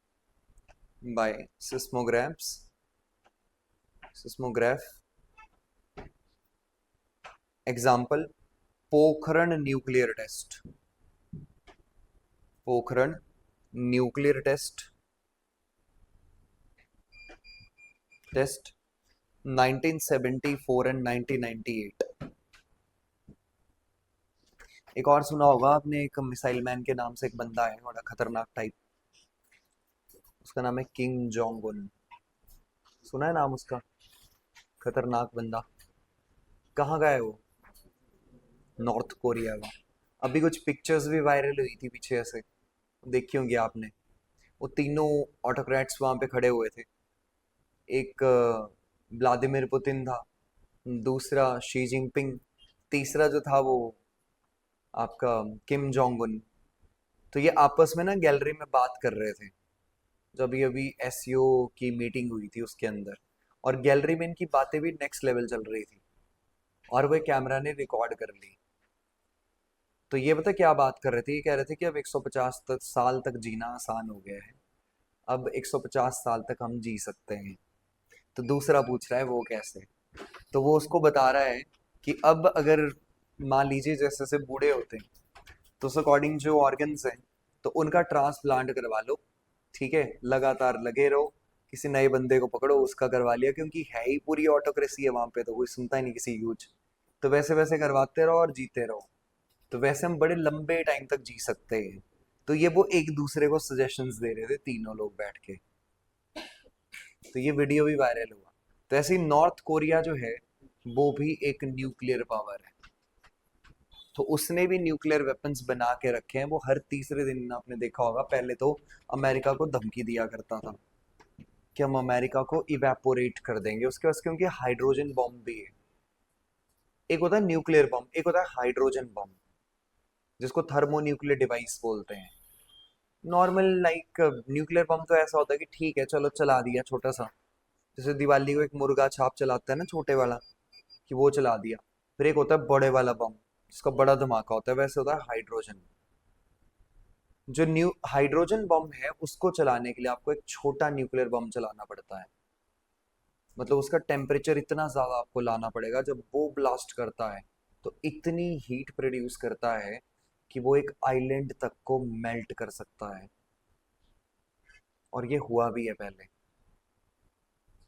S1: By seismograph. Example: Pokhran nuclear test. Pokhran nuclear test 1974 and 1998. एक और सुना होगा आपने, एक missile man के नाम से एक बंदा है बड़ा खतरनाक टाइप, उसका नाम है किम जोंग उन। सुना है नाम उसका? खतरनाक बंदा। कहाँ का है वो? नॉर्थ कोरिया का। अभी कुछ पिक्चर्स भी वायरल हुई थी पीछे ऐसे, देखी होंगी आपने। वो तीनों ऑटोक्रेट्स वहां पे खड़े हुए थे। एक व्लादिमीर पुतिन था, दूसरा शी जिनपिंग, तीसरा जो था वो आपका किम जोंग उन। तो ये आपस में ना गैलरी में बात कर रहे थे, जब अभी अभी एसईओ की मीटिंग हुई थी उसके अंदर, और गैलरी में इनकी बातें भी नेक्स्ट लेवल चल रही थी, और वह कैमरा ने रिकॉर्ड कर ली। तो ये पता क्या बात कर रहे थे? ये कह रहे थे कि अब 150 साल तक जीना आसान हो गया है, अब 150 साल तक हम जी सकते हैं। तो दूसरा पूछ रहा है वो कैसे? तो वो उसको बता रहा है कि अब अगर मान लीजिए जैसे जैसे बूढ़े होते हैं, तो उस अकॉर्डिंग जो ऑर्गन्स हैं तो उनका ट्रांसप्लांट करवा लो, ठीक है, लगातार लगे रहो, किसी नए बंदे को पकड़ो उसका करवा लिया, क्योंकि है ही पूरी ऑटोक्रेसी है वहां पे, तो कोई सुनता ही नहीं किसी यूज। तो वैसे वैसे करवाते रहो और जीते रहो, तो वैसे हम बड़े लंबे टाइम तक जी सकते हैं। तो ये वो एक दूसरे को सजेशंस दे रहे थे तीनों लोग बैठ के। तो ये वीडियो भी वायरल हुआ। तो ऐसे ही नॉर्थ कोरिया जो है वो भी एक न्यूक्लियर पावर है, तो उसने भी न्यूक्लियर वेपन्स बना के रखे हैं। वो हर तीसरे दिन आपने देखा होगा, पहले तो अमेरिका को धमकी दिया करता था कि हम अमेरिका को इवेपोरेट कर देंगे उसके पास, क्योंकि हाइड्रोजन बॉम्ब भी है। एक होता है न्यूक्लियर बॉम्ब, एक होता है हाइड्रोजन बॉम्ब, जिसको थर्मो न्यूक्लियर डिवाइस बोलते हैं। नॉर्मल लाइक न्यूक्लियर बम तो ऐसा होता है कि ठीक है चलो चला दिया छोटा सा, जैसे दिवाली को एक मुर्गा छाप चलाता है ना छोटे वाला, कि वो चला दिया। फिर एक होता है बड़े वाला बम, जिसका बड़ा धमाका होता है, वैसे होता है हाइड्रोजन। जो न्यू हाइड्रोजन बम है उसको चलाने के लिए आपको एक छोटा न्यूक्लियर बम चलाना पड़ता है। मतलब उसका टेम्परेचर इतना ज्यादा आपको लाना पड़ेगा, जब वो ब्लास्ट करता है तो इतनी हीट प्रोड्यूस करता है कि वो एक आइलैंड तक को मेल्ट कर सकता है। और ये हुआ भी है पहले,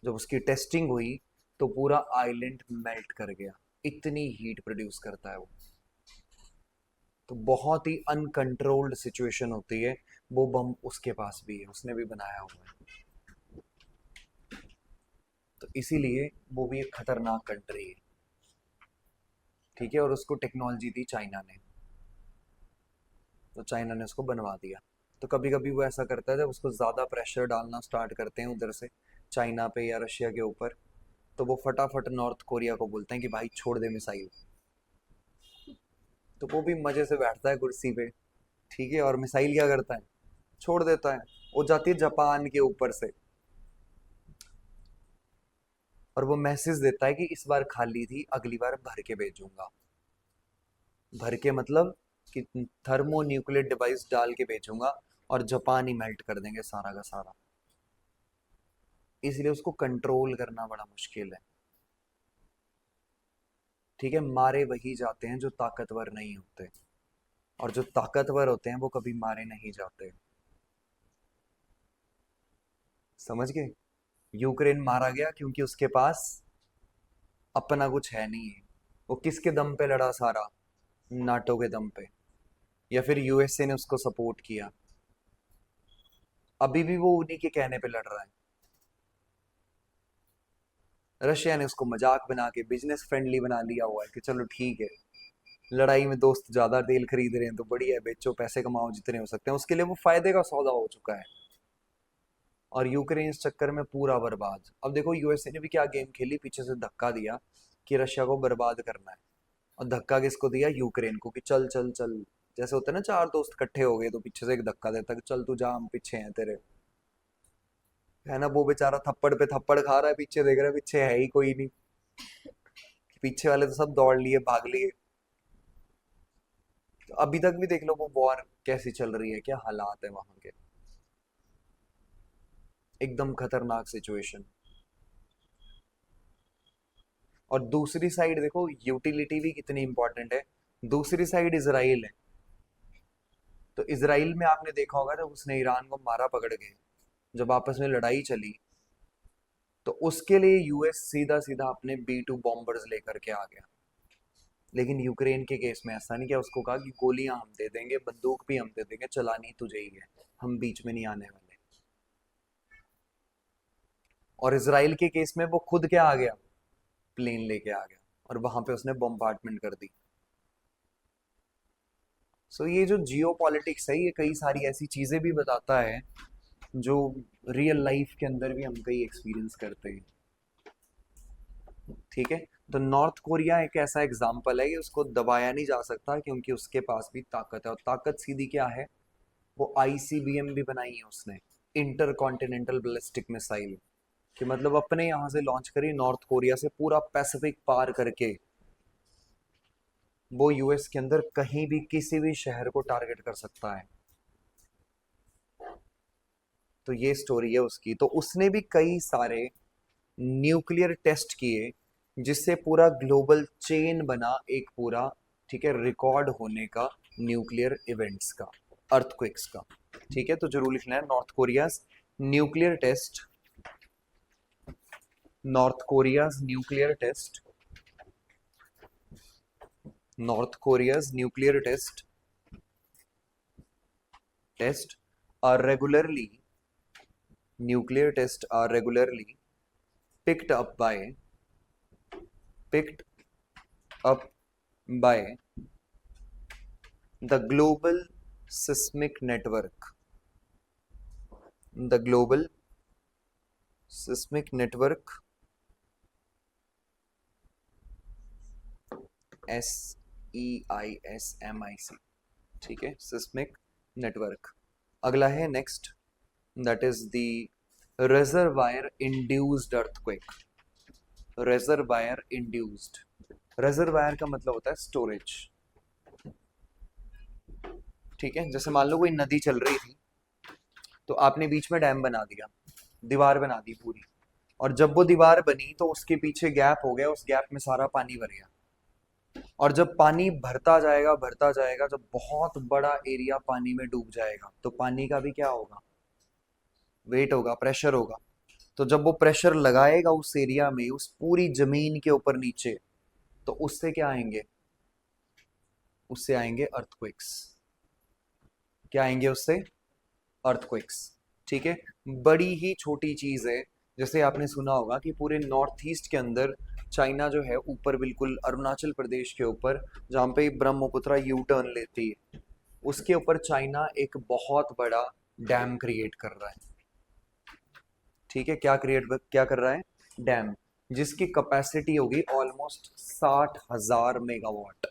S1: जब उसकी टेस्टिंग हुई तो पूरा आइलैंड मेल्ट कर गया, इतनी हीट प्रोड्यूस करता है वो। तो बहुत ही अनकंट्रोल्ड सिचुएशन होती है। वो बम उसके पास भी है, उसने भी बनाया हुआ है। तो इसीलिए वो भी एक खतरनाक कंट्री है, ठीक है। और उसको टेक्नोलॉजी दी चाइना ने, तो चाइना ने उसको बनवा दिया। तो कभी कभी वो ऐसा करता है, जब उसको ज़्यादा प्रेशर डालना स्टार्ट करते हैं उधर से चाइना पे या रशिया के ऊपर, तो वो फटाफट नॉर्थ कोरिया को बोलते हैं कि भाई छोड़ दे मिसाइल। तो वो भी मजे से बैठता है कुर्सी पे, ठीक है, और मिसाइल क्या करता है? छोड़ देता है। वो जाती है जापान के ऊपर से, और वो मैसेज देता है कि इस बार खाली थी, अगली बार भर के भेजूंगा। भर के मतलब कि थर्मो न्यूक्लियर डिवाइस डाल के भेजूंगा, और जापान ही मेल्ट कर देंगे सारा का सारा। इसलिए उसको कंट्रोल करना बड़ा मुश्किल है, ठीक है। मारे वही जाते हैं जो ताकतवर नहीं होते, और जो ताकतवर होते हैं वो कभी मारे नहीं जाते। समझ गए? यूक्रेन मारा गया क्योंकि उसके पास अपना कुछ है नहीं है। वो किसके दम पे लड़ा सारा? नाटो के दम पे, या फिर यूएसए ने उसको सपोर्ट किया। अभी भी वो उन्हीं के कहने पे लड़ रहा है। रशिया ने उसको मजाक बना के बिजनेस फ्रेंडली बना लिया हुआ है कि चलो ठीक है, लड़ाई में दोस्त ज्यादा तेल खरीद रहे हैं तो बढ़िया है, बेचो पैसे कमाओ जितने हो सकते हैं, उसके लिए वो फायदे का सौदा हो चुका है। और यूक्रेन इस चक्कर में पूरा बर्बाद। अब देखो यूएसए ने भी क्या गेम खेली, पीछे से धक्का दिया कि रशिया को बर्बाद करना है। और धक्का किसको दिया? यूक्रेन को, कि चल चल चल। जैसे होता है ना, चार दोस्त इकट्ठे हो गए तो पीछे से एक धक्का देता कि चल तू जा, हम पीछे हैं तेरे। है ना, वो बेचारा थप्पड़ पे थप्पड़ खा रहा है, पीछे देख रहा है पीछे है ही कोई नहीं। पीछे वाले तो सब दौड़ लिए, भाग लिए। तो अभी तक भी देख लो वो वॉर कैसी चल रही है, क्या हालात है वहां के। एकदम खतरनाक सिचुएशन। और दूसरी साइड देखो, यूटिलिटी भी कितनी इंपॉर्टेंट है। दूसरी साइड इसराइल है। तो इसराइल में आपने देखा होगा जब उसने ईरान को मारा पकड़ के, जब आपस में लड़ाई चली, तो उसके लिए यूएस सीधा सीधा अपने B2 बॉम्बर्स लेकर के आ गया। लेकिन यूक्रेन के केस में ऐसा नहीं किया, उसको कहा कि गोलियां हम दे देंगे, बंदूक भी हम दे देंगे, चलानी तुझे ही है, हम बीच में नहीं आने वाले। और इसराइल के केस में वो खुद क्या आ गया, प्लेन लेके आ गया, और वहां पे उसने बॉम्बार्डमेंट कर दी। सो ये जो जियो पॉलिटिक्स है, ये कई सारी ऐसी चीजें भी बताता है जो रियल लाइफ के अंदर भी हम कई एक्सपीरियंस करते हैं। ठीक है। तो नॉर्थ कोरिया एक ऐसा एग्जाम्पल है कि उसको दबाया नहीं जा सकता, क्योंकि उसके पास भी ताकत है। और ताकत सीधी क्या है, वो आईसीबीएम भी बनाई है उसने, इंटर कॉन्टिनेंटल बैलिस्टिक मिसाइल। कि मतलब अपने यहाँ से लॉन्च करी नॉर्थ कोरिया से, पूरा पैसिफिक पार करके वो यूएस के अंदर कहीं भी किसी भी शहर को टारगेट कर सकता है। तो ये स्टोरी है उसकी। तो उसने भी कई सारे न्यूक्लियर टेस्ट किए, जिससे पूरा ग्लोबल चेन बना एक पूरा, ठीक है, रिकॉर्ड होने का, न्यूक्लियर इवेंट्स का, अर्थक्वेक्स का। ठीक है, तो जरूर लिखना है North Korea nuclear test, North Korea nuclear test, North Korea nuclear test are regularly, nuclear tests are regularly picked up by picked up by the global seismic network, the global seismic network, SEISMIC। ठीक है, seismic network। अगला है next, that is the reservoir induced earthquake। reservoir induced, reservoir का मतलब होता है storage. ठीक है, जैसे मान लो कोई नदी चल रही थी, तो आपने बीच में डैम बना दिया, दीवार बना दी पूरी। और जब वो दीवार बनी तो उसके पीछे गैप हो गया, उस गैप में सारा पानी भर गया। और जब पानी भरता जाएगा, जब बहुत बड़ा एरिया पानी में डूब जाएगा, तो पानी का भी क्या होगा, वेट होगा, प्रेशर होगा। तो जब वो प्रेशर लगाएगा उस एरिया में, उस पूरी जमीन के ऊपर नीचे, तो उससे क्या आएंगे, उससे आएंगे अर्थक्वेक्स। क्या आएंगे उससे? अर्थक्वेक्स। ठीक है, बड़ी ही छोटी चीज है। जैसे आपने सुना होगा कि पूरे नॉर्थ ईस्ट के अंदर चाइना जो है, ऊपर बिल्कुल अरुणाचल प्रदेश के ऊपर, जहाँ पे ब्रह्मपुत्रा यू टर्न लेती है, उसके ऊपर चाइना एक बहुत बड़ा डैम क्रिएट कर रहा है। ठीक है, क्या कर रहा है? डैम, जिसकी कैपेसिटी होगी ऑलमोस्ट 60,000 मेगावाट।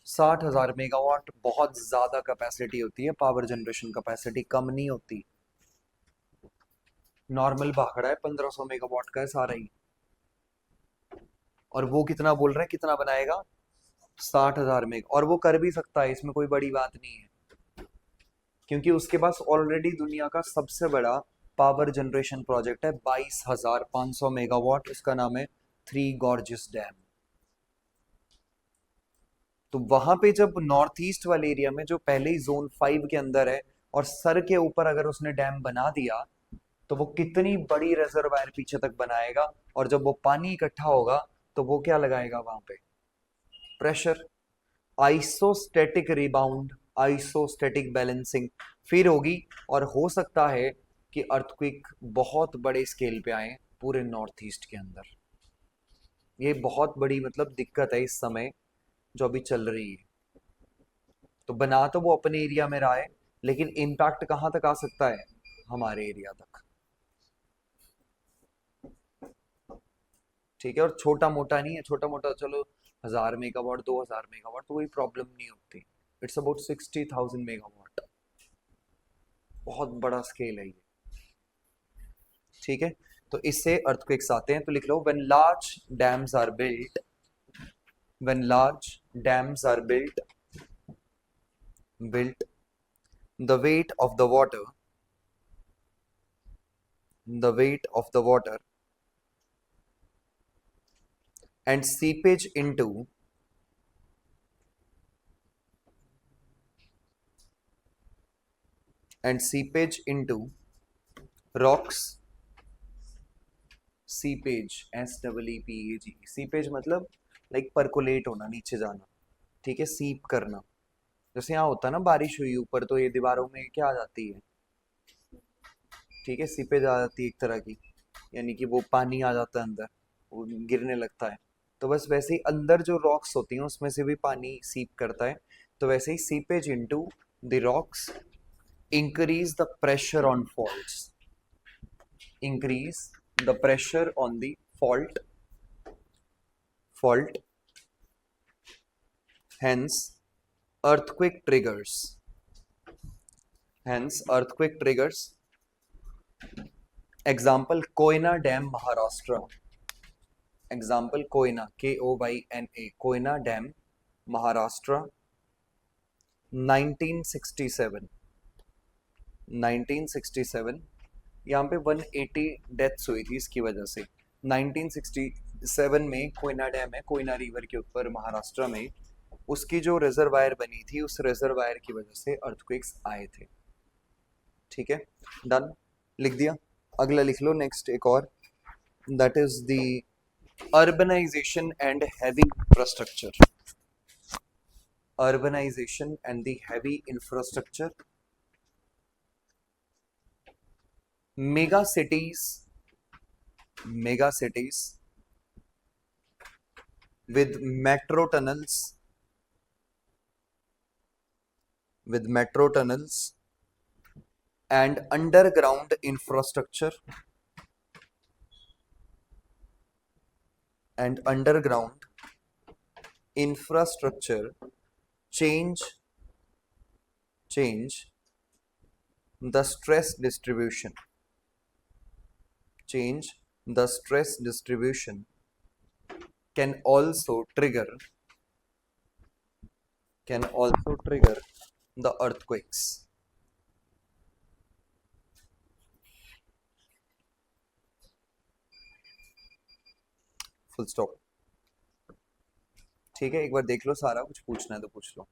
S1: 60,000 मेगावाट बहुत ज्यादा कैपेसिटी होती है, पावर जनरेशन कैपेसिटी कम नहीं होती। नॉर्मल भाखड़ा है 1500 मेगावाट का है सारा ही। और वो कितना बोल रहे हैं, कितना बनाएगा? 60,000 मेगा। और वो कर भी सकता है, इसमें कोई बड़ी बात नहीं है, क्योंकि उसके पास ऑलरेडी दुनिया का सबसे बड़ा पावर जनरेशन प्रोजेक्ट है, 22,500 मेगावाट। उसका नाम है थ्री गॉर्जियस डैम। तो वहां पे जब नॉर्थ ईस्ट वाले एरिया में, जो पहले ही जोन 5 के अंदर है, और सर के ऊपर अगर उसने डैम बना दिया, तो वो कितनी बड़ी रिजर्वायर पीछे तक बनाएगा। और जब वो पानी इकट्ठा होगा, तो वो क्या लगाएगा वहां पे? Pressure. Isostatic rebound, isostatic balancing फिर होगी। और हो सकता है कि अर्थक्वेक बहुत बड़े स्केल पे आए पूरे नॉर्थ ईस्ट के अंदर। ये बहुत बड़ी मतलब दिक्कत है इस समय, जो अभी चल रही है। तो बना तो वो अपने एरिया में रहा है, लेकिन इम्पैक्ट कहाँ तक आ सकता है? हमारे एरिया तक। ठीक है, और छोटा मोटा नहीं है, छोटा मोटा चलो 1000 मेगावाट 2000 मेगावाट तो कोई प्रॉब्लम नहीं होती। It's about 60,000 megawatt. बहुत बड़ा स्केल है ये। ठीक है, तो इससे अर्थक्वेक्स आते हैं, तो लिख लो when large dams are built, when large dams are built the weight of the water the weight of the water and seepage into rocks, seepage SEEPAG, seepage मतलब लाइक परकोलेट होना, नीचे जाना। ठीक है, सीप करना। जैसे यहाँ होता है ना, बारिश हुई ऊपर तो ये दीवारों में क्या आ जाती है? ठीक है, सीपेज आ जाती है एक तरह की, यानी कि वो पानी आ जाता है अंदर, वो गिरने लगता है। तो बस वैसे ही अंदर जो रॉक्स होती हैं उसमें से भी पानी सीप करता है। तो वैसे ही seepage into the rocks increase the pressure on faults, increase the pressure on the fault, hence earthquake triggers, example Koyna Dam, Maharashtra, example Koyna, Koyna, Koyna Dam, Maharashtra, 1967, 1967 यहाँ पे 180 डेथ्स हुई थी इसकी वजह से। 1967 में कोयना डैम है, कोयना रिवर के ऊपर महाराष्ट्र में, उसकी जो रिजर्वायर बनी थी उस रिजर्वायर की वजह से अर्थक्वेक्स आए थे। ठीक है, डन, लिख दिया। अगला लिख लो नेक्स्ट एक और, that is the urbanisation and heavy infrastructure, urbanization and the heavy infrastructure, mega cities with metro tunnels, and underground infrastructure, change the stress distribution, can also trigger the earthquakes. Full stop. ठीक है, एक बार देख लो, सारा कुछ पूछना है तो पूछ लो।